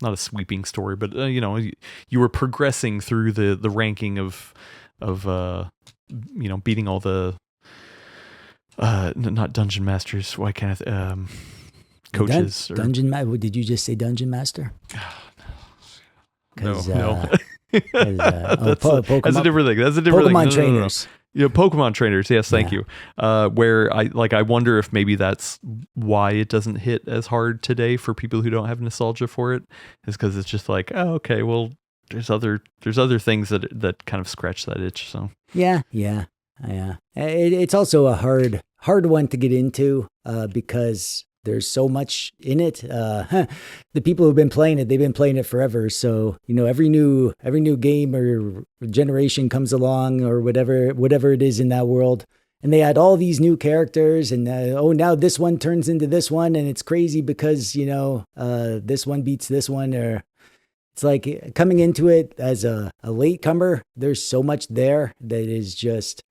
not a sweeping story, but you were progressing through the ranking of beating all the not dungeon masters. Why can't I coaches? Dungeon did you just say dungeon master? No. That's a different thing. That's a different Pokemon thing. trainers. Yeah, Pokemon trainers. Yes, thank you. Where I wonder if maybe that's why it doesn't hit as hard today for people who don't have nostalgia for it, is because it's just like, oh, okay, well, there's other things that kind of scratch that itch. So yeah. It's also a hard one to get into because there's so much in it. The people who've been playing it, they've been playing it forever. So, every new game or generation comes along, or whatever it is in that world, and they add all these new characters, and now this one turns into this one, and it's crazy because this one beats this one. Or it's like coming into it as a latecomer. There's so much there that is just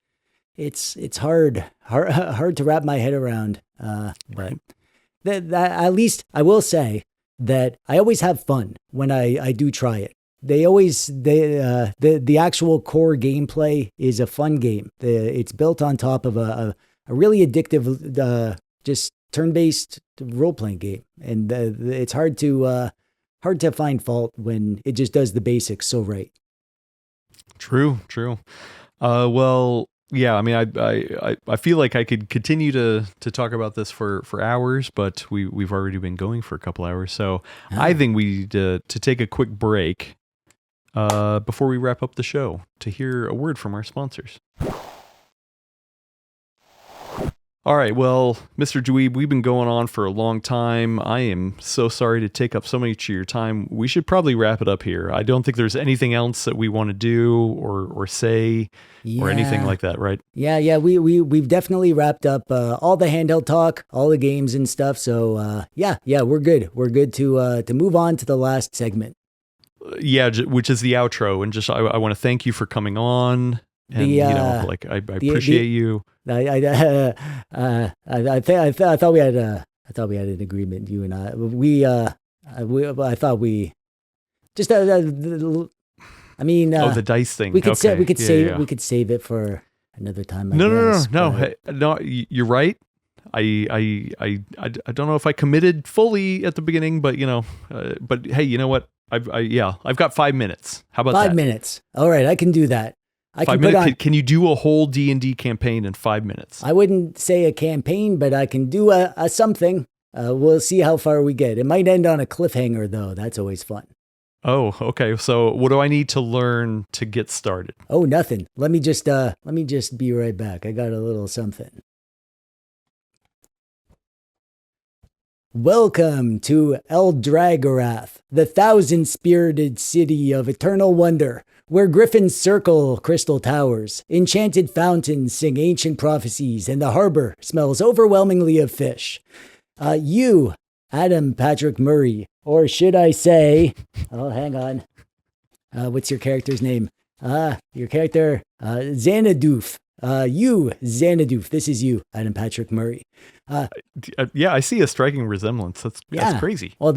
it's hard to wrap my head around. But that at least I will say that I always have fun when I do try it. The actual core gameplay is a fun game. It's built on top of a really addictive, just turn-based role-playing game, and it's hard to find fault when it just does the basics so right. True. Well, yeah, I mean, I feel like I could continue to talk about this for hours, but we've already been going for a couple hours, so I think we need to take a quick break before we wrap up the show to hear a word from our sponsors. All right, well, Mr. Dweeb, we've been going on for a long time. I am so sorry to take up so much of your time. We should probably wrap it up here. I don't think there's anything else that we want to do or say or anything like that, right? Yeah. We've definitely wrapped up all the handheld talk, all the games and stuff. So yeah, we're good. We're good to move on to the last segment. Yeah, which is the outro, and just I want to thank you for coming on. And I appreciate you. I thought we had an agreement, you and I. I thought we just. The dice thing. We could save it for another time. No. Hey, no, you're right. I don't know if I committed fully at the beginning, but but hey, you know what? I've got 5 minutes. How about 5 minutes? All right, I can do that. I 5 can put minutes. on. Can you do a whole D&D campaign in 5 minutes? I wouldn't say a campaign, but I can do a something. We'll see how far we get. It might end on a cliffhanger, though. That's always fun. Oh, okay. So what do I need to learn to get started? Oh, nothing. Let me just be right back. I got a little something. Welcome to Eldragorath, the thousand-spirited city of eternal wonder, where griffins circle crystal towers, enchanted fountains sing ancient prophecies, and the harbor smells overwhelmingly of fish. You, Adam Patrick Murray, or should I say, oh, hang on. What's your character's name? Your character, Xanadoof. Xanadoof. This is you, Adam Patrick Murray. Yeah, I see a striking resemblance. That's crazy. Well,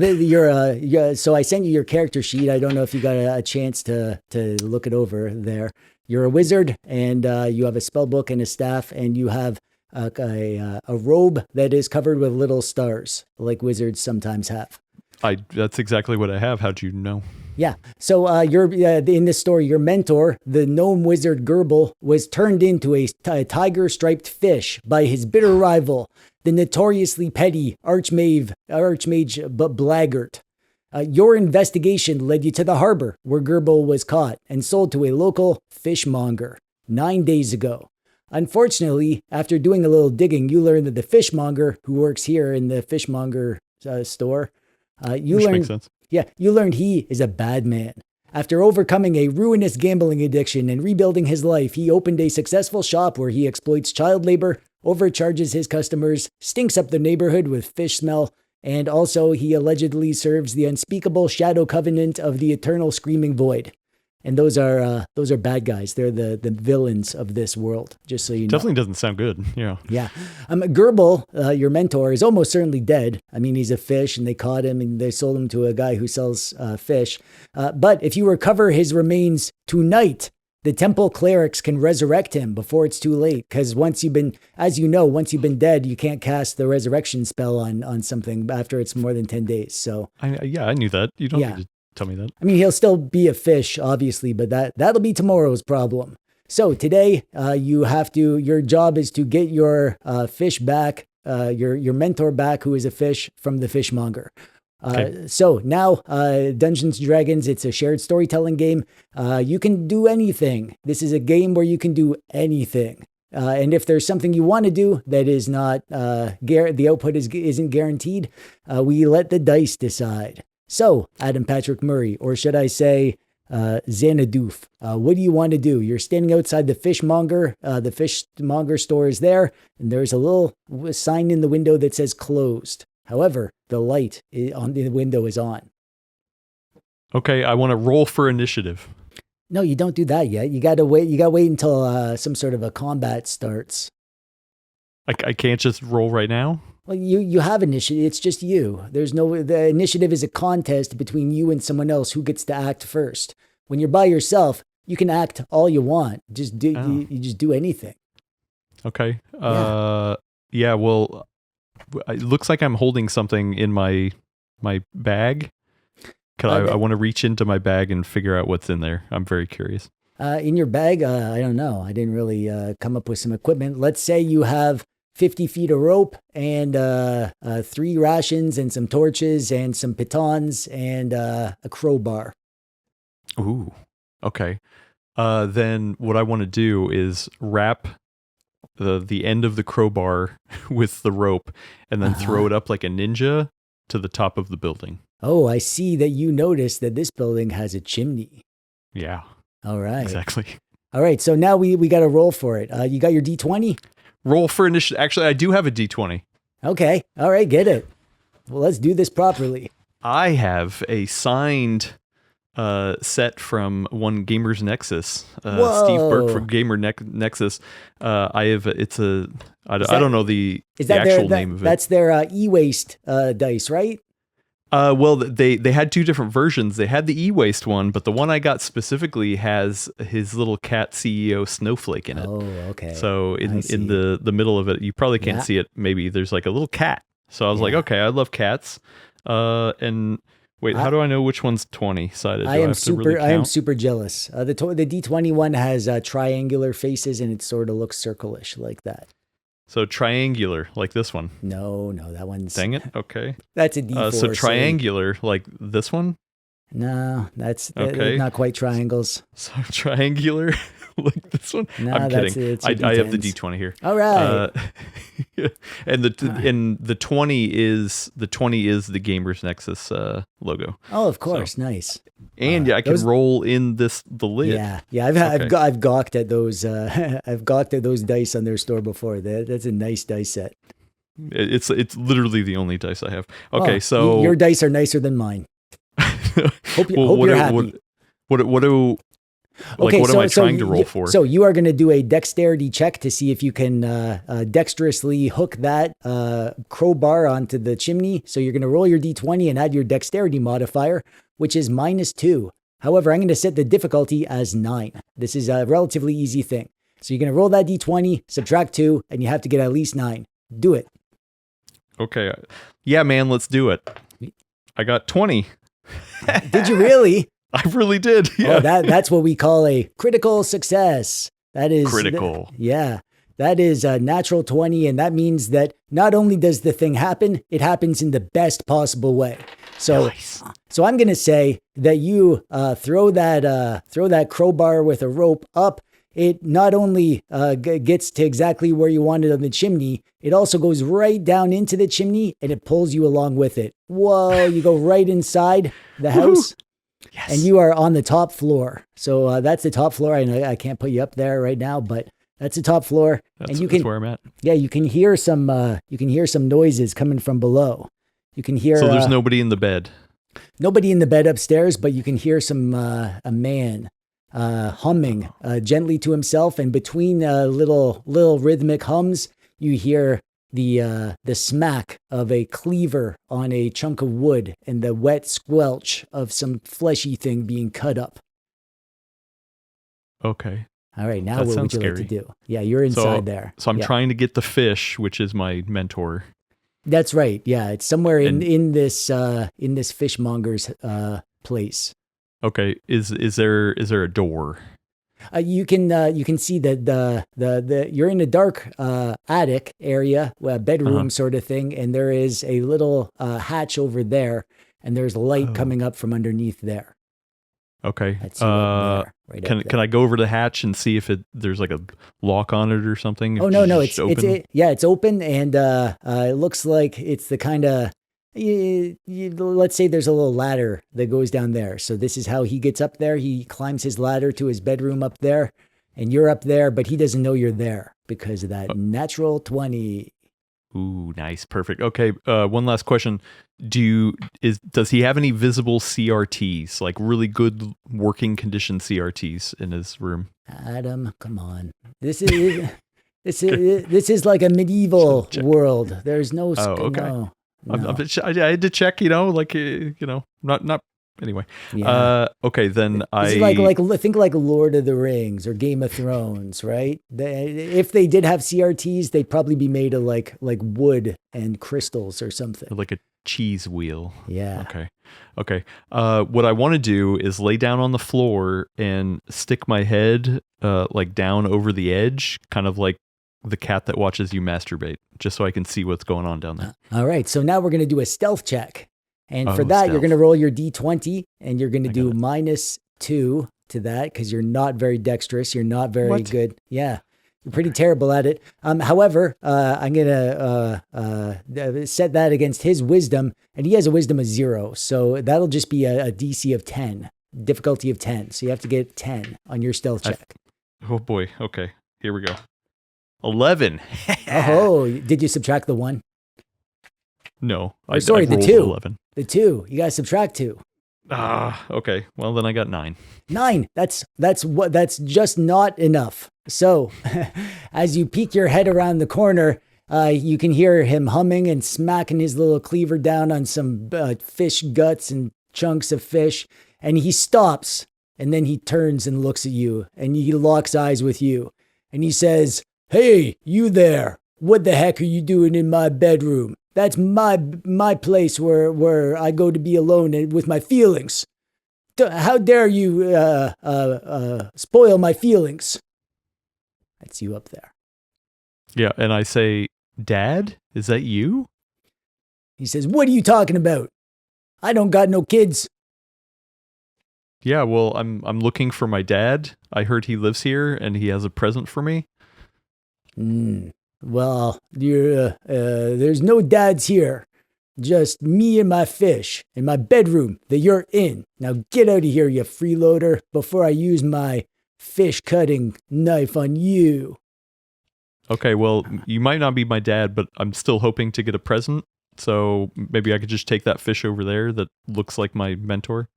so I sent you your character sheet. I don't know if you got a chance to look it over there. You're a wizard, and you have a spell book and a staff, and you have a robe that is covered with little stars, like wizards sometimes have. That's exactly what I have. How'd you know? Yeah. So you're in this story, your mentor, the gnome wizard Gerbil, was turned into a tiger-striped fish by his bitter rival, the notoriously petty Archmage Blaggart. Your investigation led you to the harbor, where Gerbil was caught and sold to a local fishmonger 9 days ago. Unfortunately, after doing a little digging, you learned that the fishmonger, who works here in the fishmonger store, Makes sense. Yeah, you learned he is a bad man. After overcoming a ruinous gambling addiction and rebuilding his life, he opened a successful shop where he exploits child labor, overcharges his customers, stinks up the neighborhood with fish smell, and also he allegedly serves the unspeakable shadow covenant of the eternal screaming void. And those are bad guys. They're the villains of this world, just so you know. Definitely doesn't sound good. Yeah. Yeah. Gerbil, your mentor, is almost certainly dead. I mean, he's a fish, and they caught him, and they sold him to a guy who sells fish. But if you recover his remains tonight, the temple clerics can resurrect him before it's too late. Because once you've been dead, you can't cast the resurrection spell on something after it's more than 10 days. So I knew that. You don't need to tell me that. I mean, he'll still be a fish, obviously, but that'll be tomorrow's problem. So today, your job is to get your fish back, your mentor back, who is a fish, from the fishmonger. Okay. So now, Dungeons & Dragons, it's a shared storytelling game. You can do anything. This is a game where you can do anything. And if there's something you want to do that is not, the output isn't guaranteed, we let the dice decide. So, Adam Patrick Murray, or should I say, Xanadoof, what do you want to do? You're standing outside the fishmonger. The fishmonger store is there, and there's a little sign in the window that says closed. However, the light on the window is on. Okay, I want to roll for initiative. No, you don't do that yet. You gotta wait. You gotta wait until some sort of a combat starts. I can't just roll right now? Well, you have initiative. It's just you. The initiative is a contest between you and someone else who gets to act first. When you're by yourself, you can act all you want. You just do anything. Okay. Yeah. Well, it looks like I'm holding something in my bag. I want to reach into my bag and figure out what's in there. I'm very curious. In your bag, I don't know. I didn't really come up with some equipment. Let's say you have 50 feet of rope and 3 rations and some torches and some pitons and a crowbar. Ooh, okay. Then what I want to do is wrap the end of the crowbar with the rope and then throw it up like a ninja to the top of the building. Oh, I see that you noticed that this building has a chimney. Yeah. All right. Exactly. All right. So now we got to roll for it. You got your D20? Roll for initiative. Actually, I do have a D20. Okay. All right. Get it. Well, let's do this properly. I have a signed set from one Gamers Nexus. Steve Burke from Gamer Nexus. I don't know the actual name of it. That's their e-waste dice, right? Well, they had two different versions. They had the e-waste one, but the one I got specifically has his little cat CEO Snowflake in it. Oh, okay. So in the middle of it, you probably can't see it. Maybe there's like a little cat. So I was like, okay, I love cats. And wait, how do I know which one's 20 sided? I am super jealous. The D20 one has triangular faces, and it sort of looks circle-ish like that. So triangular, like this one. No, that one's... Dang it, okay. That's a D4. So triangular, like this one? No, that's not quite triangles. So triangular, like this one? No, I'm kidding. I have the D20 here. All right. And the 20 is the Gamers Nexus logo. Oh, of course, nice. And I can roll in the lid. Yeah. I've gawked at those. I've gawked at those dice on their store before. That's a nice dice set. It's literally the only dice I have. Okay, so your dice are nicer than mine. Hope you're happy. What am I trying to roll for? So you are going to do a dexterity check to see if you can dexterously hook that crowbar onto the chimney. So you're going to roll your D20 and add your dexterity modifier, which is -2. However, I'm going to set the difficulty as 9. This is a relatively easy thing. So you're going to roll that D20, subtract 2, and you have to get at least 9. Do it. Okay. Yeah, man, let's do it. I got 20. Did you really? I really did. Yeah. Oh, that's what we call a critical success. That is critical. That is a natural 20. And that means that not only does the thing happen, it happens in the best possible way. So, nice. So I'm going to say that you throw that crowbar with a rope up. It not only gets to exactly where you want it on the chimney, it also goes right down into the chimney and it pulls you along with it. Whoa, you go right inside the house. Yes. And you are on the top floor. So that's the top floor. I know I can't put you up there right now, but that's the top floor. That's where I'm at. Yeah, you can hear some noises coming from below. You can hear. So there's nobody in the bed. Nobody in the bed upstairs, but you can hear some a man humming gently to himself, and between little rhythmic hums, you hear the smack of a cleaver on a chunk of wood and the wet squelch of some fleshy thing being cut up. Okay. All right, now what would you like to do? Yeah, you're inside there. So I'm trying to get the fish, which is my mentor. That's right. Yeah, it's somewhere in this fishmonger's place. Okay, is there a door? You can see that you're in a dark attic area, bedroom sort of thing, and there is a little hatch over there, and there's light coming up from underneath there. Okay. That's right can I go over the hatch and see if there's like a lock on it or something? Oh no, it's open. It's open, and it looks like it's the kind of. Let's say there's a little ladder that goes down there. So this is how he gets up there. He climbs his ladder to his bedroom up there, and you're up there, but he doesn't know you're there because of that natural 20. Ooh, nice. Perfect. Okay. One last question. Does he have any visible CRTs, like really good working condition CRTs in his room? Adam, come on. This is like a medieval world. There's no. Oh, okay. No. I had to check, not anyway. Yeah. Okay, then think like Lord of the Rings or Game of Thrones, right? If they did have CRTs, they'd probably be made of like wood and crystals or something. Like a cheese wheel. Yeah. Okay. What I want to do is lay down on the floor and stick my head like down over the edge, kind of like the cat that watches you masturbate, just so I can see what's going on down there. All right. So now we're going to do a stealth check. And for that, you're going to roll your D20 and you're going to do -2 to that because you're not very dexterous. You're not very good. Yeah. You're pretty terrible at it. However, I'm going to set that against his wisdom, and he has a wisdom of 0. So that'll just be a DC of 10, difficulty of 10. So you have to get 10 on your stealth check. Oh boy. Okay. Here we go. 11. Oh, did you subtract the 1? No. The 2. 11. The 2. You got to subtract 2. Okay. Well, then I got 9. 9. That's just not enough. So, as you peek your head around the corner, You can hear him humming and smacking his little cleaver down on some fish guts and chunks of fish. And he stops, and then he turns and looks at you, and he locks eyes with you. And he says, "Hey, you there. What the heck are you doing in my bedroom? That's my place where I go to be alone with my feelings. How dare you spoil my feelings?" That's you up there. Yeah, and I say, "Dad, is that you?" He says, "What are you talking about? I don't got no kids." Yeah, well, I'm looking for my dad. I heard he lives here and he has a present for me. Well, there's no dads here. Just me and my fish in my bedroom that you're in. Now get out of here, you freeloader, before I use my fish cutting knife on you. Okay, well, you might not be my dad, but I'm still hoping to get a present. So maybe I could just take that fish over there that looks like my mentor.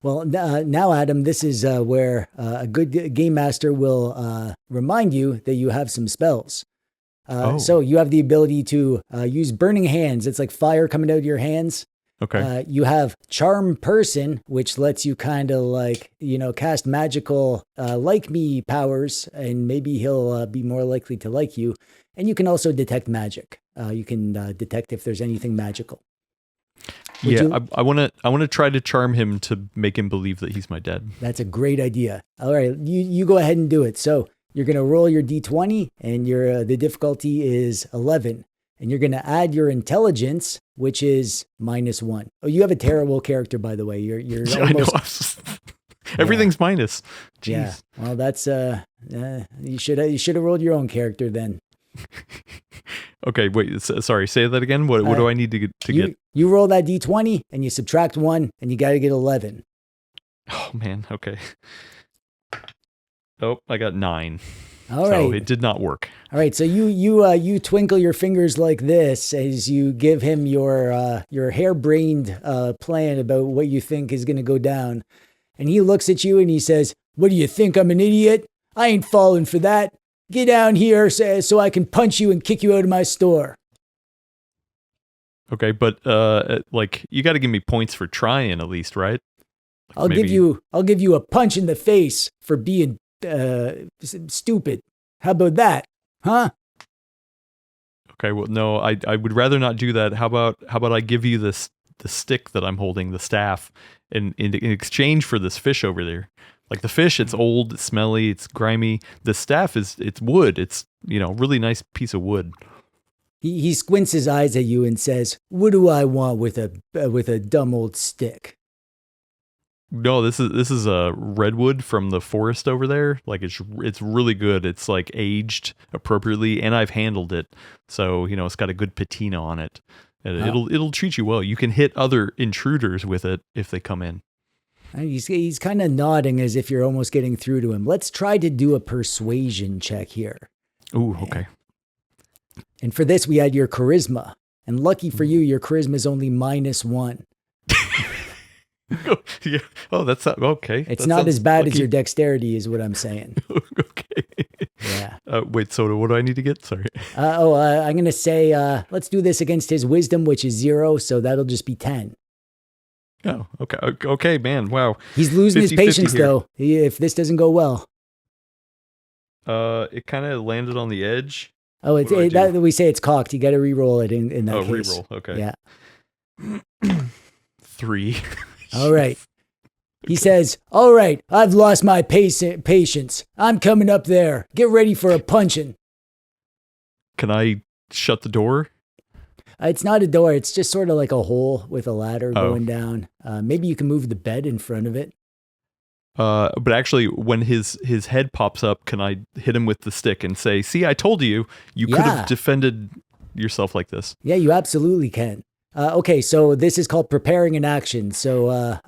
Well, now, Adam, this is where a good game master will remind you that you have some spells. So you have the ability to use Burning Hands. It's like fire coming out of your hands. Okay. You have Charm Person, which lets you kind of like, cast magical like me powers, and maybe he'll be more likely to like you. And you can also detect magic. You can detect if there's anything magical. I want to try to charm him to make him believe that he's my dad. That's a great idea. All right, you go ahead and do it. So you're going to roll your D20, and the difficulty is 11. And you're going to add your intelligence, which is -1. Oh, you have a terrible character, by the way. You're almost... Everything's minus. Jeez. Yeah. Well, that's you should have rolled your own character then. Okay, wait. Sorry, say that again. What do I need to get? You roll that D20 and you subtract 1, and you got to get 11. Oh man. Okay. Oh, I got 9. All right. So it did not work. All right. So you twinkle your fingers like this as you give him your harebrained plan about what you think is going to go down, and he looks at you and he says, "What do you think? I'm an idiot? I ain't falling for that. Get down here so I can punch you and kick you out of my store." Okay, but you got to give me points for trying at least, right? I'll give you a punch in the face for being stupid. How about that? Huh? Okay, well no, I would rather not do that. How about I give you the stick that I'm holding, the staff, in exchange for this fish over there. Like the fish, it's old, it's smelly, it's grimy. The staff it's wood. It's really nice piece of wood. He squints his eyes at you and says, "What do I want with a dumb old stick?" No, this is a redwood from the forest over there. Like it's really good. It's like aged appropriately, and I've handled it, so it's got a good patina on it. And it'll treat you well. You can hit other intruders with it if they come in. He's kind of nodding as if you're almost getting through to him. Let's try to do a persuasion check here. Ooh, okay. And for this, we add your charisma. And lucky for you, your charisma is only -1. Yeah. Oh, that's not, okay. It's not as bad as your dexterity, is what I'm saying. Okay. Yeah. Wait, so what do I need to get? Sorry. I'm going to say, let's do this against his wisdom, which is 0. So that'll just be 10. Oh, okay. Okay, man. Wow. He's losing his patience, though, if this doesn't go well. It kind of landed on the edge. Oh, we say it's cocked. You got to re-roll it in that case. Re-roll. Okay. Yeah. 3. All right. He says, "All right, I've lost my patience. I'm coming up there. Get ready for a punching." Can I shut the door? It's not a door. It's just sort of like a hole with a ladder going down. Maybe you can move the bed in front of it. But actually, when his head pops up, can I hit him with the stick and say, "See, I told you could have defended yourself like this"? Yeah, you absolutely can. Okay, so this is called preparing an action. So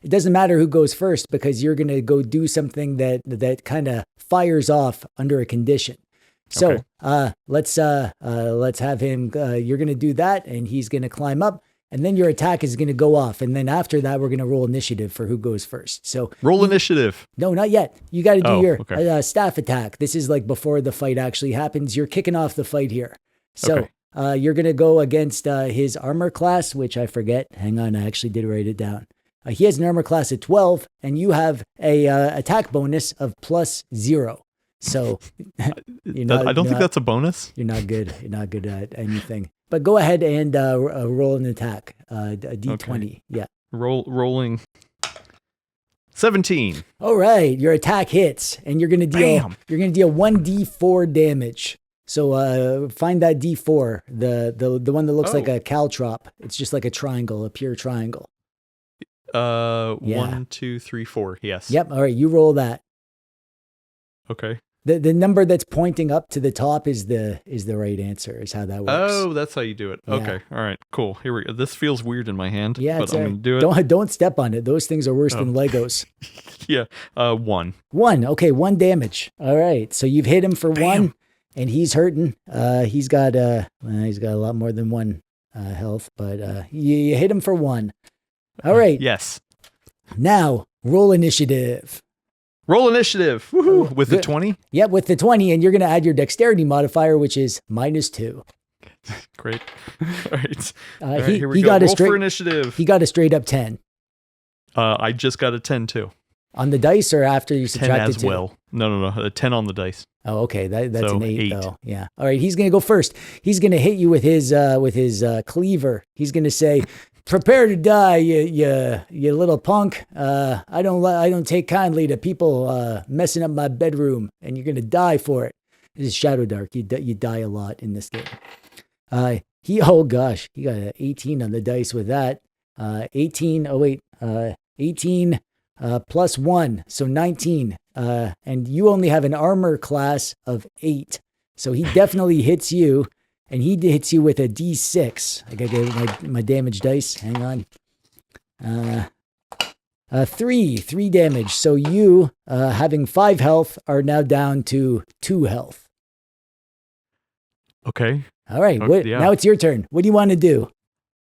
it doesn't matter who goes first because you're going to go do something that kind of fires off under a condition. So let's have him. You're going to do that, and he's going to climb up, and then your attack is going to go off, and then after that, we're going to roll initiative for who goes first. So roll initiative. No, not yet. You got to do your staff attack. This is like before the fight actually happens. You're kicking off the fight here. So Okay. you're going to go against his armor class, which I forget. Hang on, I actually did write it down. He has an armor class of 12, and you have a attack bonus of +0. So I don't think that's a bonus. You're not good. You're not good at anything. But go ahead and roll an attack. A D20. Okay. Yeah. Rolling 17. All right. Your attack hits, and you're gonna deal. Bam. You're gonna deal 1d4 damage. So find that d4, the one that looks like a caltrop. It's just like a triangle, a pure triangle. 1, 2, 3, 4. Yes. Yep. All right. You roll that. Okay. The number that's pointing up to the top is the right answer. Is how that works. Oh, that's how you do it. Yeah. Okay. All right. Cool. Here we go. This feels weird in my hand. Yeah, but I'm gonna do it. Don't step on it. Those things are worse than Legos. Yeah. 1. 1. Okay, 1 damage. All right. So you've hit him for 1, and he's hurting. He's got a lot more than 1 health, but you hit him for 1. All right. Yes. Now roll initiative. Roll initiative. Woohoo! With the 20. Yep, with the 20, and you're going to add your dexterity modifier, which is -2. Great. All right. All right, he here we go. got Roll a straight for initiative. He got a straight up 10 I just got a 10 too. on the dice, or after you 10 subtracted as 2? well. No. A 10 on the dice. Oh, okay. That's So, an 8 8. though. Yeah. All right. He's going to go first. He's going to hit you with his cleaver. He's going to say, "Prepare to die, you little punk. I don't take kindly to people messing up my bedroom, and you're going to die for it." This is Shadow Dark. You die a lot in this game. Oh gosh, he got an 18 on the dice with that. 18. Oh wait. 18 plus 1, so 19. And you only have an armor class of 8, so he definitely hits you. And he hits you with a D6. I gotta get my damage dice. Hang on. 3 damage. So you, having 5 health, are now down to 2 health. Okay. All right. Okay, yeah. Now it's your turn. What do you want to do?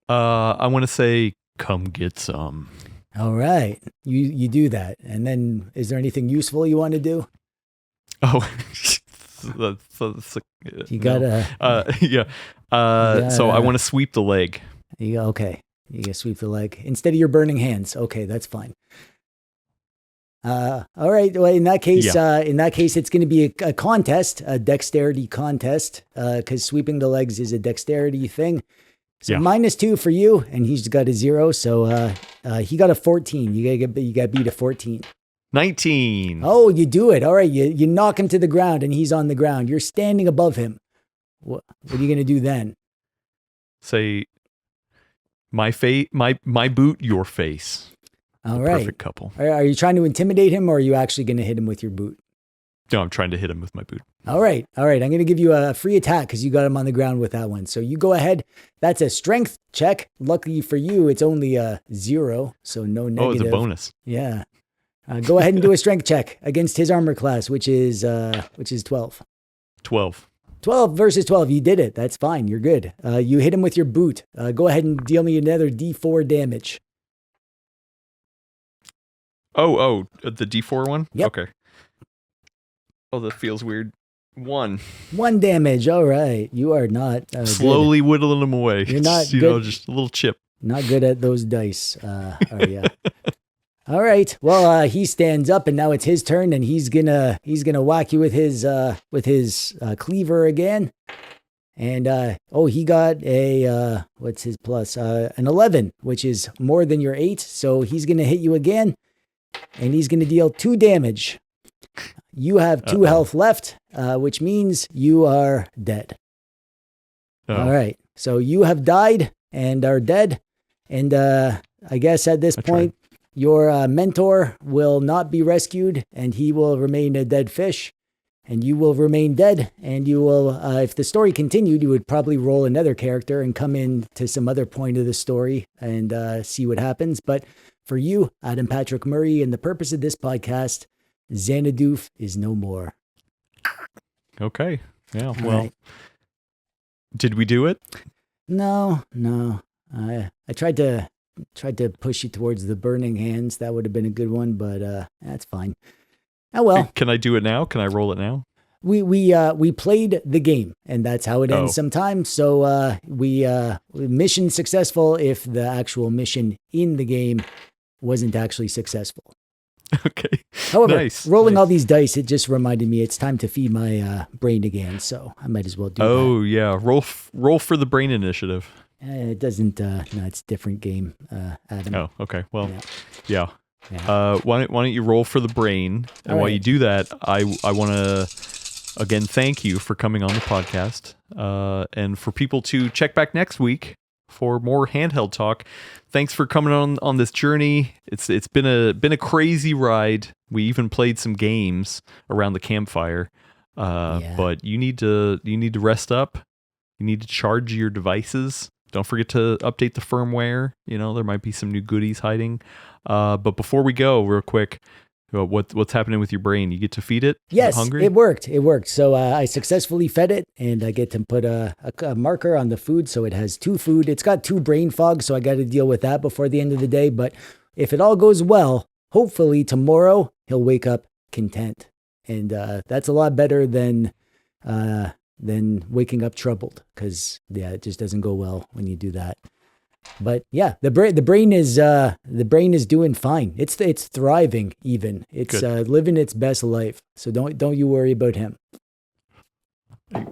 I want to say, come get some. All right. You do that. And then is there anything useful you want to do? Oh, You gotta. yeah. So I want to sweep the leg. Okay. You gotta sweep the leg instead of your burning hands. Okay, that's fine. All right. Well, in that case, it's going to be a contest, a dexterity contest, because sweeping the legs is a dexterity thing. So -2 for you, and he's got a 0. So he got a 14. You got beat a 14. 19. Oh, you do it. All right. You knock him to the ground, and he's on the ground. You're standing above him. What are you going to do then? Say, my boot, your face. All right. Perfect couple. Are you trying to intimidate him, or are you actually going to hit him with your boot? No, I'm trying to hit him with my boot. All right. I'm going to give you a free attack because you got him on the ground with that one. So you go ahead. That's a strength check. Luckily for you, it's only a 0, so no negative. Oh, it's a bonus. Yeah. Go ahead and do a strength check against his armor class, which is 12. 12. 12 versus 12. You did it. That's fine. You're good. You hit him with your boot. Go ahead and deal me another D4 damage. Oh, the D4 one? Yep. Okay. Oh, that feels weird. 1. 1 damage. All right. You are not slowly whittling them away. You're not just, good. Just a little chip. Not good at those dice. Are you? All right. Well, he stands up, and now it's his turn, and he's gonna whack you with his cleaver again. And he got a what's his plus? An 11, which is more than your 8. So he's gonna hit you again, and he's gonna deal 2 damage. You have 2 health left, which means you are dead. All right. So you have died and are dead, and I guess at this point. Your mentor will not be rescued, and he will remain a dead fish, and you will remain dead. And you will, if the story continued, you would probably roll another character and come in to some other point of the story and see what happens. But for you, Adam Patrick Murray, and the purpose of this podcast, Xanadu is no more. Okay. Yeah. All Well, right. Did we do it? No. I tried to push you towards the burning hands. That would have been a good one, but that's fine. Oh well. Can I do it now? Can I roll it now? We played the game, and that's how it ends sometimes. So we mission successful if the actual mission in the game wasn't actually successful. Okay. However, rolling all these dice, it just reminded me it's time to feed my brain again. So I might as well do that. Oh yeah, roll for the brain initiative. It doesn't. No, it's a different game, Adam. Oh, okay. Well, yeah. Why don't you roll for the brain? And while you do that, I want to again thank you for coming on the podcast, and for people to check back next week for more handheld talk. Thanks for coming on this journey. It's been a crazy ride. We even played some games around the campfire. But you need to rest up. You need to charge your devices. Don't forget to update the firmware. There might be some new goodies hiding. But before we go, real quick, what's happening with your brain? You get to feed it? Yes, hungry? It worked. So I successfully fed it, and I get to put a marker on the food, so it has 2 food. It's got 2 brain fog, so I got to deal with that before the end of the day. But if it all goes well, hopefully tomorrow he'll wake up content, and that's a lot better than waking up troubled, because it just doesn't go well when you do that. But yeah, the brain is doing fine. It's thriving even. It's living its best life. So don't you worry about him.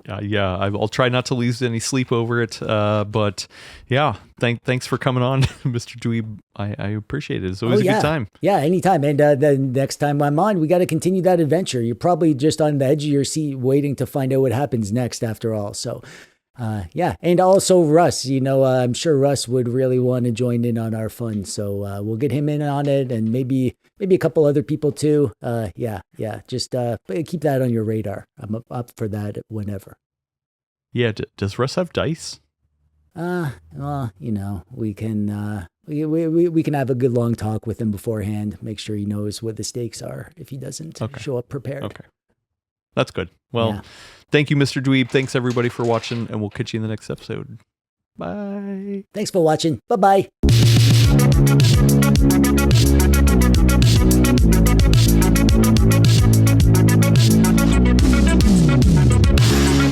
I'll try not to lose any sleep over it. But yeah, thanks for coming on, Mr. Dweeb. I appreciate it. It's always a good time. Yeah, anytime. And the next time I'm on, we got to continue that adventure. You're probably just on the edge of your seat waiting to find out what happens next after all. So and also Russ, I'm sure Russ would really want to join in on our fun. So we'll get him in on it, and maybe a couple other people too. Just keep that on your radar. I'm up for that whenever. Yeah, does Russ have dice? Well, we can we can have a good long talk with him beforehand. Make sure he knows what the stakes are if he doesn't show up prepared. Okay. That's good. Well, thank you, Mr. Dweeb. Thanks, everybody, for watching, and we'll catch you in the next episode. Bye. Thanks for watching. Bye-bye.